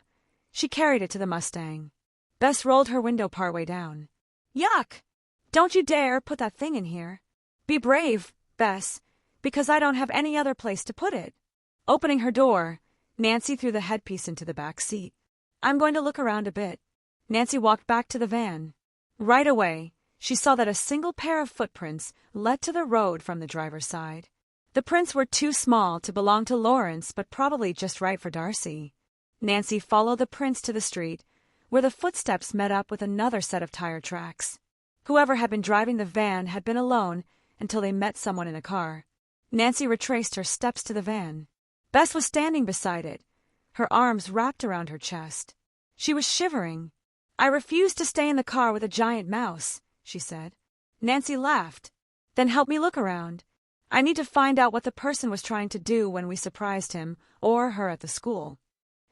A: she carried it to the Mustang. Bess rolled her window partway down. "Yuck! Don't you dare put that thing in here. Be brave, Bess, because I don't have any other place to put it." Opening her door, Nancy threw the headpiece into the back seat. "I'm going to look around a bit." Nancy walked back to the van. Right away, she saw that a single pair of footprints led to the road from the driver's side. The prints were too small to belong to Lawrence, but probably just right for Darcy. Nancy followed the prints to the street, where the footsteps met up with another set of tire tracks. Whoever had been driving the van had been alone until they met someone in a car. Nancy retraced her steps to the van. Bess was standing beside it, her arms wrapped around her chest. She was shivering. "I refuse to stay in the car with a giant mouse," she said. Nancy laughed. "Then help me look around. I need to find out what the person was trying to do when we surprised him or her at the school."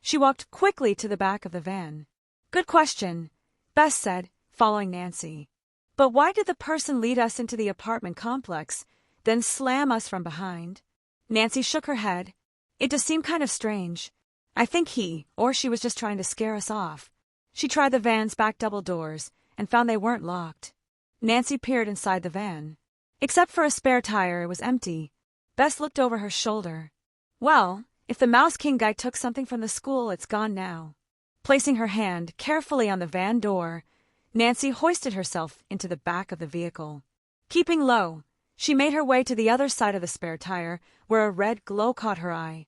A: She walked quickly to the back of the van. "Good question," Bess said, following Nancy. "But why did the person lead us into the apartment complex, then slam us from behind?" Nancy shook her head. "It does seem kind of strange. I think he or she was just trying to scare us off." She tried the van's back double doors and found they weren't locked. Nancy peered inside the van. Except for a spare tire, it was empty. Bess looked over her shoulder. "Well, if the Mouse King guy took something from the school, it's gone now." Placing her hand carefully on the van door, Nancy hoisted herself into the back of the vehicle. Keeping low, she made her way to the other side of the spare tire, where a red glow caught her eye.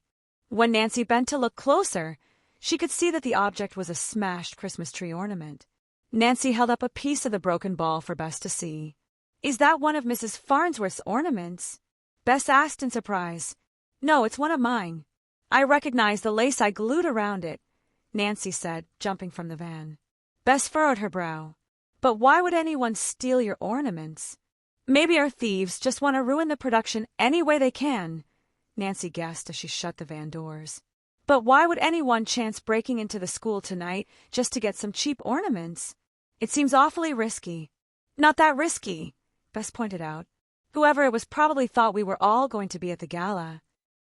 A: When Nancy bent to look closer, she could see that the object was a smashed Christmas tree ornament. Nancy held up a piece of the broken ball for Bess to see. "Is that one of Mrs. Farnsworth's ornaments?" Bess asked in surprise. "No, it's one of mine. I recognize the lace I glued around it," Nancy said, jumping from the van. Bess furrowed her brow. "But why would anyone steal your ornaments?" "Maybe our thieves just want to ruin the production any way they can," Nancy guessed as she shut the van doors. "But why would anyone chance breaking into the school tonight just to get some cheap ornaments? It seems awfully risky." "Not that risky," Bess pointed out. "Whoever it was probably thought we were all going to be at the gala."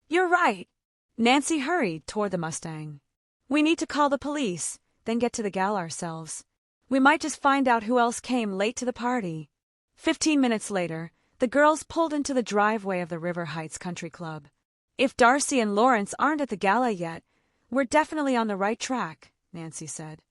A: "You're right." Nancy hurried toward the Mustang. "We need to call the police, then get to the gala ourselves. We might just find out who else came late to the party." 15 minutes later, the girls pulled into the driveway of the River Heights Country Club. "If Darcy and Lawrence aren't at the gala yet, we're definitely on the right track," Nancy said.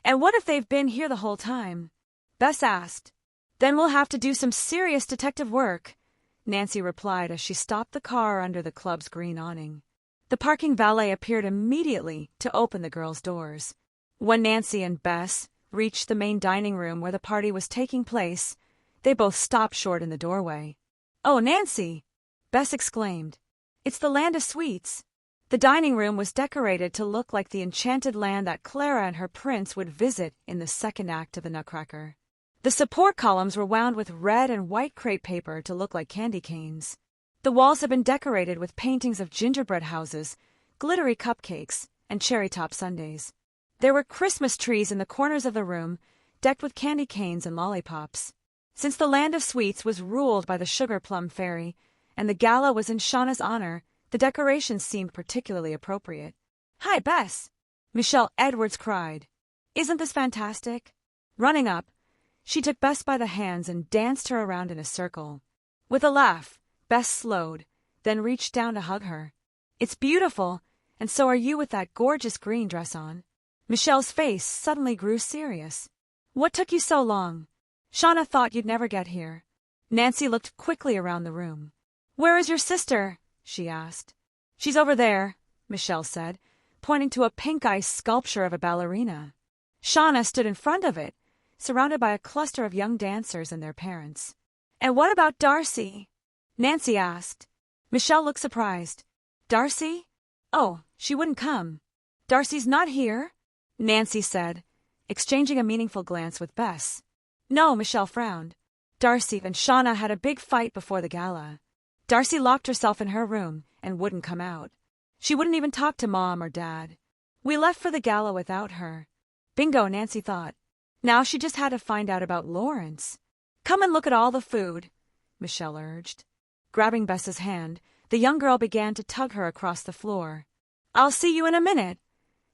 A: "And what if they've been here the whole time?" Bess asked. "Then we'll have to do some serious detective work," Nancy replied as she stopped the car under the club's green awning. The parking valet appeared immediately to open the girls' doors. When Nancy and Bess reached the main dining room where the party was taking place, they both stopped short in the doorway. "Oh, Nancy!" Bess exclaimed. "It's the Land of Sweets." The dining room was decorated to look like the enchanted land that Clara and her prince would visit in the second act of the Nutcracker. The support columns were wound with red and white crepe paper to look like candy canes. The walls had been decorated with paintings of gingerbread houses, glittery cupcakes, and cherry-top sundaes. There were Christmas trees in the corners of the room, decked with candy canes and lollipops. Since the land of sweets was ruled by the sugar plum fairy, and the gala was in Shauna's honor, the decorations seemed particularly appropriate. "Hi, Bess!" Michelle Edwards cried. "Isn't this fantastic?" Running up, she took Bess by the hands and danced her around in a circle. With a laugh, Bess slowed, then reached down to hug her. "It's beautiful, and so are you with that gorgeous green dress on." Michelle's face suddenly grew serious. "What took you so long? Shauna thought you'd never get here." Nancy looked quickly around the room. "Where is your sister?" she asked. "She's over there," Michelle said, pointing to a pink ice sculpture of a ballerina. Shauna stood in front of it, surrounded by a cluster of young dancers and their parents. "And what about Darcy?" Nancy asked. Michelle looked surprised. "Darcy? Oh, she wouldn't come." "Darcy's not here?" Nancy said, exchanging a meaningful glance with Bess. "No," Michelle frowned. "Darcy and Shauna had a big fight before the gala. Darcy locked herself in her room and wouldn't come out. She wouldn't even talk to Mom or Dad. We left for the gala without her." Bingo, Nancy thought. Now she just had to find out about Lawrence. "Come and look at all the food," Michelle urged. Grabbing Bess's hand, the young girl began to tug her across the floor. "I'll see you in a minute,"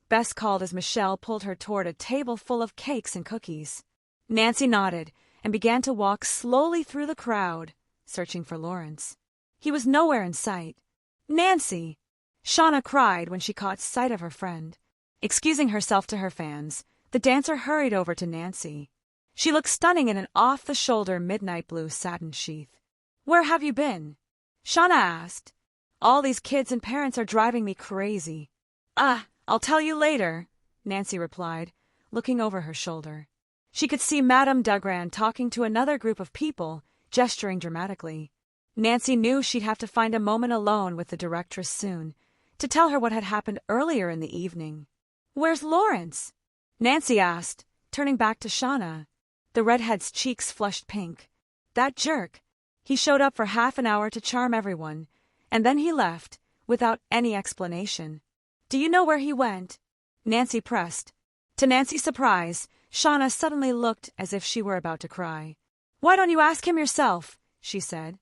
A: Bess called as Michelle pulled her toward a table full of cakes and cookies. Nancy nodded and began to walk slowly through the crowd, searching for Lawrence. He was nowhere in sight. "Nancy!" Shauna cried when she caught sight of her friend. Excusing herself to her fans, the dancer hurried over to Nancy. She looked stunning in an off-the-shoulder midnight blue satin sheath. "Where have you been?" Shauna asked. "All these kids and parents are driving me crazy." "I'll tell you later," Nancy replied, looking over her shoulder. She could see Madame Dugran talking to another group of people, gesturing dramatically. Nancy knew she'd have to find a moment alone with the directress soon, to tell her what had happened earlier in the evening. "Where's Lawrence?" Nancy asked, turning back to Shauna. The redhead's cheeks flushed pink. "That jerk. He showed up for half an hour to charm everyone, and then he left, without any explanation." "Do you know where he went?" Nancy pressed. To Nancy's surprise, Shauna suddenly looked as if she were about to cry. "Why don't you ask him yourself?" she said,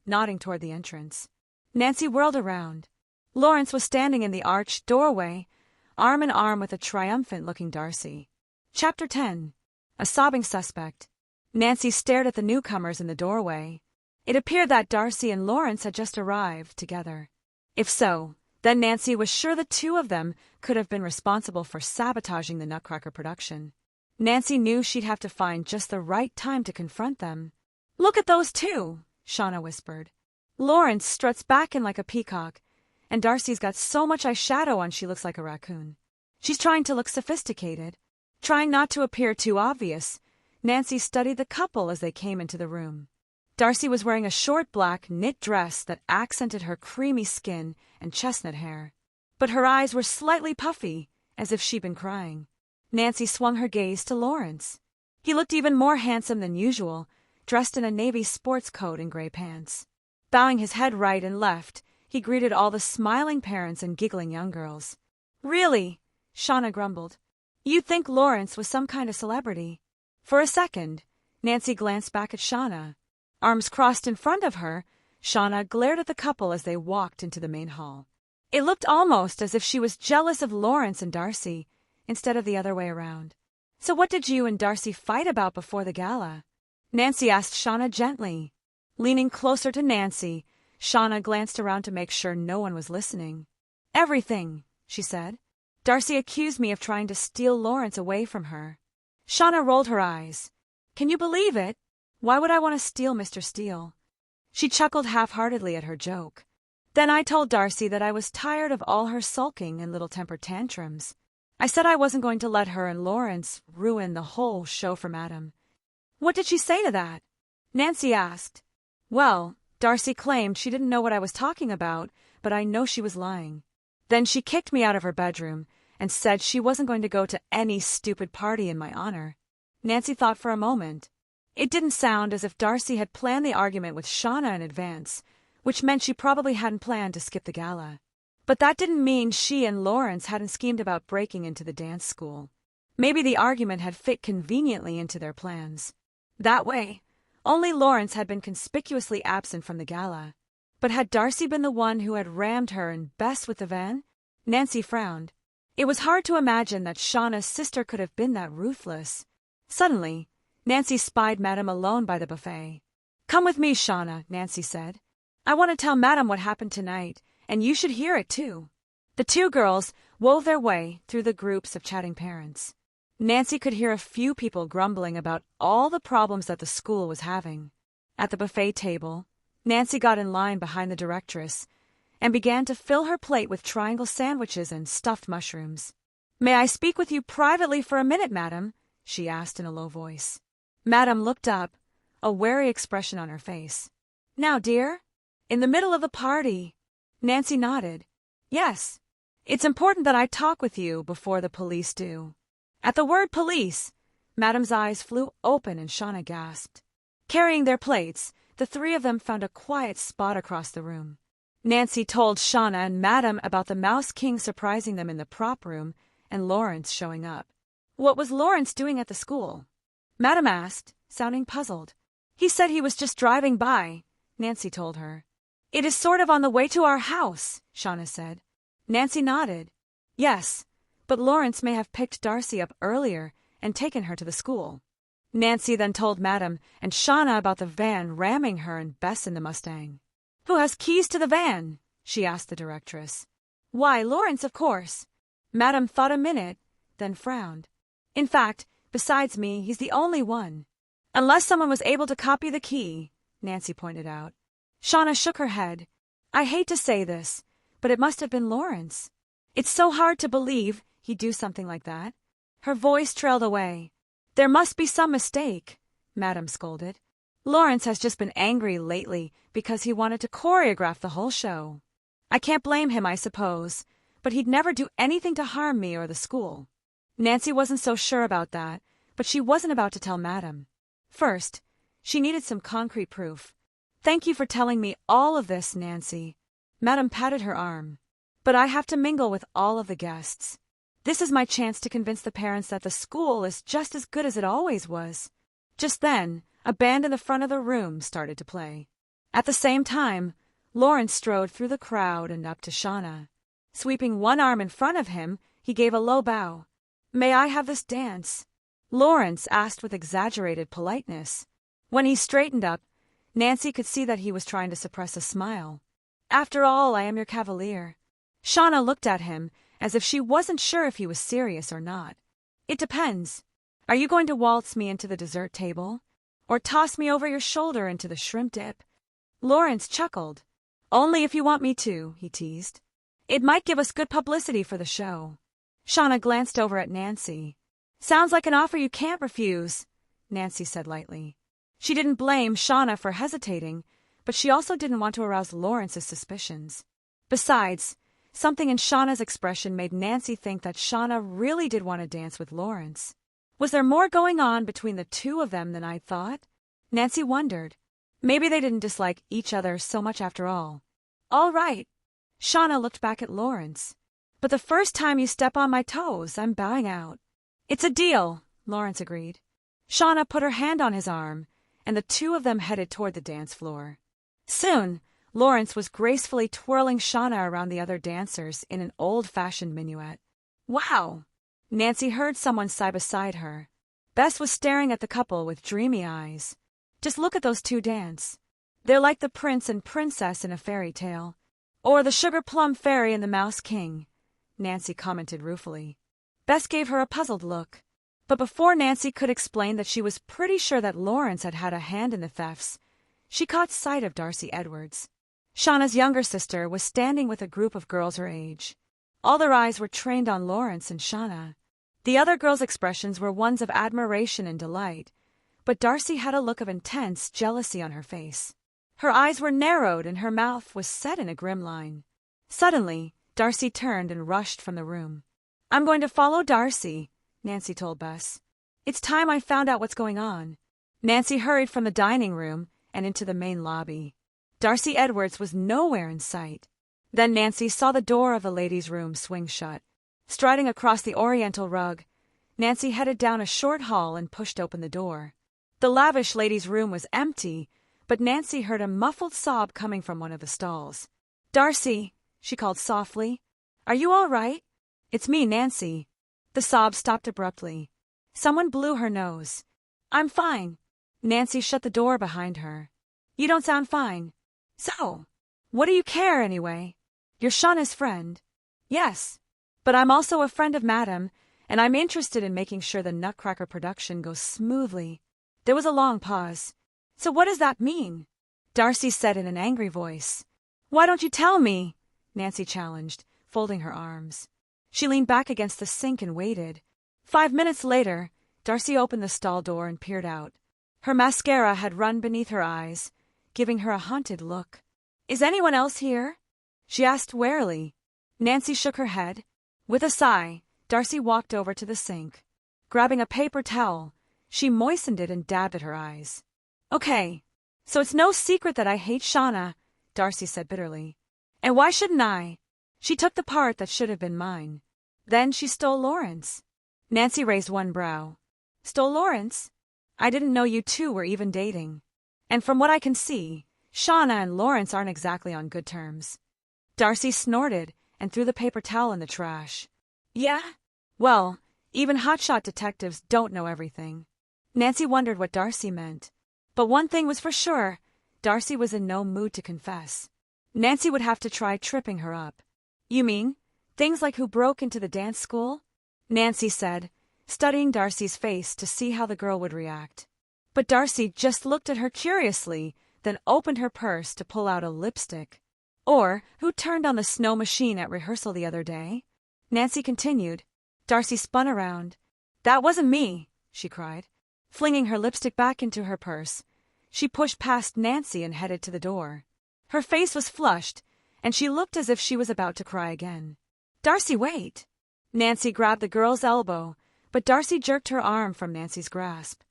A: nodding toward the entrance. Nancy whirled around. Lawrence was standing in the arched doorway, arm in arm with a triumphant-looking Darcy. Chapter 10. A sobbing suspect. Nancy stared at the newcomers in the doorway. It appeared that Darcy and Lawrence had just arrived together. If so, then Nancy was sure the two of them could have been responsible for sabotaging the Nutcracker production. Nancy knew she'd have to find just the right time to confront them. "Look at those two," Shauna whispered. "Lawrence struts back in like a peacock, and Darcy's got so much eyeshadow on she looks like a raccoon. She's trying to look sophisticated." Trying not to appear too obvious, Nancy studied the couple as they came into the room. Darcy was wearing a short black knit dress that accented her creamy skin and chestnut hair. But her eyes were slightly puffy, as if she'd been crying. Nancy swung her gaze to Lawrence. He looked even more handsome than usual, dressed in a navy sports coat and gray pants. Bowing his head right and left, he greeted all the smiling parents and giggling young girls. "Really?" Shauna grumbled. "You'd think Lawrence was some kind of celebrity." For a second, Nancy glanced back at Shauna. Arms crossed in front of her, Shauna glared at the couple as they walked into the main hall. It looked almost as if she was jealous of Lawrence and Darcy, instead of the other way around. "So what did you and Darcy fight about before the gala?" Nancy asked Shauna gently. Leaning closer to Nancy, Shauna glanced around to make sure no one was listening. "Everything," she said. "Darcy accused me of trying to steal Lawrence away from her." Shauna rolled her eyes. "Can you believe it? Why would I want to steal Mr. Steele?" She chuckled half-heartedly at her joke. "Then I told Darcy that I was tired of all her sulking and little temper tantrums. I said I wasn't going to let her and Lawrence ruin the whole show for Madam." "What did she say to that?" Nancy asked. "Well, Darcy claimed she didn't know what I was talking about, but I know she was lying. Then she kicked me out of her bedroom and said she wasn't going to go to any stupid party in my honor." Nancy thought for a moment. It didn't sound as if Darcy had planned the argument with Shauna in advance, which meant she probably hadn't planned to skip the gala. But that didn't mean she and Lawrence hadn't schemed about breaking into the dance school. Maybe the argument had fit conveniently into their plans. That way, only Lawrence had been conspicuously absent from the gala. But had Darcy been the one who had rammed her and Bess with the van? Nancy frowned. It was hard to imagine that Shauna's sister could have been that ruthless. Suddenly, Nancy spied Madame alone by the buffet. "Come with me, Shauna," Nancy said. "I want to tell Madame what happened tonight, and you should hear it too." The two girls wove their way through the groups of chatting parents. Nancy could hear a few people grumbling about all the problems that the school was having. At the buffet table, Nancy got in line behind the directress and began to fill her plate with triangle sandwiches and stuffed mushrooms. "May I speak with you privately for a minute, Madam?" she asked in a low voice. Madame looked up, a wary expression on her face. "Now, dear? In the middle of the party?" Nancy nodded. "Yes. It's important that I talk with you before the police do." At the word police, Madame's eyes flew open and Shauna gasped. Carrying their plates, the three of them found a quiet spot across the room. Nancy told Shauna and Madame about the Mouse King surprising them in the prop room and Lawrence showing up. "What was Lawrence doing at the school?" Madame asked, sounding puzzled. "He said he was just driving by," Nancy told her. "It is sort of on the way to our house," Shauna said. Nancy nodded. "Yes, but Lawrence may have picked Darcy up earlier and taken her to the school." Nancy then told Madame and Shauna about the van ramming her and Bess in the Mustang. "Who has keys to the van?" she asked the directress. "Why, Lawrence, of course." Madame thought a minute, then frowned. "In fact, besides me, he's the only one. Unless someone was able to copy the key," Nancy pointed out. Shauna shook her head. "I hate to say this, but it must have been Lawrence. It's so hard to believe he'd do something like that." Her voice trailed away. "There must be some mistake," Madame scolded. "Lawrence has just been angry lately because he wanted to choreograph the whole show. I can't blame him, I suppose, but he'd never do anything to harm me or the school." Nancy wasn't so sure about that, but she wasn't about to tell Madame. First, she needed some concrete proof. "Thank you for telling me all of this, Nancy." Madame patted her arm. "But I have to mingle with all of the guests. This is my chance to convince the parents that the school is just as good as it always was." Just then, a band in the front of the room started to play. At the same time, Lawrence strode through the crowd and up to Shauna. Sweeping one arm in front of him, he gave a low bow. "May I have this dance?" Lawrence asked with exaggerated politeness. When he straightened up, Nancy could see that he was trying to suppress a smile. "After all, I am your cavalier." Shauna looked at him as if she wasn't sure if he was serious or not. "It depends. Are you going to waltz me into the dessert table? Or toss me over your shoulder into the shrimp dip?" Lawrence chuckled. "Only if you want me to," he teased. "It might give us good publicity for the show." Shauna glanced over at Nancy. "Sounds like an offer you can't refuse," Nancy said lightly. She didn't blame Shauna for hesitating, but she also didn't want to arouse Lawrence's suspicions. Besides, something in Shauna's expression made Nancy think that Shauna really did want to dance with Lawrence. Was there more going on between the two of them than I'd thought? Nancy wondered. Maybe they didn't dislike each other so much after all. "All right." Shauna looked back at Lawrence. "But the first time you step on my toes, I'm bowing out." "It's a deal," Lawrence agreed. Shauna put her hand on his arm, and the two of them headed toward the dance floor. Soon, Lawrence was gracefully twirling Shauna around the other dancers in an old-fashioned minuet. "Wow!" Nancy heard someone sigh beside her. Bess was staring at the couple with dreamy eyes. "Just look at those two dance. They're like the prince and princess in a fairy tale. Or the sugar plum fairy and the mouse king," Nancy commented ruefully. Bess gave her a puzzled look. But before Nancy could explain that she was pretty sure that Lawrence had had a hand in the thefts, she caught sight of Darcy Edwards. Shauna's younger sister was standing with a group of girls her age. All their eyes were trained on Lawrence and Shauna. The other girls' expressions were ones of admiration and delight, but Darcy had a look of intense jealousy on her face. Her eyes were narrowed and her mouth was set in a grim line. Suddenly, Darcy turned and rushed from the room. "I'm going to follow Darcy," Nancy told Bess. "It's time I found out what's going on." Nancy hurried from the dining room and into the main lobby. Darcy Edwards was nowhere in sight. Then Nancy saw the door of the ladies' room swing shut. Striding across the oriental rug, Nancy headed down a short hall and pushed open the door. The lavish ladies' room was empty, but Nancy heard a muffled sob coming from one of the stalls. "Darcy," she called softly. "Are you all right?" "It's me, Nancy." The sob stopped abruptly. Someone blew her nose. "I'm fine." Nancy shut the door behind her. "You don't sound fine." "So, what do you care, anyway?" "You're Shauna's friend." "Yes, but I'm also a friend of Madam, and I'm interested in making sure the Nutcracker production goes smoothly." There was a long pause. "So what does that mean?" Darcy said in an angry voice. "Why don't you tell me?" Nancy challenged, folding her arms. She leaned back against the sink and waited. 5 minutes later, Darcy opened the stall door and peered out. Her mascara had run beneath her eyes, giving her a haunted look. "Is anyone else here?" she asked warily. Nancy shook her head. With a sigh, Darcy walked over to the sink. Grabbing a paper towel, she moistened it and dabbed at her eyes. "Okay, so it's no secret that I hate Shauna," Darcy said bitterly. "And why shouldn't I? She took the part that should have been mine. Then she stole Lawrence." Nancy raised one brow. "Stole Lawrence? I didn't know you two were even dating. And from what I can see, Shauna and Lawrence aren't exactly on good terms." Darcy snorted and threw the paper towel in the trash. "Yeah? Well, even hotshot detectives don't know everything." Nancy wondered what Darcy meant. But one thing was for sure, Darcy was in no mood to confess. Nancy would have to try tripping her up. "You mean things like who broke into the dance school?" Nancy said, studying Darcy's face to see how the girl would react. But Darcy just looked at her curiously, then opened her purse to pull out a lipstick. "Or who turned on the snow machine at rehearsal the other day?" Nancy continued. Darcy spun around. "That wasn't me," she cried. Flinging her lipstick back into her purse, she pushed past Nancy and headed to the door. Her face was flushed, and she looked as if she was about to cry again. "Darcy, wait!" Nancy grabbed the girl's elbow, but Darcy jerked her arm from Nancy's grasp.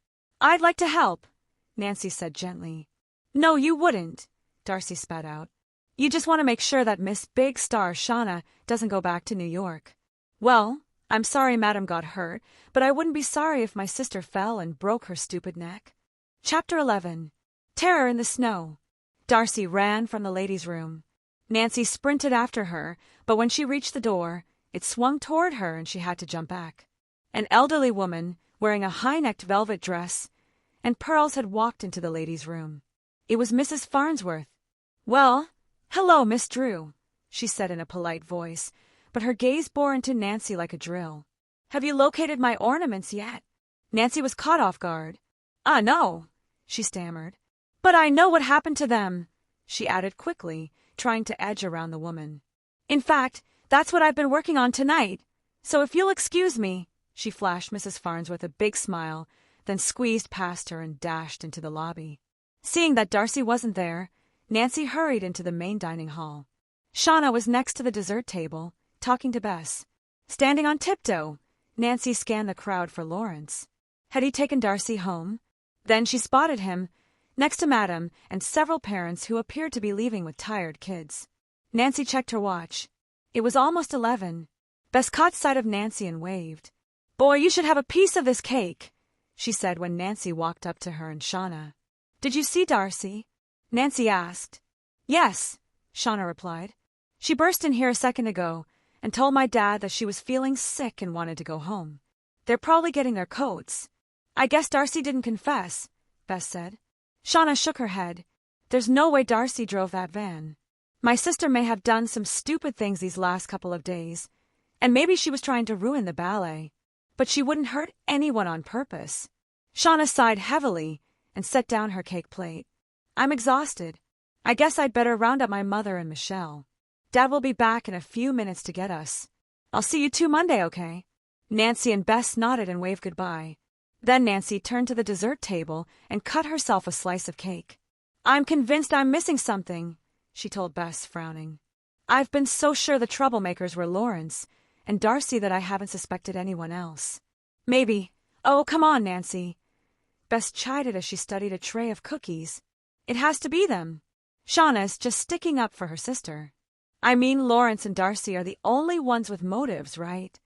A: "I'd like to help," Nancy said gently. "No, you wouldn't," Darcy spat out. "You just want to make sure that Miss Big Star Shauna doesn't go back to New York." "Well, I'm sorry Madam got hurt, but I wouldn't be sorry if my sister fell and broke her stupid neck." Chapter 11. Terror in the Snow. Darcy ran from the ladies' room. Nancy sprinted after her, but when she reached the door, it swung toward her and she had to jump back. An elderly woman, wearing a high-necked velvet dress and pearls, had walked into the ladies' room. It was Mrs. Farnsworth. "Well, hello, Miss Drew," she said in a polite voice, but her gaze bore into Nancy like a drill. "Have you located my ornaments yet?" Nancy was caught off guard. No," she stammered. "But I know what happened to them," she added quickly, trying to edge around the woman. "In fact, that's what I've been working on tonight. So if you'll excuse me," she flashed Mrs. Farnsworth a big smile, then squeezed past her and dashed into the lobby. Seeing that Darcy wasn't there, Nancy hurried into the main dining hall. Shauna was next to the dessert table, talking to Bess. Standing on tiptoe, Nancy scanned the crowd for Lawrence. Had he taken Darcy home? Then she spotted him, next to Madam and several parents who appeared to be leaving with tired kids. Nancy checked her watch. It was almost 11. Bess caught sight of Nancy and waved. "Boy, you should have a piece of this cake," she said when Nancy walked up to her and Shauna. "Did you see Darcy?" Nancy asked. "Yes," Shauna replied. "She burst in here a second ago and told my dad that she was feeling sick and wanted to go home. They're probably getting their coats." "I guess Darcy didn't confess," Bess said. Shauna shook her head. "There's no way Darcy drove that van. My sister may have done some stupid things these last couple of days, and maybe she was trying to ruin the ballet, but she wouldn't hurt anyone on purpose." Shauna sighed heavily and set down her cake plate. "I'm exhausted. I guess I'd better round up my mother and Michelle. Dad will be back in a few minutes to get us. I'll see you two Monday, okay?" Nancy and Bess nodded and waved goodbye. Then Nancy turned to the dessert table and cut herself a slice of cake. "I'm convinced I'm missing something," she told Bess, frowning. "I've been so sure the troublemakers were Lawrence and Darcy that I haven't suspected anyone else. Maybe—" "Oh, come on, Nancy." Bess chided as she studied a tray of cookies. "It has to be them." Shauna's just sticking up for her sister. I mean, Lawrence and Darcy are the only ones with motives, right?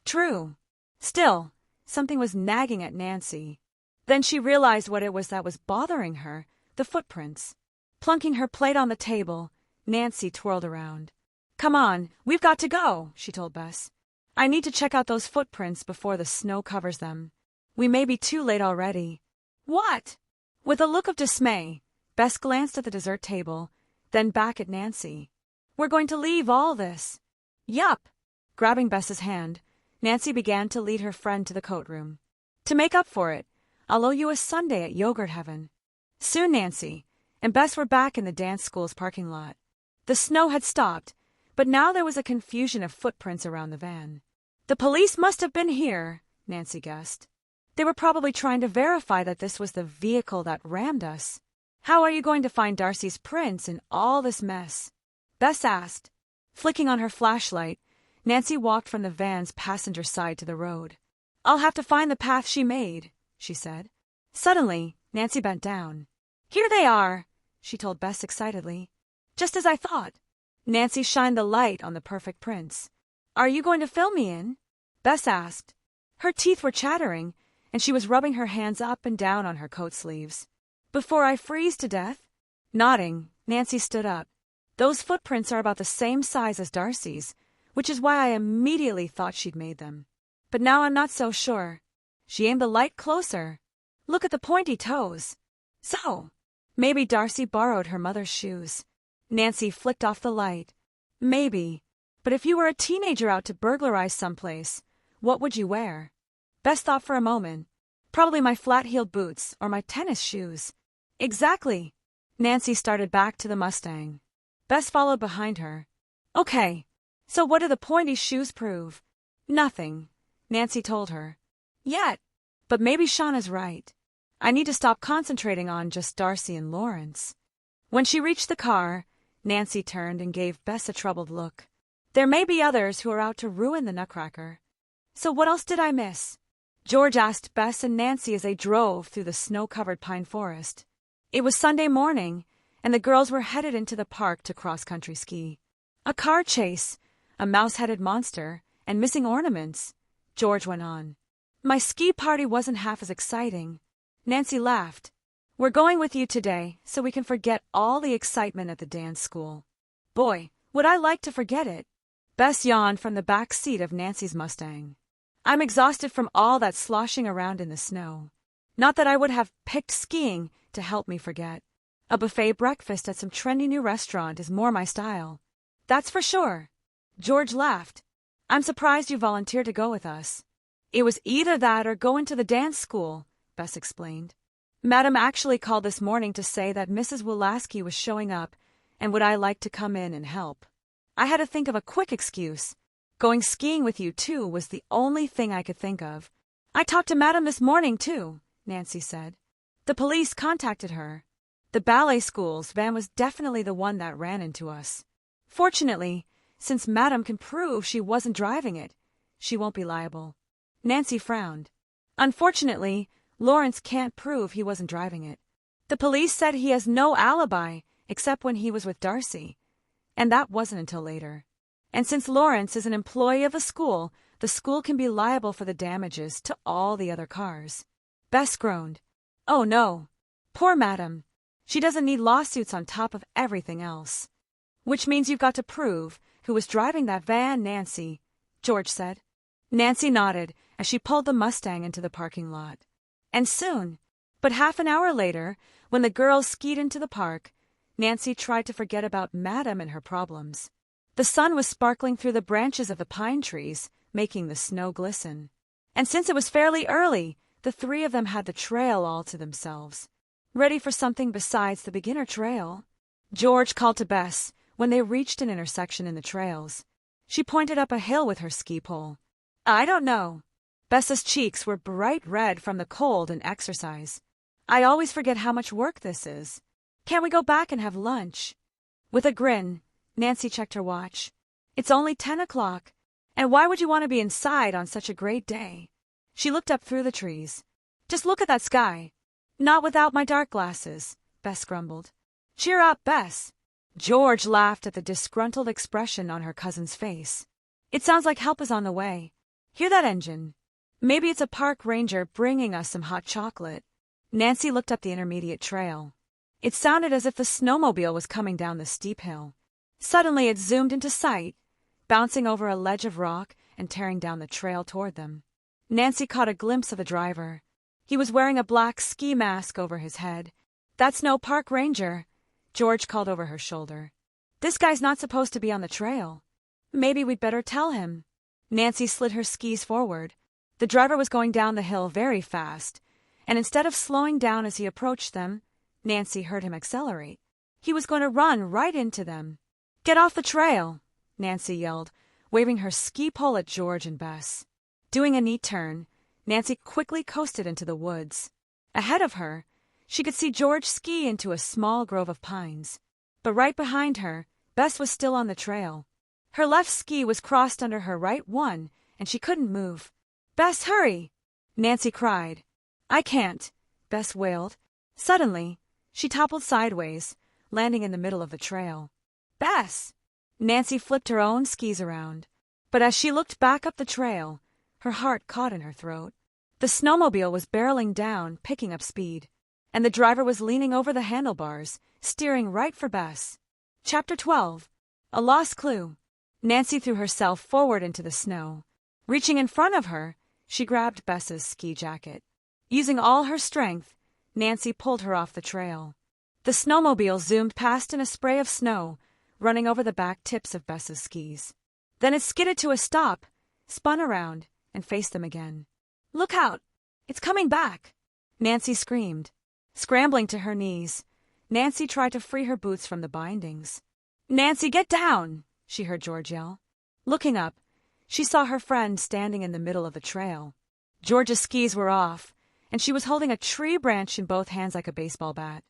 A: True. Still, something was nagging at Nancy. Then she realized what it was that was bothering her, the footprints. Plunking her plate on the table, Nancy twirled around. Come on, we've got to go, she told Bess. I need to check out those footprints before the snow covers them. We may be too late already. What? With a look of dismay, Bess glanced at the dessert table, then back at Nancy. We're going to leave all this. Yup. Grabbing Bess's hand, Nancy began to lead her friend to the coat room. To make up for it, I'll owe you a sundae at Yogurt Heaven. Soon Nancy and Bess were back in the dance school's parking lot. The snow had stopped, but now there was a confusion of footprints around the van. The police must have been here, Nancy guessed. They were probably trying to verify that this was the vehicle that rammed us. How are you going to find Darcy's prints in all this mess? Bess asked. Flicking on her flashlight, Nancy walked from the van's passenger side to the road. I'll have to find the path she made, she said. Suddenly, Nancy bent down. Here they are, she told Bess excitedly. Just as I thought. Nancy shined the light on the perfect prints. Are you going to fill me in? Bess asked. Her teeth were chattering, and she was rubbing her hands up and down on her coat sleeves. Before I freeze to death? Nodding, Nancy stood up. Those footprints are about the same size as Darcy's, which is why I immediately thought she'd made them. But now I'm not so sure. She aimed the light closer. Look at the pointy toes. So, maybe Darcy borrowed her mother's shoes. Nancy flicked off the light. Maybe. But if you were a teenager out to burglarize someplace, what would you wear? Bess thought for a moment. Probably my flat-heeled boots or my tennis shoes. Exactly. Nancy started back to the Mustang. Bess followed behind her. Okay, so what do the pointy shoes prove? Nothing, Nancy told her. Yet. But maybe Shauna's right. I need to stop concentrating on just Darcy and Lawrence. When she reached the car, Nancy turned and gave Bess a troubled look. There may be others who are out to ruin the Nutcracker. So what else did I miss? George asked Bess and Nancy as they drove through the snow-covered pine forest. It was Sunday morning, and the girls were headed into the park to cross-country ski. A car chase, a mouse-headed monster, and missing ornaments, George went on. My ski party wasn't half as exciting. Nancy laughed. We're going with you today, so we can forget all the excitement at the dance school. Boy, would I like to forget it. Bess yawned from the back seat of Nancy's Mustang. I'm exhausted from all that sloshing around in the snow. Not that I would have picked skiing to help me forget. A buffet breakfast at some trendy new restaurant is more my style. That's for sure. George laughed. I'm surprised you volunteered to go with us. It was either that or go into the dance school, Bess explained. Madam actually called this morning to say that Mrs. Wulaski was showing up and would I like to come in and help. I had to think of a quick excuse. Going skiing with you, too, was the only thing I could think of. I talked to Madam this morning, too, Nancy said. The police contacted her. The ballet school's van was definitely the one that ran into us. Fortunately, since Madam can prove she wasn't driving it, she won't be liable. Nancy frowned. Unfortunately, Lawrence can't prove he wasn't driving it. The police said he has no alibi except when he was with Darcy, and that wasn't until later. And since Lawrence is an employee of the school can be liable for the damages to all the other cars. Bess groaned. Oh no. Poor Madam. She doesn't need lawsuits on top of everything else. Which means you've got to prove who was driving that van, Nancy, George said. Nancy nodded as she pulled the Mustang into the parking lot. And soon, but half an hour later, when the girls skied into the park, Nancy tried to forget about Madam and her problems. The sun was sparkling through the branches of the pine trees, making the snow glisten. And since it was fairly early, the three of them had the trail all to themselves. Ready for something besides the beginner trail? George called to Bess when they reached an intersection in the trails. She pointed up a hill with her ski pole. I don't know. Bess's cheeks were bright red from the cold and exercise. I always forget how much work this is. Can't we go back and have lunch? With a grin, Nancy checked her watch. It's only 10 o'clock, and why would you want to be inside on such a great day? She looked up through the trees. Just look at that sky. Not without my dark glasses, Bess grumbled. Cheer up, Bess. George laughed at the disgruntled expression on her cousin's face. It sounds like help is on the way. Hear that engine? Maybe it's a park ranger bringing us some hot chocolate. Nancy looked up the intermediate trail. It sounded as if the snowmobile was coming down the steep hill. Suddenly it zoomed into sight, bouncing over a ledge of rock and tearing down the trail toward them. Nancy caught a glimpse of the driver. He was wearing a black ski mask over his head. That's no park ranger, George called over her shoulder. This guy's not supposed to be on the trail. Maybe we'd better tell him. Nancy slid her skis forward. The driver was going down the hill very fast, and instead of slowing down as he approached them, Nancy heard him accelerate. He was going to run right into them. Get off the trail, Nancy yelled, waving her ski pole at George and Bess. Doing a neat turn, Nancy quickly coasted into the woods. Ahead of her, she could see George ski into a small grove of pines. But right behind her, Bess was still on the trail. Her left ski was crossed under her right one, and she couldn't move. Bess, hurry! Nancy cried. I can't, Bess wailed. Suddenly, she toppled sideways, landing in the middle of the trail. Bess! Nancy flipped her own skis around. But as she looked back up the trail, her heart caught in her throat. The snowmobile was barreling down, picking up speed, and the driver was leaning over the handlebars, steering right for Bess. Chapter 12. A Lost Clue. Nancy threw herself forward into the snow. Reaching in front of her, she grabbed Bess's ski jacket. Using all her strength, Nancy pulled her off the trail. The snowmobile zoomed past in a spray of snow, running over the back tips of Bess's skis. Then it skidded to a stop, spun around, and faced them again. Look out! It's coming back! Nancy screamed. Scrambling to her knees, Nancy tried to free her boots from the bindings. Nancy, get down! She heard George yell. Looking up, she saw her friend standing in the middle of the trail. George's skis were off, and she was holding a tree branch in both hands like a baseball bat.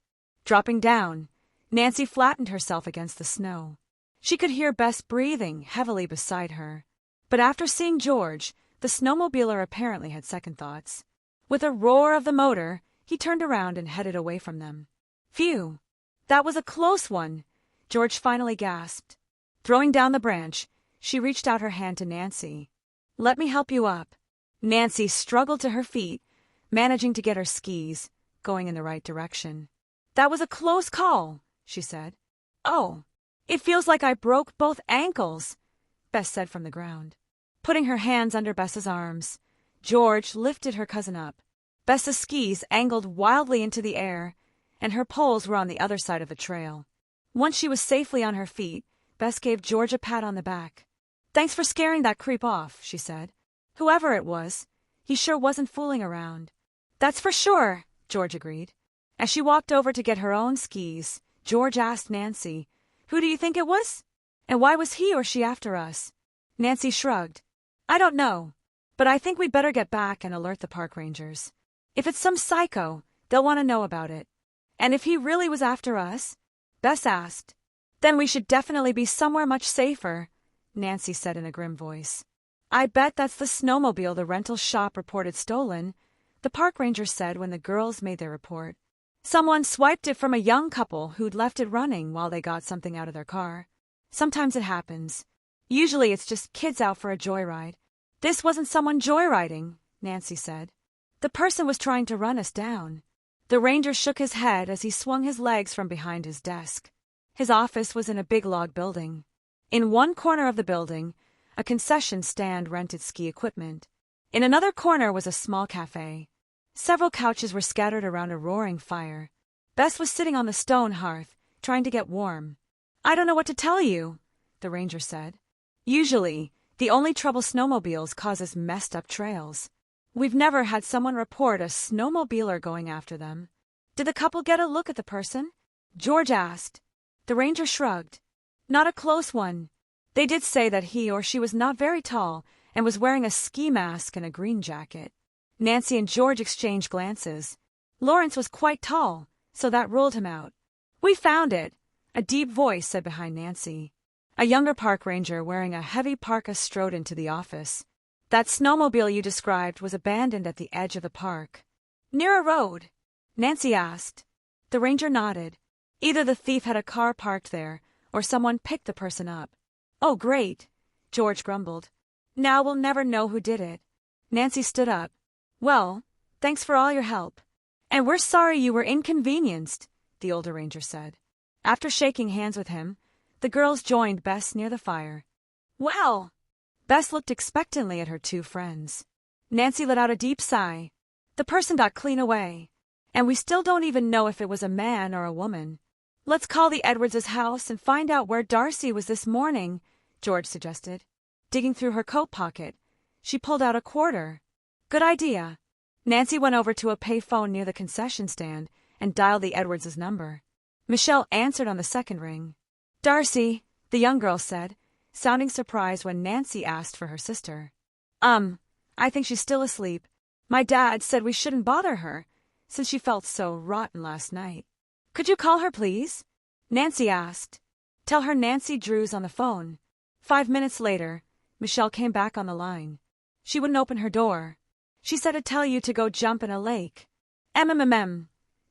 A: Dropping down, Nancy flattened herself against the snow. She could hear Bess breathing heavily beside her. But after seeing George, the snowmobiler apparently had second thoughts. With a roar of the motor, he turned around and headed away from them. Phew! That was a close one, George finally gasped. Throwing down the branch, she reached out her hand to Nancy. Let me help you up. Nancy struggled to her feet, managing to get her skis going in the right direction. That was a close call, she said. Oh, it feels like I broke both ankles, Bess said from the ground. Putting her hands under Bess's arms, George lifted her cousin up. Bess's skis angled wildly into the air, and her poles were on the other side of the trail. Once she was safely on her feet, Bess gave George a pat on the back. Thanks for scaring that creep off, she said. Whoever it was, he sure wasn't fooling around. That's for sure, George agreed. As she walked over to get her own skis, George asked Nancy, Who do you think it was? And why was he or she after us? Nancy shrugged. I don't know, but I think we'd better get back and alert the park rangers. If it's some psycho, they'll want to know about it. And if he really was after us? Bess asked. Then we should definitely be somewhere much safer, Nancy said in a grim voice. I bet that's the snowmobile the rental shop reported stolen, the park ranger said when the girls made their report. Someone swiped it from a young couple who'd left it running while they got something out of their car. Sometimes it happens. Usually it's just kids out for a joyride. This wasn't someone joyriding, Nancy said. The person was trying to run us down. The ranger shook his head as he swung his legs from behind his desk. His office was in a big log building. In one corner of the building, a concession stand rented ski equipment. In another corner was a small cafe. Several couches were scattered around a roaring fire. Bess was sitting on the stone hearth, trying to get warm. I don't know what to tell you, the ranger said. Usually, the only trouble snowmobiles cause is messed up trails. We've never had someone report a snowmobiler going after them. Did the couple get a look at the person? George asked. The ranger shrugged. Not a close one. They did say that he or she was not very tall and was wearing a ski mask and a green jacket. Nancy and George exchanged glances. Lawrence was quite tall, so that ruled him out. We found it, a deep voice said behind Nancy. A younger park ranger wearing a heavy parka strode into the office. That snowmobile you described was abandoned at the edge of the park. Near a road? Nancy asked. The ranger nodded. Either the thief had a car parked there, or someone picked the person up. Oh, great, George grumbled. Now we'll never know who did it. Nancy stood up. Well, thanks for all your help. And we're sorry you were inconvenienced, the older ranger said. After shaking hands with him, the girls joined Bess near the fire. Well, Bess looked expectantly at her two friends. Nancy let out a deep sigh. The person got clean away, and we still don't even know if it was a man or a woman. Let's call the Edwards' house and find out where Darcy was this morning, George suggested. Digging through her coat pocket, she pulled out a quarter. Good idea. Nancy went over to a payphone near the concession stand and dialed the Edwards' number. Michelle answered on the second ring. Darcy, the young girl said, sounding surprised when Nancy asked for her sister. I think she's still asleep. My dad said we shouldn't bother her, since she felt so rotten last night. Could you call her, please? Nancy asked. Tell her Nancy Drew's on the phone. 5 minutes later, Michelle came back on the line. She wouldn't open her door. She said to tell you to go jump in a lake.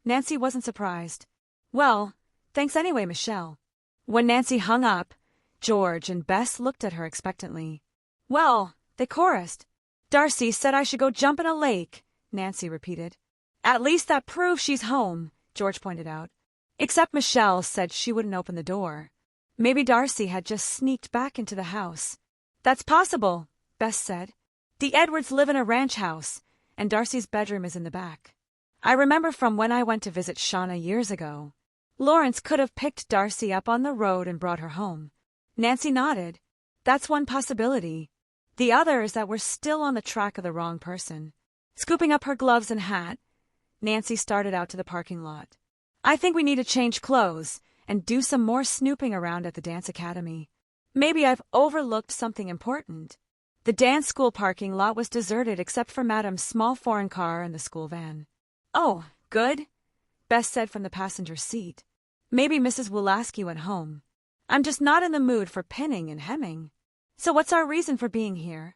A: Nancy wasn't surprised. Well, thanks anyway, Michelle. When Nancy hung up, George and Bess looked at her expectantly. Well, they chorused. Darcy said I should go jump in a lake, Nancy repeated. At least that proves she's home, George pointed out. Except Michelle said she wouldn't open the door. Maybe Darcy had just sneaked back into the house. That's possible, Bess said. The Edwards live in a ranch house, and Darcy's bedroom is in the back. I remember from when I went to visit Shauna years ago. Lawrence could have picked Darcy up on the road and brought her home. Nancy nodded. That's one possibility. The other is that we're still on the track of the wrong person. Scooping up her gloves and hat, Nancy started out to the parking lot. I think we need to change clothes and do some more snooping around at the dance academy. Maybe I've overlooked something important. The dance school parking lot was deserted except for Madame's small foreign car and the school van. Oh, good, Bess said from the passenger seat. Maybe Mrs. Wulaski went home. I'm just not in the mood for pinning and hemming. So what's our reason for being here?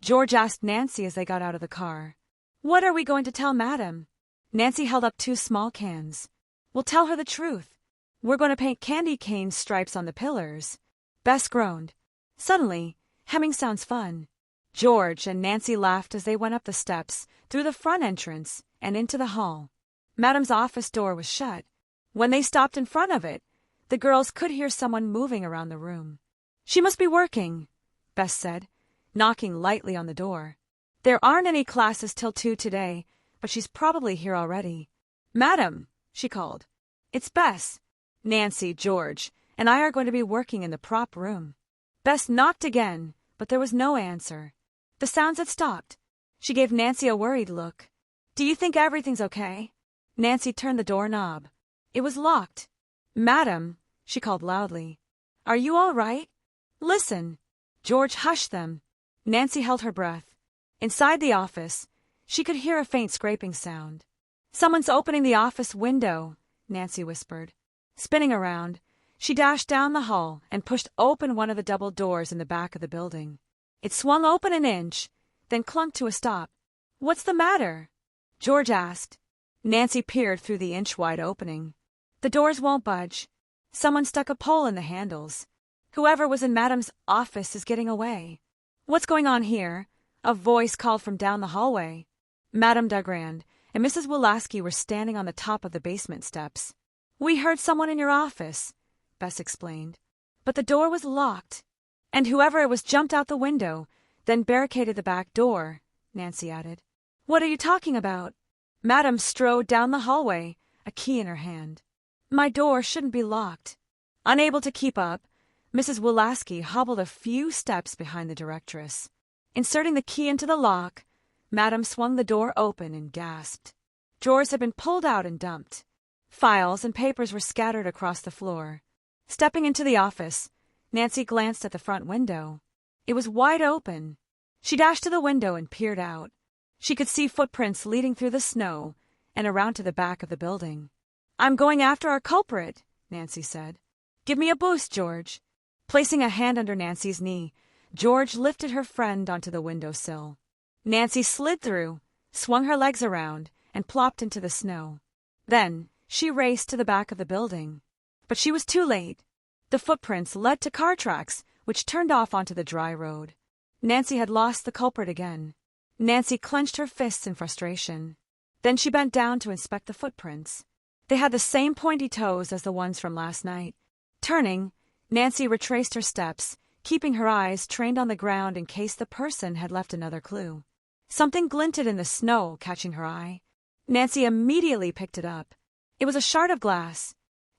A: George asked Nancy as they got out of the car. What are we going to tell Madame? Nancy held up 2 small cans. We'll tell her the truth. We're going to paint candy cane stripes on the pillars. Bess groaned. Suddenly, hemming sounds fun. George and Nancy laughed as they went up the steps, through the front entrance, and into the hall. Madame's office door was shut. When they stopped in front of it, the girls could hear someone moving around the room. She must be working, Bess said, knocking lightly on the door. There aren't any classes till 2 today, but she's probably here already. Madam, she called. It's Bess. Nancy, George, and I are going to be working in the prop room. Bess knocked again, but there was no answer. The sounds had stopped. She gave Nancy a worried look. Do you think everything's okay? Nancy turned the doorknob. It was locked. Madam, she called loudly. Are you all right? Listen. George hushed them. Nancy held her breath. Inside the office, she could hear a faint scraping sound. Someone's opening the office window, Nancy whispered. Spinning around, she dashed down the hall and pushed open one of the double doors in the back of the building. It swung open an inch, then clunked to a stop. What's the matter? George asked. Nancy peered through the inch-wide opening. The doors won't budge. Someone stuck a pole in the handles. Whoever was in Madame's office is getting away. What's going on here? A voice called from down the hallway. Madame Dugrand and Mrs. Wulaski were standing on the top of the basement steps. We heard someone in your office, Bess explained. But the door was locked. And whoever it was jumped out the window, then barricaded the back door, Nancy added. What are you talking about? Madame strode down the hallway, a key in her hand. My door shouldn't be locked. Unable to keep up, Mrs. Wulaski hobbled a few steps behind the directress. Inserting the key into the lock, Madame swung the door open and gasped. Drawers had been pulled out and dumped. Files and papers were scattered across the floor. Stepping into the office, Nancy glanced at the front window. It was wide open. She dashed to the window and peered out. She could see footprints leading through the snow and around to the back of the building. I'm going after our culprit, Nancy said. Give me a boost, George. Placing a hand under Nancy's knee, George lifted her friend onto the windowsill. Nancy slid through, swung her legs around, and plopped into the snow. Then she raced to the back of the building. But she was too late. The footprints led to car tracks, which turned off onto the dry road. Nancy had lost the culprit again. Nancy clenched her fists in frustration. Then she bent down to inspect the footprints. They had the same pointy toes as the ones from last night. Turning, Nancy retraced her steps, keeping her eyes trained on the ground in case the person had left another clue. Something glinted in the snow, catching her eye. Nancy immediately picked it up. It was a shard of glass.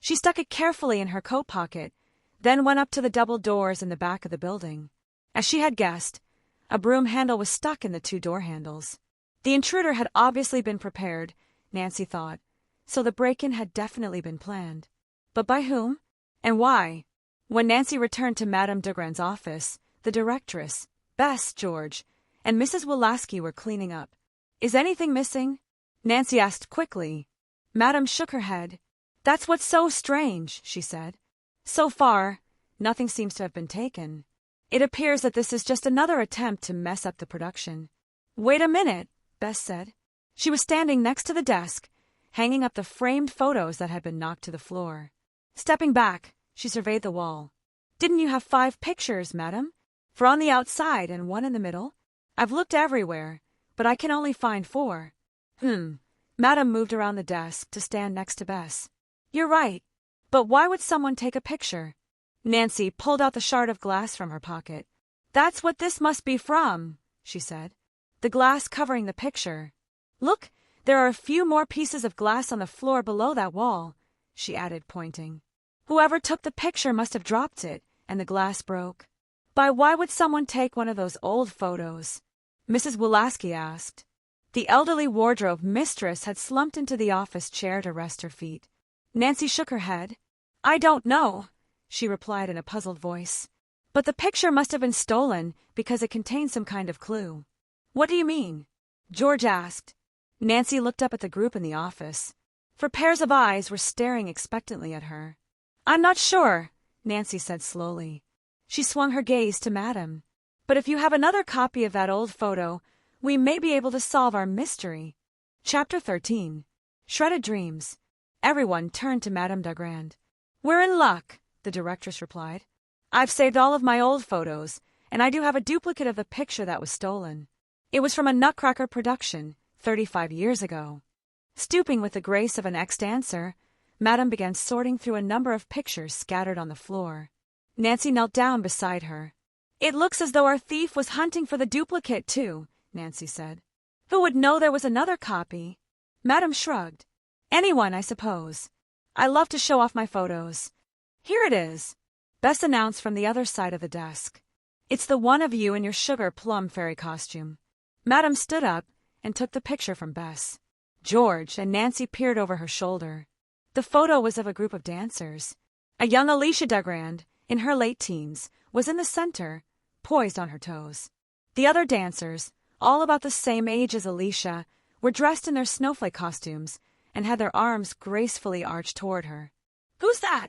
A: She stuck it carefully in her coat pocket, then went up to the double doors in the back of the building. As she had guessed, a broom handle was stuck in the two door handles. The intruder had obviously been prepared, Nancy thought, so the break-in had definitely been planned. But by whom? And why? When Nancy returned to Madame Dagran's office, the directress, Bess, George, and Mrs. Wolaski were cleaning up. "Is anything missing?" Nancy asked quickly. Madame shook her head. "That's what's so strange," she said. "So far, nothing seems to have been taken. It appears that this is just another attempt to mess up the production." "Wait a minute," Bess said. She was standing next to the desk, hanging up the framed photos that had been knocked to the floor. Stepping back, she surveyed the wall. "Didn't you have 5 pictures, madam? 4 on the outside and 1 in the middle? I've looked everywhere, but I can only find 4. Madam moved around the desk to stand next to Bess. "You're right. But why would someone take a picture?" Nancy pulled out the shard of glass from her pocket. "That's what this must be from," she said. "The glass covering the picture. Look, there are a few more pieces of glass on the floor below that wall," she added, pointing. "Whoever took the picture must have dropped it, and the glass broke." Why would someone take one of those old photos?" Mrs. Wolaski asked. The elderly wardrobe mistress had slumped into the office chair to rest her feet. Nancy shook her head. "I don't know," she replied in a puzzled voice. "But the picture must have been stolen because it contained some kind of clue." "What do you mean?" George asked. Nancy looked up at the group in the office. 4 pairs of eyes were staring expectantly at her. "I'm not sure," Nancy said slowly. She swung her gaze to Madam. "But if you have another copy of that old photo, we may be able to solve our mystery." Chapter 13. Shredded Dreams. Everyone turned to Madame Dagran. "We're in luck," the directress replied. "I've saved all of my old photos, and I do have a duplicate of the picture that was stolen. It was from a Nutcracker production, 35 years ago." Stooping with the grace of an ex-dancer, Madame began sorting through a number of pictures scattered on the floor. Nancy knelt down beside her. "It looks as though our thief was hunting for the duplicate, too," Nancy said. "Who would know there was another copy?" Madame shrugged. "Anyone, I suppose. I love to show off my photos. Here it is," Bess announced from the other side of the desk. "It's the one of you in your sugar plum fairy costume." Madame stood up and took the picture from Bess. George and Nancy peered over her shoulder. The photo was of a group of dancers. A young Alicia Dagran, in her late teens, was in the center, poised on her toes. The other dancers, all about the same age as Alicia, were dressed in their snowflake costumes and had their arms gracefully arched toward her. "Who's that?"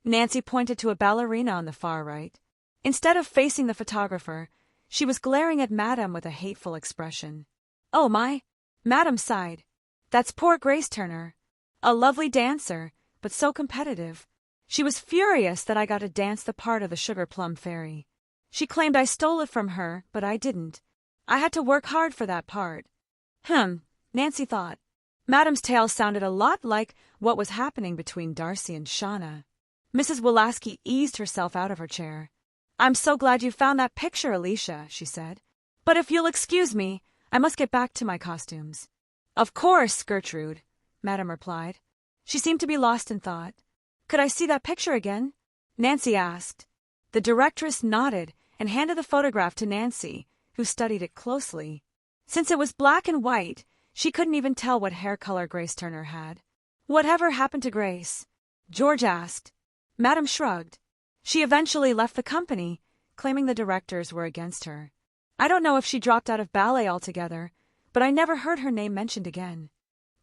A: Nancy pointed to a ballerina on the far right. Instead of facing the photographer, she was glaring at Madame with a hateful expression. "Oh my," Madame sighed. "That's poor Grace Turner. A lovely dancer, but so competitive. She was furious that I got to dance the part of the sugar plum fairy. She claimed I stole it from her, but I didn't. I had to work hard for that part." Nancy thought. Madame's tale sounded a lot like what was happening between Darcy and Shauna. Mrs. Wolaski eased herself out of her chair. "I'm so glad you found that picture, Alicia," she said. "But if you'll excuse me, I must get back to my costumes." "Of course, Gertrude," Madame replied. She seemed to be lost in thought. "Could I see that picture again?" Nancy asked. The directress nodded and handed the photograph to Nancy, who studied it closely. Since it was black and white, she couldn't even tell what hair color Grace Turner had. "Whatever happened to Grace?" George asked. Madame shrugged. "She eventually left the company, claiming the directors were against her. I don't know if she dropped out of ballet altogether, but I never heard her name mentioned again."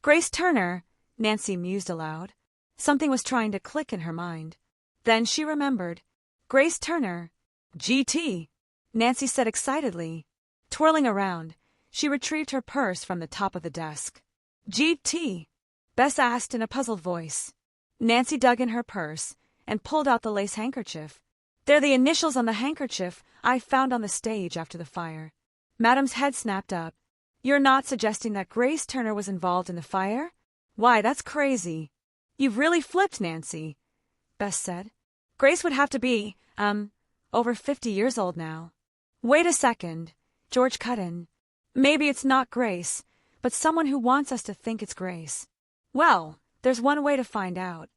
A: "Grace Turner," Nancy mused aloud. Something was trying to click in her mind. Then she remembered. "Grace Turner. GT," Nancy said excitedly. Twirling around, she retrieved her purse from the top of the desk. "GT?" Bess asked in a puzzled voice. Nancy dug in her purse and pulled out the lace handkerchief. They're the initials on the handkerchief I found on the stage after the fire. Madam's head snapped up. You're not suggesting that Grace Turner was involved in the fire? Why, that's crazy. You've really flipped, Nancy, Bess said. Grace would have to be, over 50 years old now. Wait a second, George cut in. Maybe it's not Grace, but someone who wants us to think it's Grace. Well, there's one way to find out.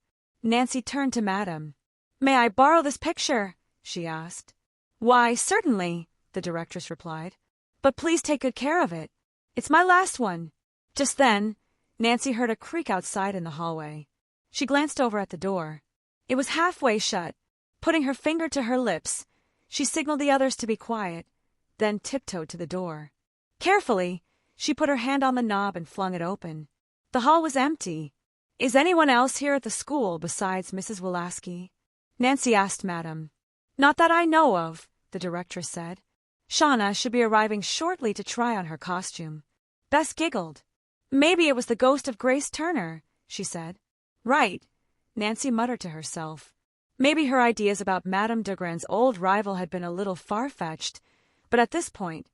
A: Nancy turned to Madam. May I borrow this picture? She asked. Why, certainly, the directress replied. But please take good care of it. It's my last one. Just then, Nancy heard a creak outside in the hallway. She glanced over at the door. It was halfway shut. Putting her finger to her lips, she signaled the others to be quiet, then tiptoed to the door. Carefully, she put her hand on the knob and flung it open. The hall was empty. Is anyone else here at the school besides Mrs. Wilaski? Nancy asked Madam. Not that I know of, the directress said. Shauna should be arriving shortly to try on her costume. Bess giggled. Maybe it was the ghost of Grace Turner, she said. Right, Nancy muttered to herself. Maybe her ideas about Madame Dugran's old rival had been a little far-fetched, but at this point,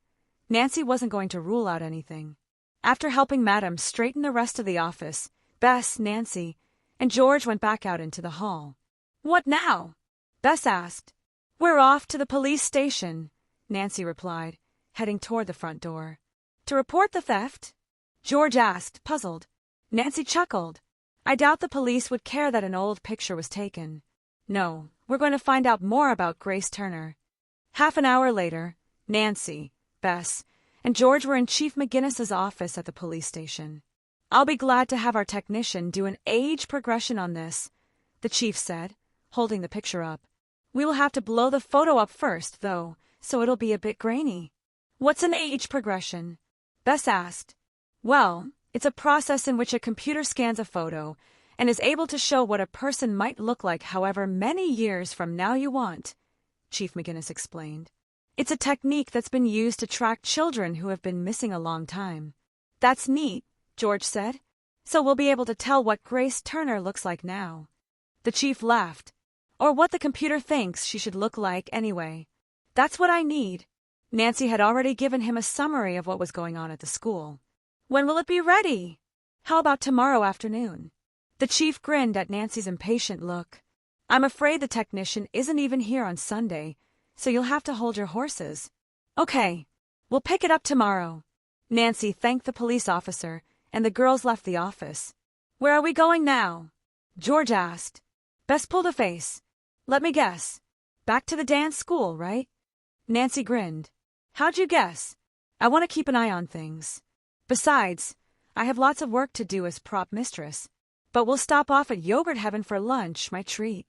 A: Nancy wasn't going to rule out anything. After helping Madame straighten the rest of the office, Bess, Nancy, and George went back out into the hall. What now? Bess asked. We're off to the police station, Nancy replied, heading toward the front door. To report the theft? George asked, puzzled. Nancy chuckled. I doubt the police would care that an old picture was taken. No, we're going to find out more about Grace Turner. Half an hour later, Nancy, Bess, and George were in Chief McGinnis's office at the police station. I'll be glad to have our technician do an age progression on this, the chief said, holding the picture up. We will have to blow the photo up first, though, so it'll be a bit grainy. What's an age progression? Bess asked. Well, it's a process in which a computer scans a photo and is able to show what a person might look like however many years from now you want, Chief McGinnis explained. It's a technique that's been used to track children who have been missing a long time. That's neat, George said. So we'll be able to tell what Grace Turner looks like now. The chief laughed. Or what the computer thinks she should look like anyway. That's what I need. Nancy had already given him a summary of what was going on at the school. When will it be ready? How about tomorrow afternoon? The chief grinned at Nancy's impatient look. I'm afraid the technician isn't even here on Sunday, so you'll have to hold your horses. Okay, we'll pick it up tomorrow. Nancy thanked the police officer, and the girls left the office. Where are we going now? George asked. Bess pulled a face. Let me guess. Back to the dance school, right? Nancy grinned. How'd you guess? I want to keep an eye on things. Besides, I have lots of work to do as prop mistress. But we'll stop off at Yogurt Heaven for lunch, my treat.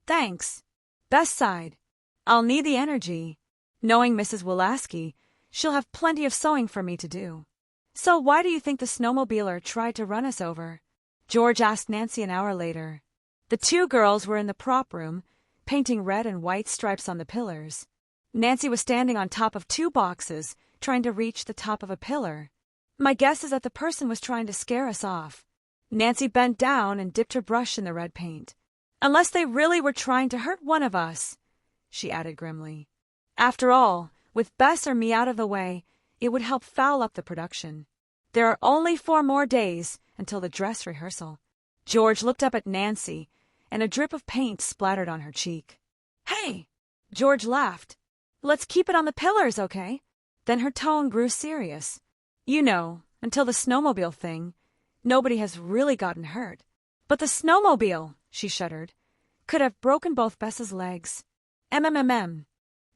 A: Thanks. Bess sighed. I'll need the energy. Knowing Mrs. Wilaski, she'll have plenty of sewing for me to do. So why do you think the snowmobiler tried to run us over? George asked Nancy an hour later. The two girls were in the prop room, painting red and white stripes on the pillars. Nancy was standing on top of two boxes, trying to reach the top of a pillar. My guess is that the person was trying to scare us off. Nancy bent down and dipped her brush in the red paint. Unless they really were trying to hurt one of us, she added grimly. After all, with Bess or me out of the way, it would help foul up the production. There are only 4 more days until the dress rehearsal. George looked up at Nancy, and a drip of paint splattered on her cheek. Hey! George laughed. Let's keep it on the pillars, okay? Then her tone grew serious. You know, until the snowmobile thing, nobody has really gotten hurt. But the snowmobile, she shuddered, could have broken both Bess's legs.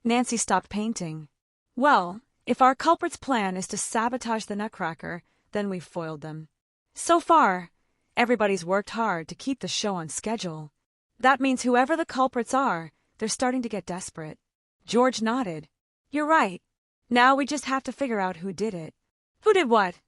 A: Nancy stopped painting. Well, if our culprit's plan is to sabotage the Nutcracker, then we've foiled them. So far, everybody's worked hard to keep the show on schedule. That means whoever the culprits are, they're starting to get desperate. George nodded. You're right. Now we just have to figure out who did it. Who did what?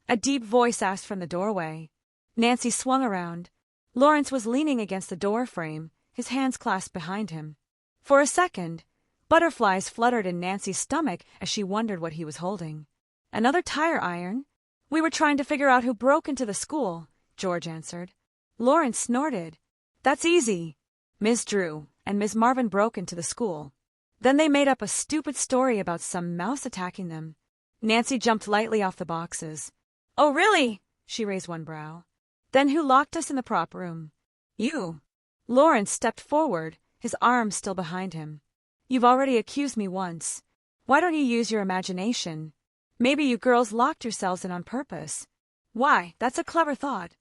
A: A deep voice asked from the doorway. Nancy swung around. Lawrence was leaning against the door frame, his hands clasped behind him. For a second, butterflies fluttered in Nancy's stomach as she wondered what he was holding. Another tire iron? We were trying to figure out who broke into the school, George answered. Lawrence snorted. That's easy. Ms. Drew and Ms. Marvin broke into the school. Then they made up a stupid story about some mouse attacking them. Nancy jumped lightly off the boxes. Oh, really? She raised one brow. Then who locked us in the prop room? You. Lawrence stepped forward, his arms still behind him. You've already accused me once. Why don't you use your imagination? Maybe you girls locked yourselves in on purpose. Why, that's a clever thought.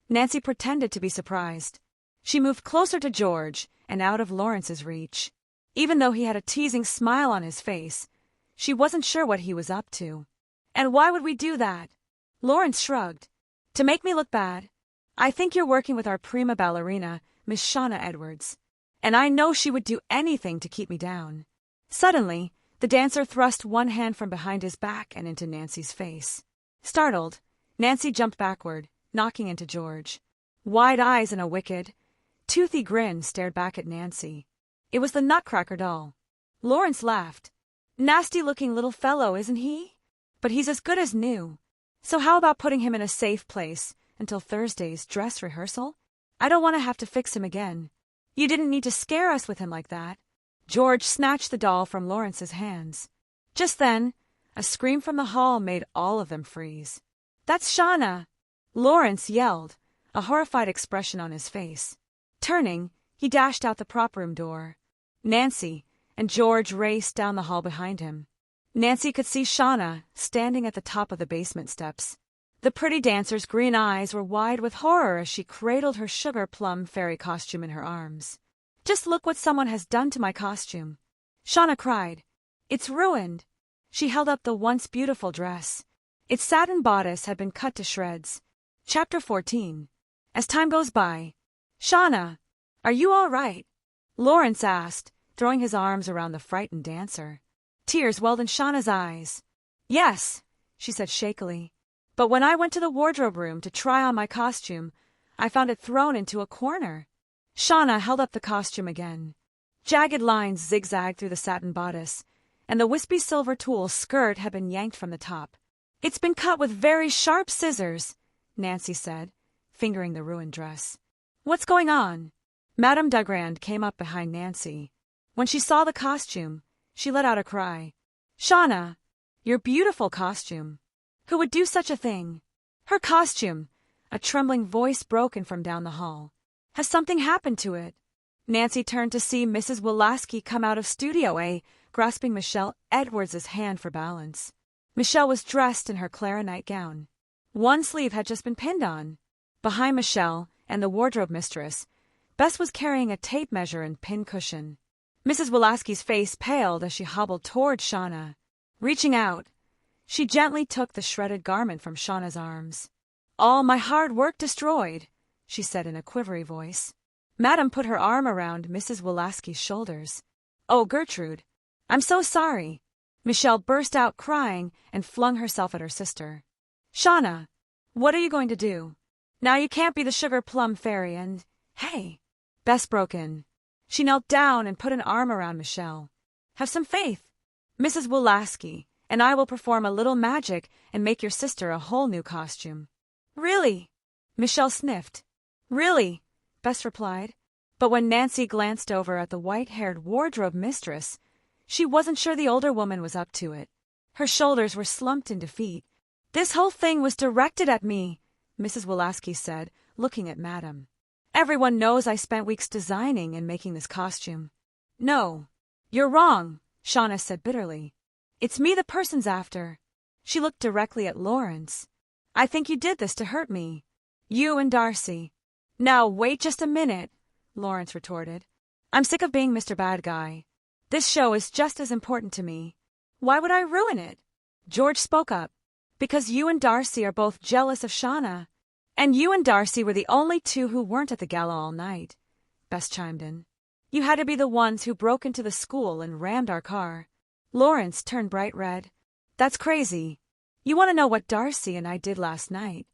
A: Nancy pretended to be surprised. She moved closer to George and out of Lawrence's reach. Even though he had a teasing smile on his face, she wasn't sure what he was up to. And why would we do that? Lawrence shrugged. To make me look bad. I think you're working with our prima ballerina, Miss Shauna Edwards. And I know she would do anything to keep me down. Suddenly, the dancer thrust one hand from behind his back and into Nancy's face. Startled, Nancy jumped backward, knocking into George. Wide eyes and a wicked, toothy grin stared back at Nancy. It was the Nutcracker doll. Lawrence laughed. Nasty-looking little fellow, isn't he? But he's as good as new. So how about putting him in a safe place until Thursday's dress rehearsal? I don't want to have to fix him again. You didn't need to scare us with him like that. George snatched the doll from Lawrence's hands. Just then, a scream from the hall made all of them freeze. That's Shauna! Lawrence yelled, a horrified expression on his face. Turning, he dashed out the prop room door. Nancy and George raced down the hall behind him. Nancy could see Shauna standing at the top of the basement steps. The pretty dancer's green eyes were wide with horror as she cradled her sugar plum fairy costume in her arms. Just look what someone has done to my costume. Shauna cried. It's ruined. She held up the once beautiful dress. Its satin bodice had been cut to shreds. Chapter 14. As time goes by. Shauna, are you all right? Lawrence asked, throwing his arms around the frightened dancer. Tears welled in Shauna's eyes. Yes, she said shakily. But when I went to the wardrobe room to try on my costume, I found it thrown into a corner. Shauna held up the costume again. Jagged lines zigzagged through the satin bodice, and the wispy silver tulle skirt had been yanked from the top. It's been cut with very sharp scissors, Nancy said, fingering the ruined dress. What's going on? Madame Dugrand came up behind Nancy. When she saw the costume, she let out a cry. Shauna, your beautiful costume. Who would do such a thing? Her costume, a trembling voice broken from down the hall. Has something happened to it? Nancy turned to see Mrs. Wolaski come out of Studio A, grasping Michelle Edwards' hand for balance. Michelle was dressed in her Clara nightgown. One sleeve had just been pinned on. Behind Michelle and the wardrobe mistress, Bess was carrying a tape measure and pin cushion. Mrs. Wolaski's face paled as she hobbled toward Shauna. Reaching out, she gently took the shredded garment from Shauna's arms. All my hard work destroyed, she said in a quivery voice. Madame put her arm around Mrs. Wolaski's shoulders. Oh, Gertrude, I'm so sorry. Michelle burst out crying and flung herself at her sister. Shauna, what are you going to do? Now you can't be the sugar plum fairy and... Hey! Bess broke in. She knelt down and put an arm around Michelle. Have some faith. Mrs. Wolaski and I will perform a little magic and make your sister a whole new costume. Really? Michelle sniffed. Really? Bess replied. But when Nancy glanced over at the white-haired wardrobe mistress, she wasn't sure the older woman was up to it. Her shoulders were slumped in defeat. This whole thing was directed at me, Mrs. Wolaski said, looking at Madame. Everyone knows I spent weeks designing and making this costume. No, you're wrong, Shauna said bitterly. It's me the person's after. She looked directly at Lawrence. I think you did this to hurt me. You and Darcy. Now wait just a minute, Lawrence retorted. I'm sick of being Mr. Bad Guy. This show is just as important to me. Why would I ruin it? George spoke up. Because you and Darcy are both jealous of Shauna. And you and Darcy were the only two who weren't at the gala all night, Bess chimed in. You had to be the ones who broke into the school and rammed our car. Lawrence turned bright red. That's crazy. You want to know what Darcy and I did last night?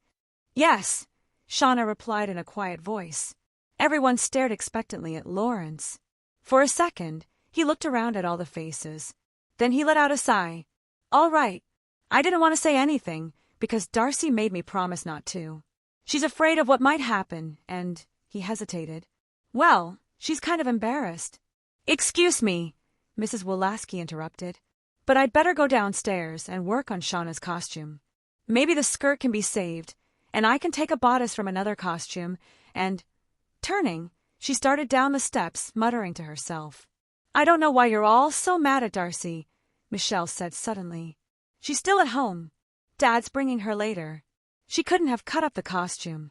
A: Yes, Shauna replied in a quiet voice. Everyone stared expectantly at Lawrence. For a second, he looked around at all the faces. Then he let out a sigh. All right. I didn't want to say anything, because Darcy made me promise not to. She's afraid of what might happen, and he hesitated. Well, she's kind of embarrassed. Excuse me, Mrs. Wolaski interrupted, but I'd better go downstairs and work on Shauna's costume. Maybe the skirt can be saved, and I can take a bodice from another costume, and, turning, she started down the steps, muttering to herself. I don't know why you're all so mad at Darcy, Michelle said suddenly. She's still at home. Dad's bringing her later. She couldn't have cut up the costume.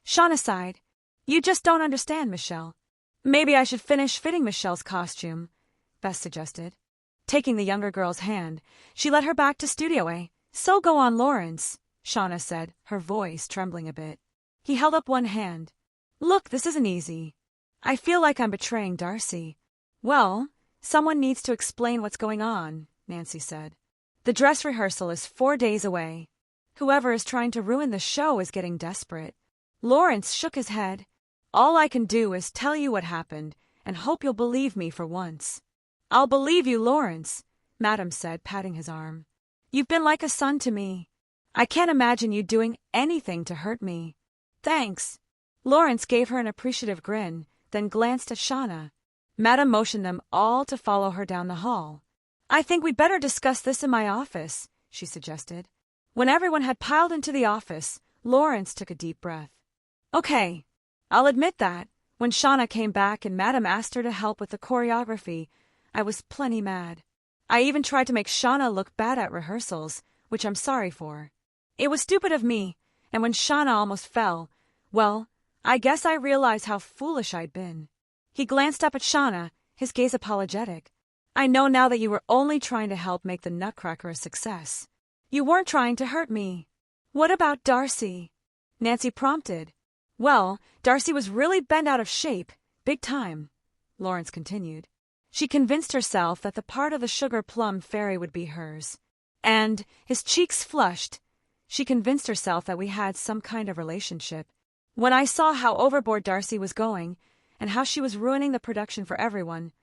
A: Shauna sighed. You just don't understand, Michelle. Maybe I should finish fitting Michelle's costume, Beth suggested. Taking the younger girl's hand, she led her back to Studio A. So go on, Lawrence, Shauna said, her voice trembling a bit. He held up one hand. Look, this isn't easy. I feel like I'm betraying Darcy. Well, someone needs to explain what's going on, Nancy said. The dress rehearsal is 4 days away. Whoever is trying to ruin the show is getting desperate. Lawrence shook his head. All I can do is tell you what happened and hope you'll believe me for once. I'll believe you, Lawrence, Madam said, patting his arm. You've been like a son to me. I can't imagine you doing anything to hurt me. Thanks. Lawrence gave her an appreciative grin, then glanced at Shauna. Madam motioned them all to follow her down the hall. I think we'd better discuss this in my office, she suggested. When everyone had piled into the office, Lawrence took a deep breath. Okay, I'll admit that, when Shauna came back and Madam asked her to help with the choreography, I was plenty mad. I even tried to make Shauna look bad at rehearsals, which I'm sorry for. It was stupid of me, and when Shauna almost fell, well, I guess I realized how foolish I'd been. He glanced up at Shauna, his gaze apologetic. I know now that you were only trying to help make the Nutcracker a success. You weren't trying to hurt me. What about Darcy? Nancy prompted. Well, Darcy was really bent out of shape, big time, Lawrence continued. She convinced herself that the part of the sugar plum fairy would be hers. And, his cheeks flushed, she convinced herself that we had some kind of relationship. When I saw how overboard Darcy was going, and how she was ruining the production for everyone,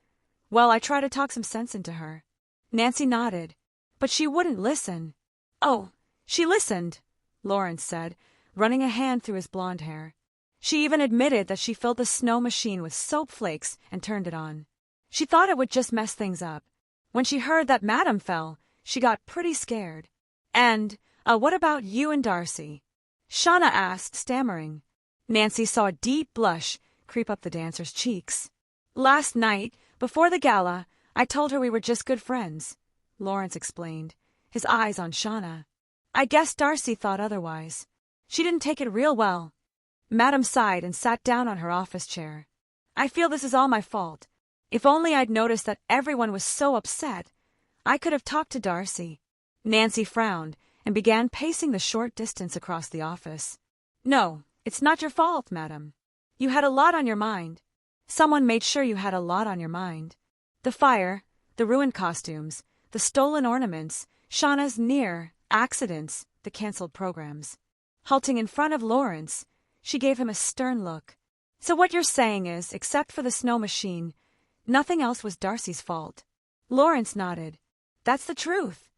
A: well, I tried to talk some sense into her. Nancy nodded, but she wouldn't listen. Oh, she listened, Lawrence said, running a hand through his blonde hair. She even admitted that she filled the snow machine with soap flakes and turned it on. She thought it would just mess things up. When she heard that Madam fell, she got pretty scared. And, what about you and Darcy? Shauna asked, stammering. Nancy saw a deep blush creep up the dancer's cheeks. Last night, before the gala, I told her we were just good friends, Lawrence explained, his eyes on Shauna. I guess Darcy thought otherwise. She didn't take it real well. Madam sighed and sat down on her office chair. I feel this is all my fault. If only I'd noticed that everyone was so upset, I could have talked to Darcy. Nancy frowned and began pacing the short distance across the office. No, it's not your fault, Madam. You had a lot on your mind. Someone made sure you had a lot on your mind. The fire, the ruined costumes, the stolen ornaments, Shauna's near accidents, the cancelled programs. Halting in front of Lawrence, she gave him a stern look. So what you're saying is, except for the snow machine, nothing else was Darcy's fault. Lawrence nodded. That's the truth.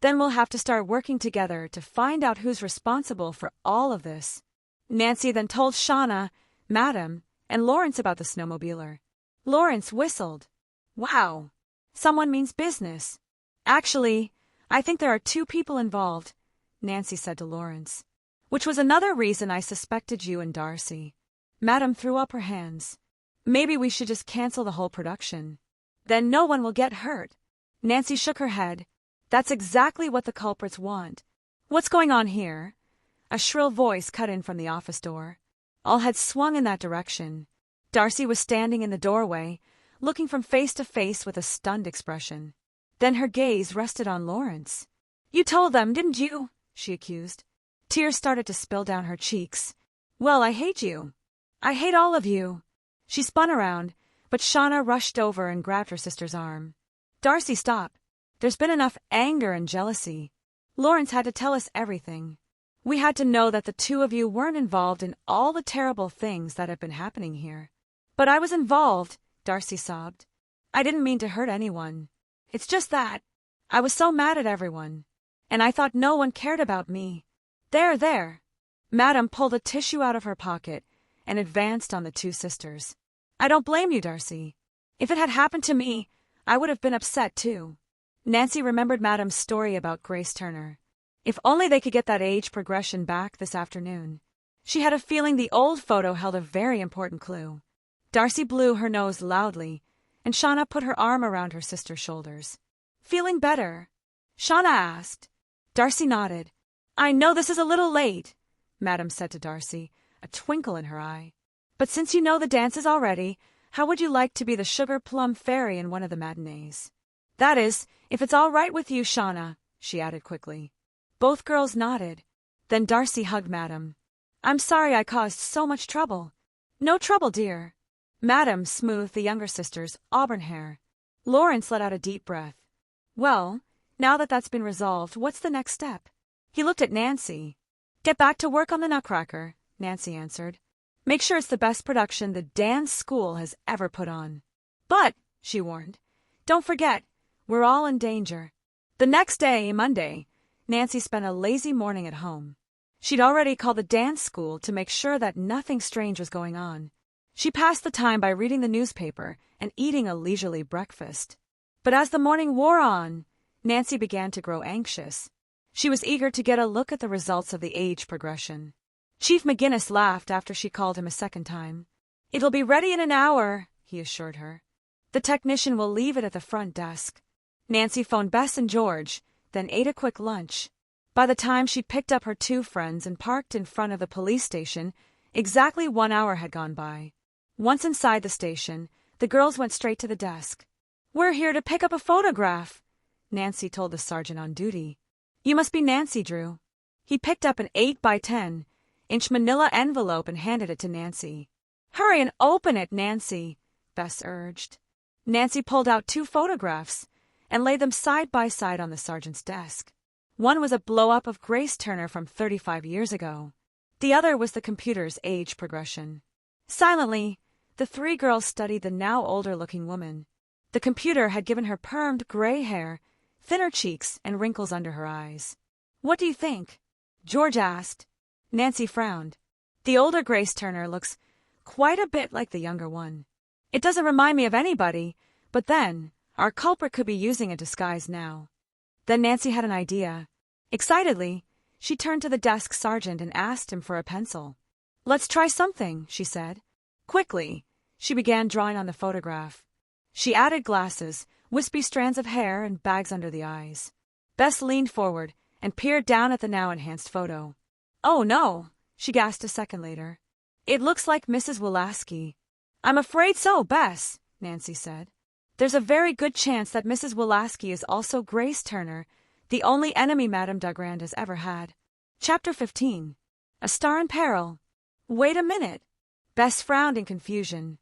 A: Then we'll have to start working together to find out who's responsible for all of this. Nancy then told Shauna, Madam, and Lawrence about the snowmobiler. Lawrence whistled. Wow, someone means business. Actually, I think there are 2 people involved, Nancy said to Lawrence. Which was another reason I suspected you and Darcy. Madam threw up her hands. Maybe we should just cancel the whole production. Then no one will get hurt. Nancy shook her head. That's exactly what the culprits want. What's going on here? A shrill voice cut in from the office door. All had swung in that direction. Darcy was standing in the doorway, looking from face to face with a stunned expression. Then her gaze rested on Lawrence. You told them, didn't you? She accused. Tears started to spill down her cheeks. Well, I hate you. I hate all of you. She spun around, but Shauna rushed over and grabbed her sister's arm. Darcy, stop. There's been enough anger and jealousy. Lawrence had to tell us everything. We had to know that the 2 of you weren't involved in all the terrible things that have been happening here. But I was involved, Darcy sobbed. I didn't mean to hurt anyone. It's just that. I was so mad at everyone. And I thought no one cared about me. There. Madam pulled a tissue out of her pocket and advanced on the 2 sisters. I don't blame you, Darcy. If it had happened to me, I would have been upset too. Nancy remembered Madam's story about Grace Turner. If only they could get that age progression back this afternoon. She had a feeling the old photo held a very important clue. Darcy blew her nose loudly, and Shauna put her arm around her sister's shoulders. Feeling better? Shauna asked. Darcy nodded. I know this is a little late, Madam said to Darcy, a twinkle in her eye. But since you know the dances already, how would you like to be the sugar plum fairy in one of the matinees? That is, if it's all right with you, Shauna, she added quickly. Both girls nodded. Then Darcy hugged Madam. I'm sorry I caused so much trouble. No trouble, dear. Madam smoothed the younger sister's auburn hair. Lawrence let out a deep breath. Well, now that that's been resolved, what's the next step? He looked at Nancy. Get back to work on the Nutcracker, Nancy answered. Make sure it's the best production the dance school has ever put on. But, she warned, don't forget, we're all in danger. The next day, Monday, Nancy spent a lazy morning at home. She'd already called the dance school to make sure that nothing strange was going on. She passed the time by reading the newspaper and eating a leisurely breakfast. But as the morning wore on, Nancy began to grow anxious. She was eager to get a look at the results of the age progression. Chief McGinnis laughed after she called him a second time. It'll be ready in an hour, he assured her. The technician will leave it at the front desk. Nancy phoned Bess and George, then ate a quick lunch. By the time she'd picked up her two friends and parked in front of the police station, exactly 1 hour had gone by. Once inside the station, the girls went straight to the desk. We're here to pick up a photograph, Nancy told the sergeant on duty. You must be Nancy, Drew. He picked up an 8x10-inch manila envelope and handed it to Nancy. Hurry and open it, Nancy, Bess urged. Nancy pulled out 2 photographs and laid them side by side on the sergeant's desk. One was a blow-up of Grace Turner from 35 years ago. The other was the computer's age progression. Silently, the 3 girls studied the now older-looking woman. The computer had given her permed gray hair, thinner cheeks, and wrinkles under her eyes. What do you think? George asked. Nancy frowned. The older Grace Turner looks quite a bit like the younger one. It doesn't remind me of anybody, but then, our culprit could be using a disguise now. Then Nancy had an idea. Excitedly, she turned to the desk sergeant and asked him for a pencil. Let's try something, she said. Quickly, she began drawing on the photograph. She added glasses, wispy strands of hair, and bags under the eyes. Bess leaned forward and peered down at the now-enhanced photo. Oh, no, she gasped a second later. It looks like Mrs. Wolaski. I'm afraid so, Bess, Nancy said. There's a very good chance that Mrs. Wolaski is also Grace Turner, the only enemy Madame Dagrand has ever had. Chapter 15. A Star in Peril. Wait a minute. Bess frowned in confusion.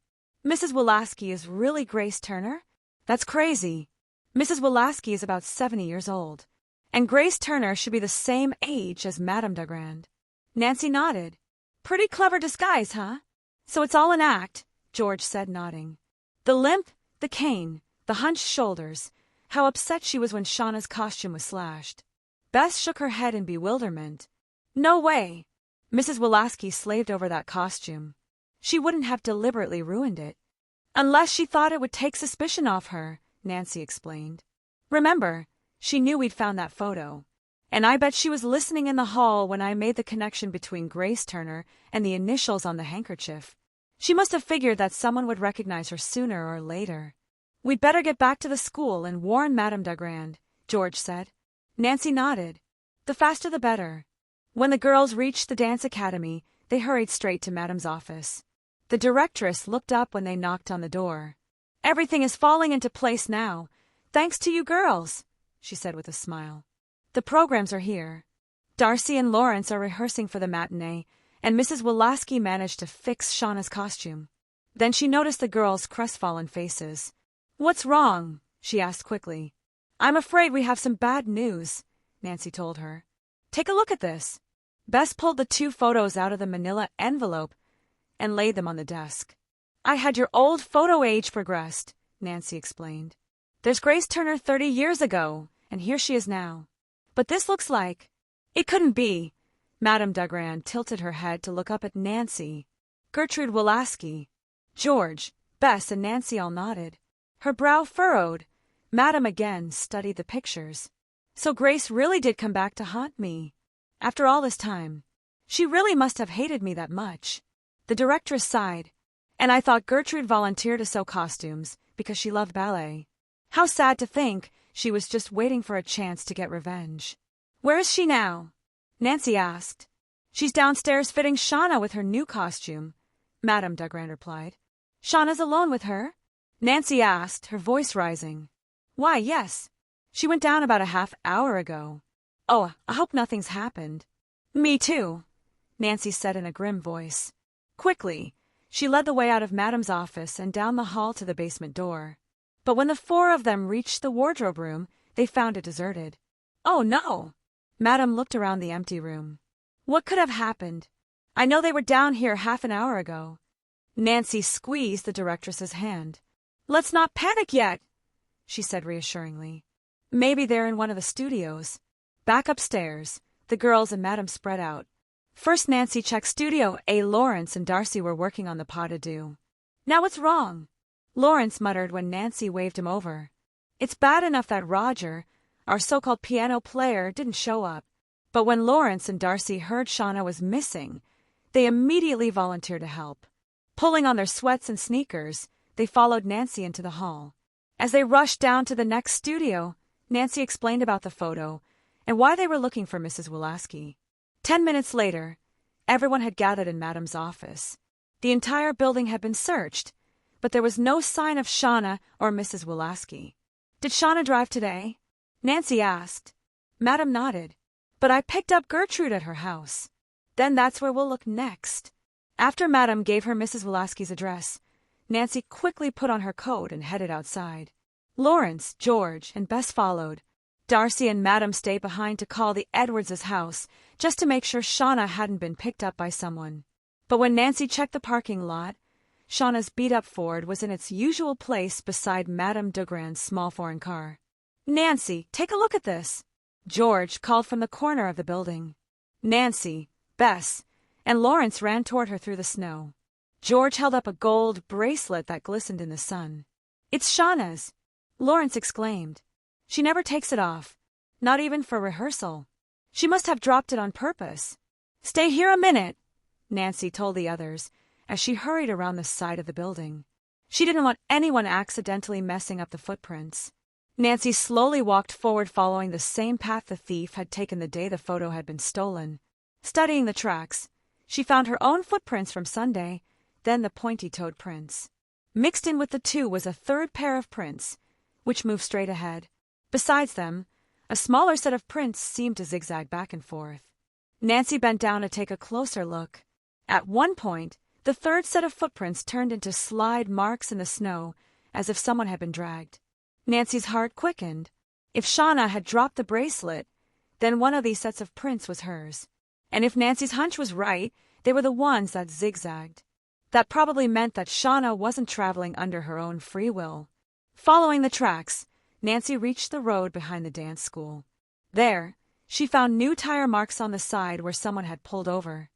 A: Mrs. Wolaski is really Grace Turner? That's crazy. Mrs. Wolaski is about 70 years old, and Grace Turner should be the same age as Madame Dagrand. Nancy nodded. Pretty clever disguise, huh? So it's all an act, George said, nodding. The limp, the cane, the hunched shoulders, how upset she was when Shauna's costume was slashed. Bess shook her head in bewilderment. No way. Mrs. Wolaski slaved over that costume. She wouldn't have deliberately ruined it. Unless she thought it would take suspicion off her, Nancy explained. Remember, she knew we'd found that photo. And I bet she was listening in the hall when I made the connection between Grace Turner and the initials on the handkerchief. She must have figured that someone would recognize her sooner or later. We'd better get back to the school and warn Madame Dagrand, George said. Nancy nodded. The faster the better. When the girls reached the dance academy, they hurried straight to Madame's office. The directress looked up when they knocked on the door. Everything is falling into place now, thanks to you girls, she said with a smile. The programs are here. Darcy and Lawrence are rehearsing for the matinee, and Mrs. Wolaski managed to fix Shauna's costume. Then she noticed the girls' crestfallen faces. What's wrong? She asked quickly. I'm afraid we have some bad news, Nancy told her. Take a look at this. Bess pulled the 2 photos out of the manila envelope and laid them on the desk. I had your old photo age progressed, Nancy explained. There's Grace Turner 30 years ago, and here she is now. But this looks like... It couldn't be. Madame Dagrand tilted her head to look up at Nancy. Gertrude Wolaski. George, Bess and Nancy all nodded. Her brow furrowed. Madam again studied the pictures. So Grace really did come back to haunt me. After all this time. She really must have hated me that much. The directress sighed. And I thought Gertrude volunteered to sew costumes because she loved ballet. How sad to think she was just waiting for a chance to get revenge. Where is she now? Nancy asked. She's downstairs fitting Shauna with her new costume, Madame Dugran replied. Shauna's alone with her? Nancy asked, her voice rising. Why, yes. She went down about a half hour ago. Oh, I hope nothing's happened. Me too, Nancy said in a grim voice. Quickly, she led the way out of Madame's office and down the hall to the basement door. But when the four of them reached the wardrobe room, they found it deserted. Oh, no! Madame looked around the empty room. What could have happened? I know they were down here half an hour ago. Nancy squeezed the directress's hand. Let's not panic yet, she said reassuringly. Maybe they're in one of the studios. Back upstairs, the girls and Madame spread out. First Nancy checked Studio A. Lawrence and Darcy were working on the pas de deux. Now what's wrong? Lawrence muttered when Nancy waved him over. It's bad enough that Roger, our so-called piano player, didn't show up. But when Lawrence and Darcy heard Shauna was missing, they immediately volunteered to help. Pulling on their sweats and sneakers, they followed Nancy into the hall. As they rushed down to the next studio, Nancy explained about the photo and why they were looking for Mrs. Wulaski. 10 minutes later, everyone had gathered in Madame's office. The entire building had been searched, but there was no sign of Shauna or Mrs. Wulaski. Did Shauna drive today? Nancy asked. Madame nodded. But I picked up Gertrude at her house. Then that's where we'll look next. After Madame gave her Mrs. Wulaski's address, Nancy quickly put on her coat and headed outside. Lawrence, George, and Bess followed. Darcy and Madame stayed behind to call the Edwards' house just to make sure Shauna hadn't been picked up by someone. But when Nancy checked the parking lot, Shauna's beat-up Ford was in its usual place beside Madame Dugran's small foreign car. Nancy, take a look at this, George called from the corner of the building. Nancy, Bess, and Lawrence ran toward her through the snow. George held up a gold bracelet that glistened in the sun. It's Shauna's, Lawrence exclaimed. She never takes it off, not even for rehearsal. She must have dropped it on purpose. Stay here a minute, Nancy told the others as she hurried around the side of the building. She didn't want anyone accidentally messing up the footprints. Nancy slowly walked forward following the same path the thief had taken the day the photo had been stolen. Studying the tracks, she found her own footprints from Sunday, then the pointy-toed prints. Mixed in with the two was a third pair of prints, which moved straight ahead. Besides them, a smaller set of prints seemed to zigzag back and forth. Nancy bent down to take a closer look. At one point, the third set of footprints turned into slide marks in the snow, as if someone had been dragged. Nancy's heart quickened. If Shauna had dropped the bracelet, then one of these sets of prints was hers. And if Nancy's hunch was right, they were the ones that zigzagged. That probably meant that Shauna wasn't traveling under her own free will. Following the tracks, Nancy reached the road behind the dance school. There, she found new tire marks on the side where someone had pulled over.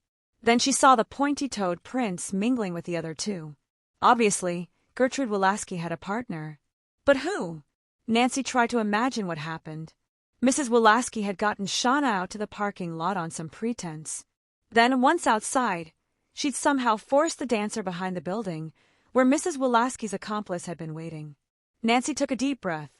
A: Then she saw the pointy-toed prints mingling with the other two. Obviously, Gertrude Wulaski had a partner. But who? Nancy tried to imagine what happened. Mrs. Wulaski had gotten Shauna out to the parking lot on some pretense. Then, once outside, she'd somehow forced the dancer behind the building, where Mrs. Wulaski's accomplice had been waiting. Nancy took a deep breath.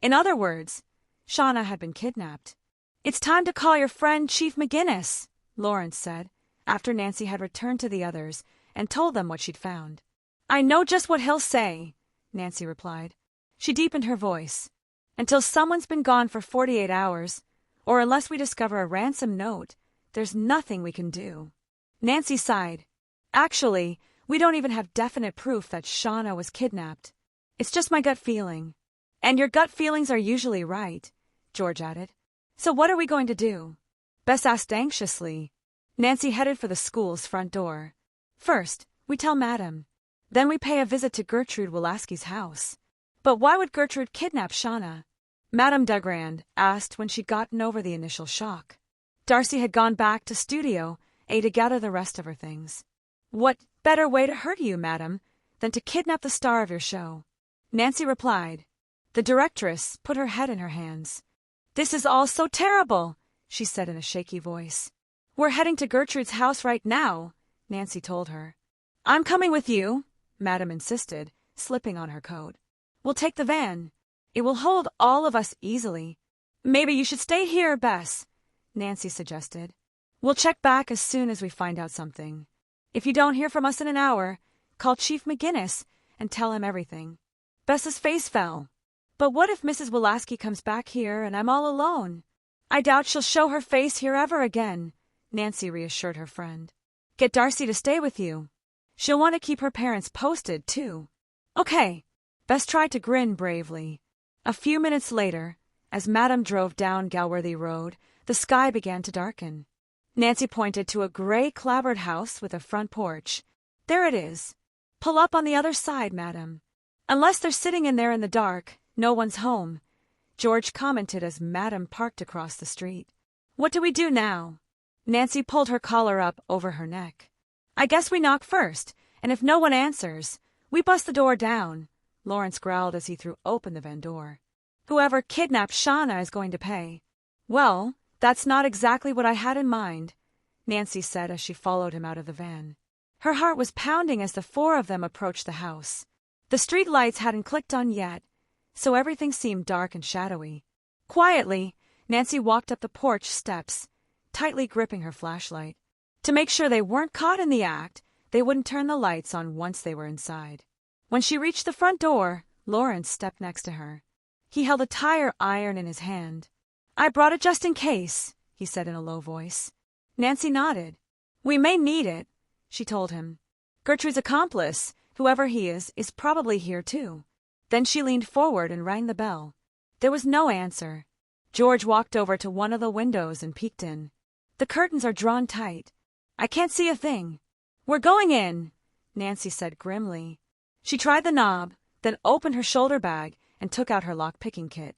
A: In other words, Shauna had been kidnapped. It's time to call your friend Chief McGinnis, Lawrence said, after Nancy had returned to the others and told them what she'd found. I know just what he'll say, Nancy replied. She deepened her voice. Until someone's been gone for 48 hours, or unless we discover a ransom note, there's nothing we can do. Nancy sighed. Actually, we don't even have definite proof that Shauna was kidnapped. It's just my gut feeling. And your gut feelings are usually right, George added. So what are we going to do? Bess asked anxiously. Nancy headed for the school's front door. First, we tell Madame. Then we pay a visit to Gertrude Wulaski's house. But why would Gertrude kidnap Shauna? Madame Dugran asked when she'd gotten over the initial shock. Darcy had gone back to Studio A to gather the rest of her things. What better way to hurt you, Madame, than to kidnap the star of your show," Nancy replied. The directress put her head in her hands. "This is all so terrible," she said in a shaky voice. "We're heading to Gertrude's house right now," Nancy told her. "I'm coming with you," Madame insisted, slipping on her coat. "We'll take the van. It will hold all of us easily." "Maybe you should stay here, Bess," Nancy suggested. "We'll check back as soon as we find out something. If you don't hear from us in an hour, call Chief McGinnis and tell him everything." Bess's face fell. "But what if Mrs. Wulaski comes back here and I'm all alone?" "I doubt she'll show her face here ever again," Nancy reassured her friend. "Get Darcy to stay with you. She'll want to keep her parents posted, too." "Okay." Bess tried to grin bravely. A few minutes later, as Madame drove down Galworthy Road, the sky began to darken. Nancy pointed to a gray clapboard house with a front porch. "There it is. Pull up on the other side, Madame." "Unless they're sitting in there in the dark, no one's home," George commented as Madame parked across the street. "What do we do now?" Nancy pulled her collar up over her neck. "I guess we knock first, and if no one answers, we bust the door down," Lawrence growled as he threw open the van door. "Whoever kidnapped Shauna is going to pay." "Well, that's not exactly what I had in mind," Nancy said as she followed him out of the van. Her heart was pounding as the four of them approached the house. The street lights hadn't clicked on yet, so everything seemed dark and shadowy. Quietly, Nancy walked up the porch steps, tightly gripping her flashlight. To make sure they weren't caught in the act, they wouldn't turn the lights on once they were inside. When she reached the front door, Lawrence stepped next to her. He held a tire iron in his hand. "I brought it just in case," he said in a low voice. Nancy nodded. "We may need it," she told him. "Gertrude's accomplice, whoever he is probably here too." Then she leaned forward and rang the bell. There was no answer. George walked over to one of the windows and peeked in. "The curtains are drawn tight. I can't see a thing." "We're going in," Nancy said grimly. She tried the knob, then opened her shoulder bag and took out her lock-picking kit.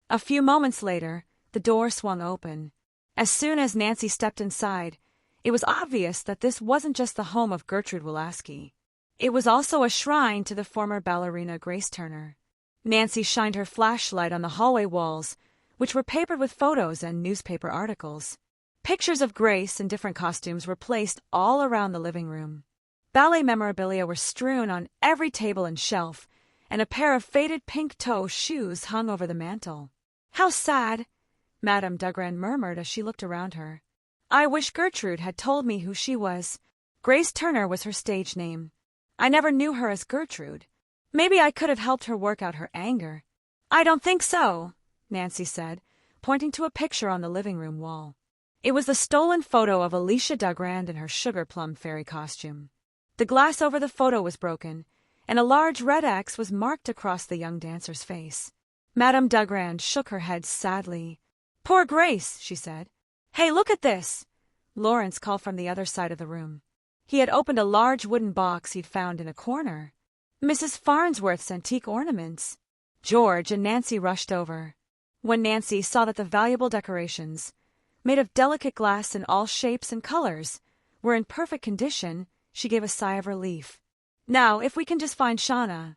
A: A few moments later, the door swung open. As soon as Nancy stepped inside, it was obvious that this wasn't just the home of Gertrude Wulaski. It was also a shrine to the former ballerina Grace Turner. Nancy shined her flashlight on the hallway walls, which were papered with photos and newspaper articles. Pictures of Grace in different costumes were placed all around the living room. Ballet memorabilia were strewn on every table and shelf, and a pair of faded pink-toe shoes hung over the mantel. "How sad," Madame Dugran murmured as she looked around her. "I wish Gertrude had told me who she was. Grace Turner was her stage name. I never knew her as Gertrude. Maybe I could have helped her work out her anger." "I don't think so," Nancy said, pointing to a picture on the living room wall. It was the stolen photo of Alicia Dugran in her sugar plum fairy costume. The glass over the photo was broken, and a large red X was marked across the young dancer's face. Madame Dugran shook her head sadly. "Poor Grace," she said. "Hey, look at this!" Lawrence called from the other side of the room. He had opened a large wooden box he'd found in a corner. "Mrs. Farnsworth's antique ornaments." George and Nancy rushed over. When Nancy saw that the valuable decorations, made of delicate glass in all shapes and colors, were in perfect condition, she gave a sigh of relief. "Now, if we can just find Shauna.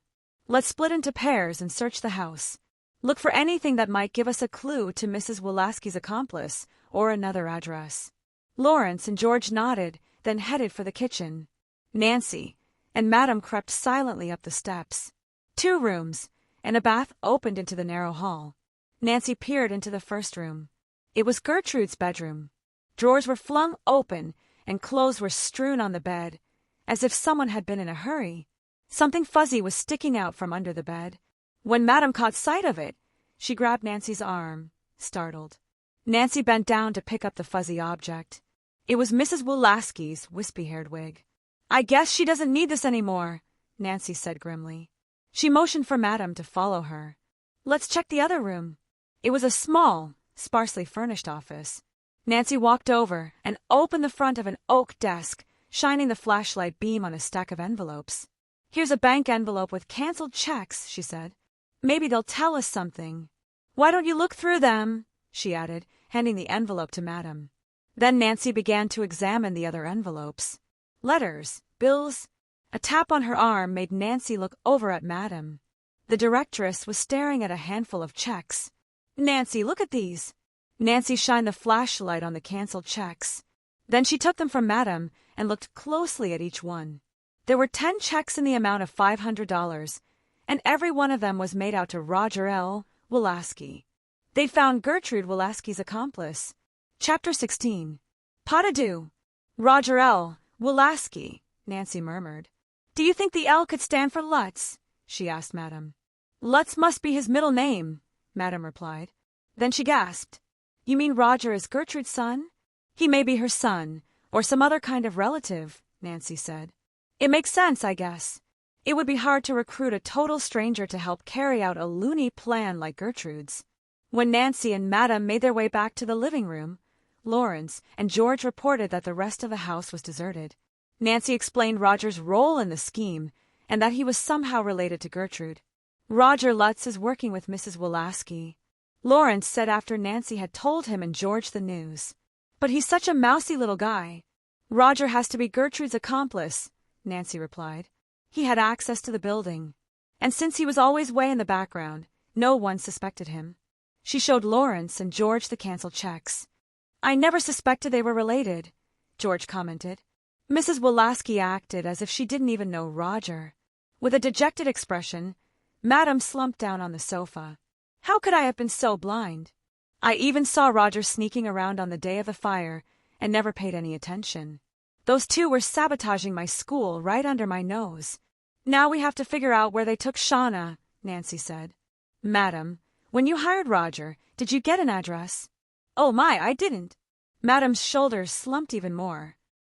A: Let's split into pairs and search the house. Look for anything that might give us a clue to Mrs. Wulaski's accomplice or another address." Lawrence and George nodded, then headed for the kitchen. Nancy and Madame crept silently up the steps. 2 rooms and a bath opened into the narrow hall. Nancy peered into the first room. It was Gertrude's bedroom. Drawers were flung open and clothes were strewn on the bed, as if someone had been in a hurry. Something fuzzy was sticking out from under the bed. When Madame caught sight of it, she grabbed Nancy's arm, startled. Nancy bent down to pick up the fuzzy object. It was Mrs. Wulaski's wispy-haired wig. "I guess she doesn't need this anymore," Nancy said grimly. She motioned for Madame to follow her. "Let's check the other room." It was a small, sparsely furnished office. Nancy walked over and opened the front of an oak desk, shining the flashlight beam on a stack of envelopes. "Here's a bank envelope with canceled checks," she said. "Maybe they'll tell us something." "Why don't you look through them?" she added, handing the envelope to Madame. Then Nancy began to examine the other envelopes. Letters, bills, A tap on her arm made Nancy look over at Madame. The directress was staring at a handful of checks. "Nancy, look at these." Nancy shined the flashlight on the canceled checks. Then she took them from Madame and looked closely at each one. There were 10 checks in the amount of $500, and every one of them was made out to Roger L. Wolaski. They'd found Gertrude Wolaski's accomplice. Chapter 16. Pas de deux. Roger L. Wolaski, Nancy murmured. "Do you think the L could stand for Lutz?" she asked Madame. "Lutz must be his middle name," Madame replied. Then she gasped. "You mean Roger is Gertrude's son?" "He may be her son, or some other kind of relative," Nancy said. "It makes sense, I guess. It would be hard to recruit a total stranger to help carry out a loony plan like Gertrude's." When Nancy and Madame made their way back to the living room, Lawrence and George reported that the rest of the house was deserted. Nancy explained Roger's role in the scheme and that he was somehow related to Gertrude. "Roger Lutz is working with Mrs. Wolaski," Lawrence said after Nancy had told him and George the news. "But he's such a mousy little guy." "Roger has to be Gertrude's accomplice," Nancy replied. "He had access to the building, and since he was always way in the background, no one suspected him." She showed Lawrence and George the canceled checks. "I never suspected they were related," George commented. Mrs. Wolaski acted as if she didn't even know Roger. With a dejected expression, Madame slumped down on the sofa. "How could I have been so blind? I even saw Roger sneaking around on the day of the fire and never paid any attention. Those two were sabotaging my school right under my nose. Now we have to figure out where they took Shauna," Nancy said. "Madame, when you hired Roger, did you get an address?" "Oh my, I didn't." Madame's shoulders slumped even more.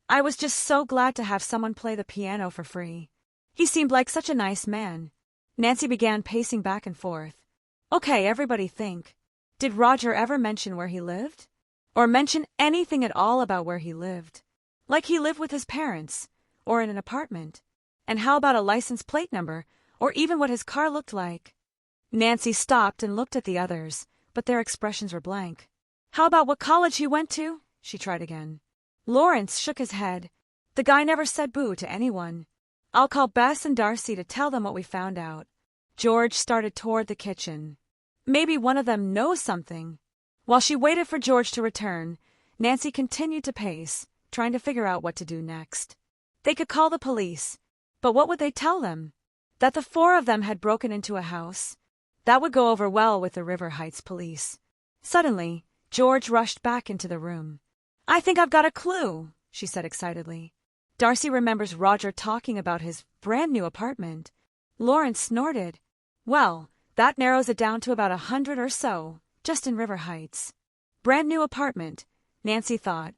A: "I was just so glad to have someone play the piano for free. He seemed like such a nice man." Nancy began pacing back and forth. "Okay, everybody think. Did Roger ever mention where he lived? Or mention anything at all about where he lived? Like he lived with his parents, or in an apartment? And how about a license plate number, or even what his car looked like?" Nancy stopped and looked at the others, but their expressions were blank. "How about what college he went to?" she tried again. Lawrence shook his head. "The guy never said boo to anyone. I'll call Bess and Darcy to tell them what we found out." George started toward the kitchen. "Maybe one of them knows something." While she waited for George to return, Nancy continued to pace, trying to figure out what to do next. They could call the police, but what would they tell them? That the 4 of them had broken into a house? That would go over well with the River Heights police. Suddenly, George rushed back into the room. "I think I've got a clue," she said excitedly. "Darcy remembers Roger talking about his brand-new apartment." Lawrence snorted. "Well, that narrows it down to about 100 or so, just in River Heights." Brand-new apartment, Nancy thought,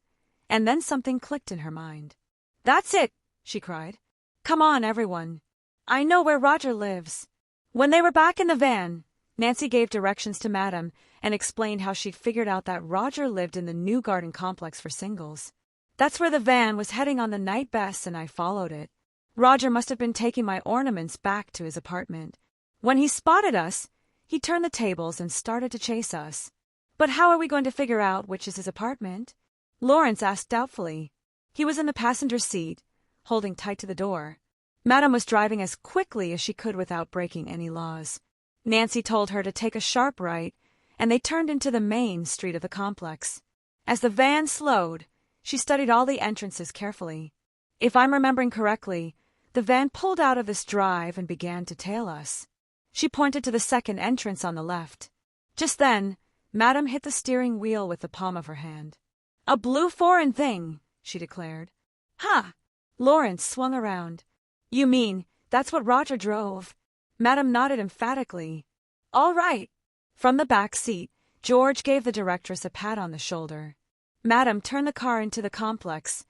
A: and then something clicked in her mind. "That's it," she cried. "Come on, everyone. I know where Roger lives." When they were back in the van, Nancy gave directions to Madame and explained how she'd figured out that Roger lived in the new garden complex for singles. "That's where the van was heading on the night Bess and I followed it. Roger must have been taking my ornaments back to his apartment. When he spotted us, he turned the tables and started to chase us." "But how are we going to figure out which is his apartment?" Lawrence asked doubtfully. He was in the passenger seat, holding tight to the door. Madame was driving as quickly as she could without breaking any laws. Nancy told her to take a sharp right, and they turned into the main street of the complex. As the van slowed, she studied all the entrances carefully. "If I'm remembering correctly, the van pulled out of this drive and began to tail us." She pointed to the second entrance on the left. Just then, Madame hit the steering wheel with the palm of her hand. "A blue foreign thing," she declared. "Ha!" Lawrence swung around. "You mean that's what Roger drove?" Madame nodded emphatically. "All right." From the back seat, George gave the directress a pat on the shoulder. Madame turned the car into the complex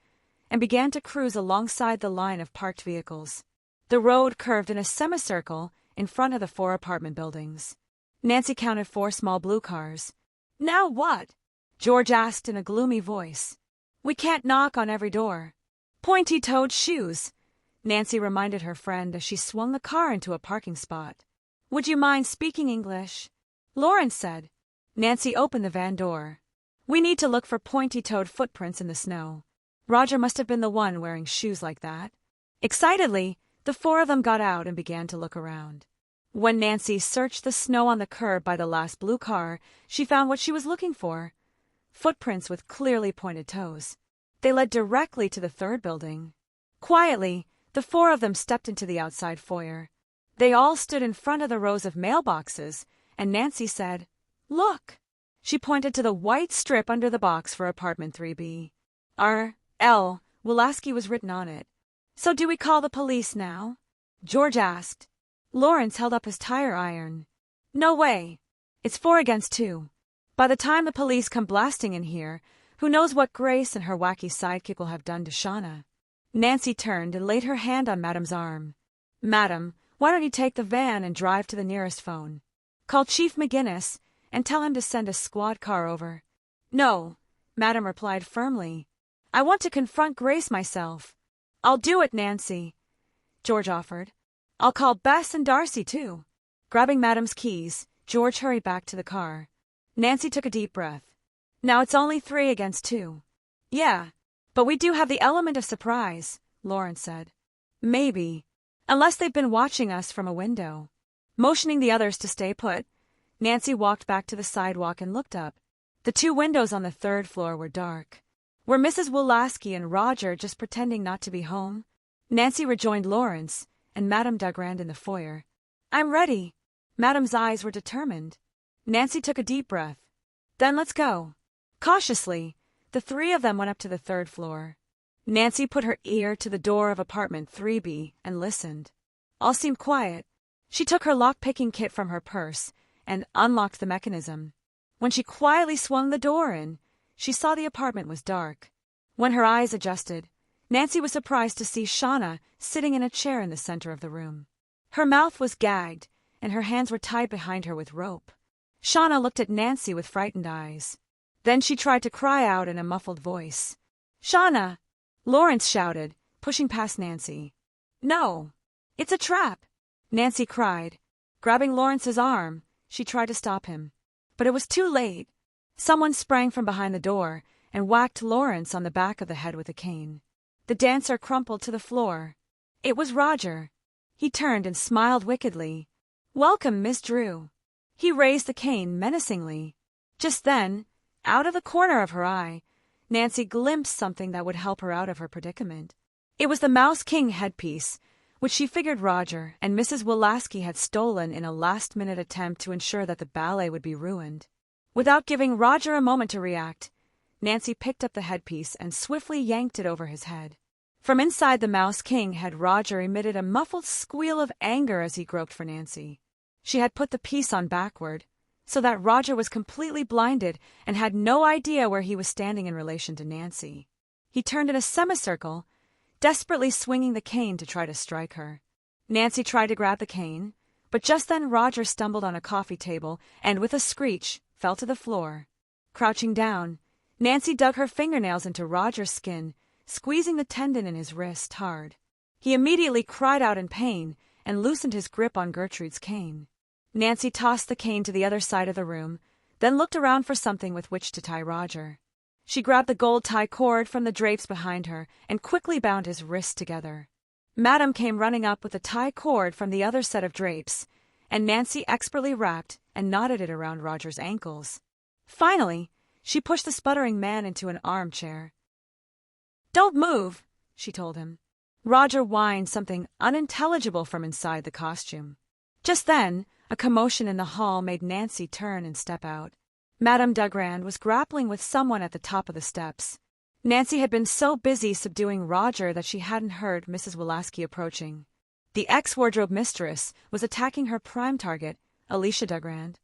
A: and began to cruise alongside the line of parked vehicles. The road curved in a semicircle in front of the 4 apartment buildings. Nancy counted 4 small blue cars. "Now what?" George asked in a gloomy voice. "We can't knock on every door." "Pointy-toed shoes," Nancy reminded her friend as she swung the car into a parking spot. "Would you mind speaking English?" Lawrence said. Nancy opened the van door. "We need to look for pointy-toed footprints in the snow. Roger must have been the one wearing shoes like that." Excitedly, The four of them got out and began to look around. When Nancy searched the snow on the curb by the last blue car, she found what she was looking for. Footprints with clearly pointed toes. They led directly to the third building. Quietly, the four of them stepped into the outside foyer. They all stood in front of the rows of mailboxes, and Nancy said, "Look." She pointed to the white strip under the box for apartment 3B. R.L. Wulaski was written on it. "So do we call the police now?" George asked. Lawrence held up his tire iron. "No way. It's 4 against 2. By the time the police come blasting in here, who knows what Grace and her wacky sidekick will have done to Shauna." Nancy turned and laid her hand on Madam's arm. "Madam, why don't you take the van and drive to the nearest phone? Call Chief McGinnis and tell him to send a squad car over." "No," Madam replied firmly. "I want to confront Grace myself." "I'll do it, Nancy," George offered. "I'll call Bess and Darcy, too." Grabbing Madam's keys, George hurried back to the car. Nancy took a deep breath. "Now it's only 3 against 2. "Yeah, but we do have the element of surprise," Lawrence said. "Maybe. Unless they've been watching us from a window." Motioning the others to stay put, Nancy walked back to the sidewalk and looked up. The 2 windows on the 3rd floor were dark. Were Mrs. Wulaski and Roger just pretending not to be home? Nancy rejoined Lawrence and Madame Dagrand in the foyer. "I'm ready." Madame's eyes were determined. Nancy took a deep breath. "Then let's go." Cautiously, the 3 of them went up to the 3rd floor. Nancy put her ear to the door of apartment 3B and listened. All seemed quiet. She took her lock-picking kit from her purse and unlocked the mechanism. When she quietly swung the door in, she saw the apartment was dark. When her eyes adjusted, Nancy was surprised to see Shauna sitting in a chair in the center of the room. Her mouth was gagged, and her hands were tied behind her with rope. Shauna looked at Nancy with frightened eyes. Then she tried to cry out in a muffled voice. "Shauna!" Lawrence shouted, pushing past Nancy. "No! It's a trap!" Nancy cried. Grabbing Lawrence's arm, she tried to stop him. But it was too late. Someone sprang from behind the door and whacked Lawrence on the back of the head with a cane. The dancer crumpled to the floor. It was Roger. He turned and smiled wickedly. "Welcome, Miss Drew." He raised the cane menacingly. Just then, out of the corner of her eye, Nancy glimpsed something that would help her out of her predicament. It was the Mouse King headpiece, which she figured Roger and Mrs. Wulaski had stolen in a last-minute attempt to ensure that the ballet would be ruined. Without giving Roger a moment to react, Nancy picked up the headpiece and swiftly yanked it over his head. From inside the Mouse King head, Roger emitted a muffled squeal of anger as he groped for Nancy. She had put the piece on backward, so that Roger was completely blinded and had no idea where he was standing in relation to Nancy. He turned in a semicircle, desperately swinging the cane to try to strike her. Nancy tried to grab the cane, but just then Roger stumbled on a coffee table and, with a screech, fell to the floor. Crouching down, Nancy dug her fingernails into Roger's skin, squeezing the tendon in his wrist hard. He immediately cried out in pain and loosened his grip on Gertrude's cane. Nancy tossed the cane to the other side of the room, then looked around for something with which to tie Roger. She grabbed the gold tie cord from the drapes behind her and quickly bound his wrists together. Madame came running up with the tie cord from the other set of drapes, and Nancy expertly wrapped and knotted it around Roger's ankles. Finally, she pushed the sputtering man into an armchair. "Don't move," she told him. Roger whined something unintelligible from inside the costume. Just then, a commotion in the hall made Nancy turn and step out. Madame Dagrand was grappling with someone at the top of the steps. Nancy had been so busy subduing Roger that she hadn't heard Mrs. Wulaski approaching. The ex-wardrobe mistress was attacking her prime target, Alicia Dagrand.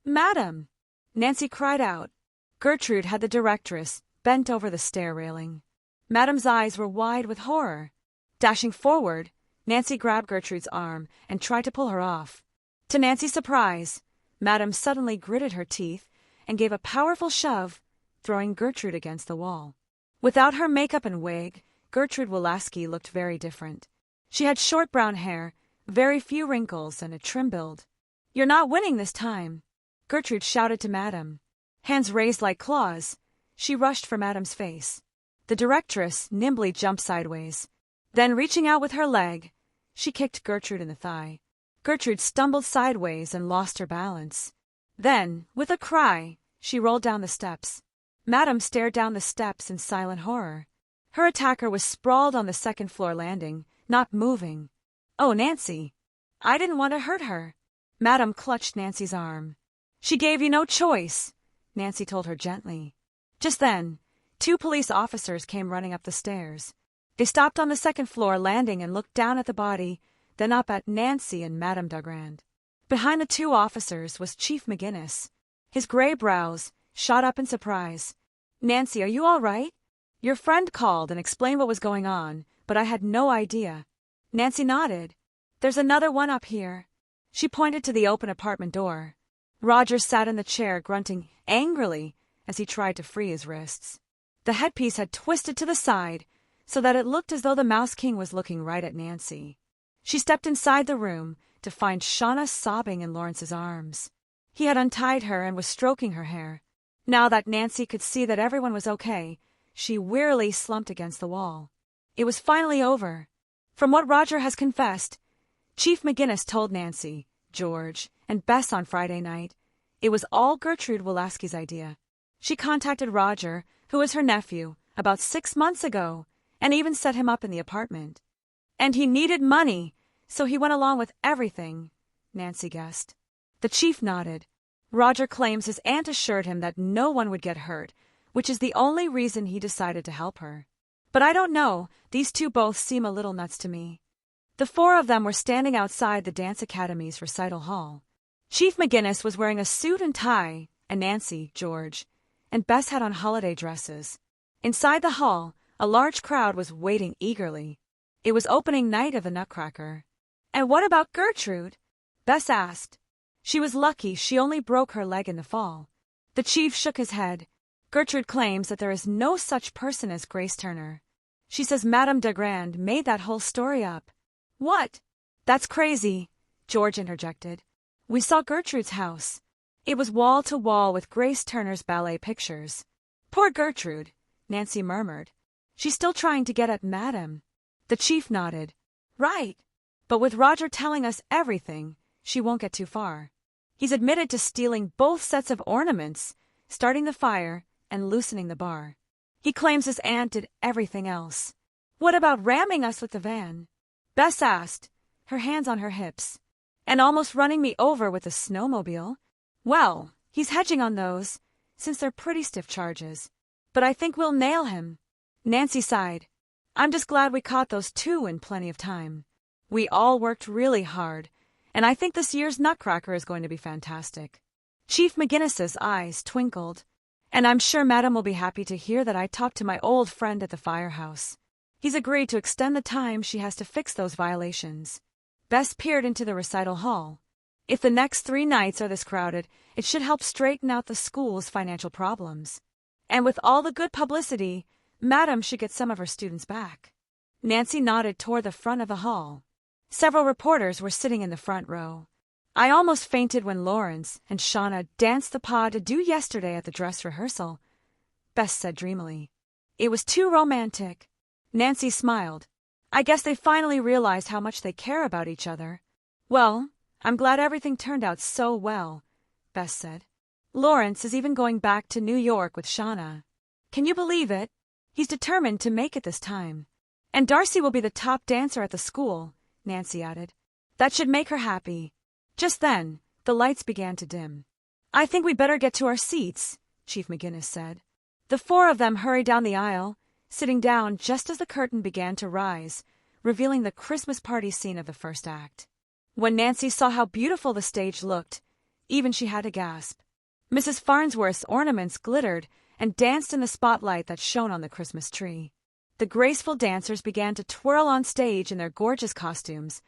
A: "Madam!" Nancy cried out. Gertrude had the directress bent over the stair railing. Madame's eyes were wide with horror. Dashing forward, Nancy grabbed Gertrude's arm and tried to pull her off. To Nancy's surprise, Madame suddenly gritted her teeth and gave a powerful shove, throwing Gertrude against the wall. Without her makeup and wig, Gertrude Wulaski looked very different. She had short brown hair, very few wrinkles, and a trim build. "You're not winning this time," Gertrude shouted to Madame. Hands raised like claws, she rushed for Madame's face. The directress nimbly jumped sideways. Then, reaching out with her leg, She kicked Gertrude in the thigh. Gertrude stumbled sideways and lost her balance. Then, with a cry, she rolled down the steps. Madame stared down the steps in silent horror. Her attacker was sprawled on the second-floor landing, not moving. "Oh, Nancy! I didn't want to hurt her." Madame clutched Nancy's arm. "She gave you no choice," Nancy told her gently. Just then, 2 police officers came running up the stairs. They stopped on the second-floor landing and looked down at the body, then up at Nancy and Madame Dogrand. Behind the 2 officers was Chief McGinnis. His gray brows shot up in surprise. "Nancy, are you all right? Your friend called and explained what was going on, but I had no idea." Nancy nodded. "There's another one up here." She pointed to the open apartment door. Roger sat in the chair, grunting angrily as he tried to free his wrists. The headpiece had twisted to the side so that it looked as though the Mouse King was looking right at Nancy. She stepped inside the room to find Shauna sobbing in Lawrence's arms. He had untied her and was stroking her hair. Now that Nancy could see that everyone was okay, she wearily slumped against the wall. It was finally over. From what Roger has confessed, Chief McGinnis told Nancy, George, and Bess on Friday night, it was all Gertrude Wolaski's idea. She contacted Roger, who was her nephew, about 6 months ago, and even set him up in the apartment. And he needed money, so he went along with everything, Nancy guessed. The chief nodded. Roger claims his aunt assured him that no one would get hurt, which is the only reason he decided to help her. But I don't know, these 2 both seem a little nuts to me. The 4 of them were standing outside the Dance Academy's recital hall. Chief McGinnis was wearing a suit and tie, and Nancy, George, and Bess had on holiday dresses. Inside the hall, a large crowd was waiting eagerly. It was opening night of the Nutcracker. "And what about Gertrude?" Bess asked. "She was lucky she only broke her leg in the fall." The chief shook his head. "Gertrude claims that there is no such person as Grace Turner. She says Madame Dogrand made that whole story up." "What?" "That's crazy," George interjected. "We saw Gertrude's house. It was wall to wall with Grace Turner's ballet pictures." "Poor Gertrude," Nancy murmured. "She's still trying to get at Madame." The chief nodded. "Right. But with Roger telling us everything, she won't get too far. He's admitted to stealing both sets of ornaments, starting the fire, and loosening the bar. He claims his aunt did everything else." "What about ramming us with the van?" Bess asked, her hands on her hips. "And almost running me over with the snowmobile?" "Well, he's hedging on those, since they're pretty stiff charges. But I think we'll nail him." Nancy sighed. "I'm just glad we caught those 2 in plenty of time. We all worked really hard, and I think this year's Nutcracker is going to be fantastic." Chief McGinnis's eyes twinkled. "And I'm sure Madame will be happy to hear that I talked to my old friend at the firehouse. He's agreed to extend the time she has to fix those violations." Bess peered into the recital hall. "If the next 3 nights are this crowded, it should help straighten out the school's financial problems. And with all the good publicity, Madame should get some of her students back." Nancy nodded toward the front of the hall. Several reporters were sitting in the front row. "I almost fainted when Lawrence and Shauna danced the pas de deux yesterday at the dress rehearsal," Bess said dreamily. "It was too romantic." Nancy smiled. "I guess they finally realized how much they care about each other." "Well, I'm glad everything turned out so well," Bess said. "Lawrence is even going back to New York with Shauna. Can you believe it? He's determined to make it this time. And Darcy will be the top dancer at the school," Nancy added. "That should make her happy." Just then, the lights began to dim. "I think we'd better get to our seats," Chief McGinnis said. The 4 of them hurried down the aisle, sitting down just as the curtain began to rise, revealing the Christmas party scene of the first act. When Nancy saw how beautiful the stage looked, even she had to gasp. Mrs. Farnsworth's ornaments glittered and danced in the spotlight that shone on the Christmas tree. The graceful dancers began to twirl on stage in their gorgeous costumes,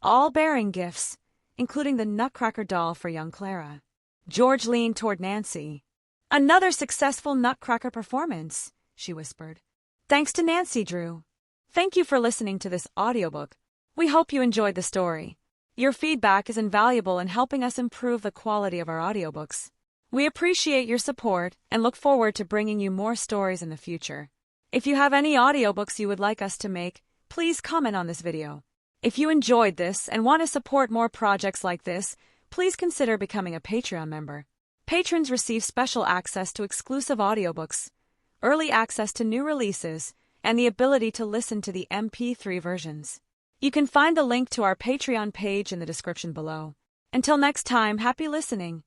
A: all bearing gifts, including the Nutcracker doll for young Clara. George leaned toward Nancy. "Another successful Nutcracker performance," she whispered. "Thanks to Nancy Drew. Thank you for listening to this audiobook. We hope you enjoyed the story. Your feedback is invaluable in helping us improve the quality of our audiobooks. We appreciate your support and look forward to bringing you more stories in the future. If you have any audiobooks you would like us to make, please comment on this video. If you enjoyed this and want to support more projects like this, please consider becoming a Patreon member. Patrons receive special access to exclusive audiobooks, early access to new releases, and the ability to listen to the MP3 versions. You can find the link to our Patreon page in the description below. Until next time, happy listening.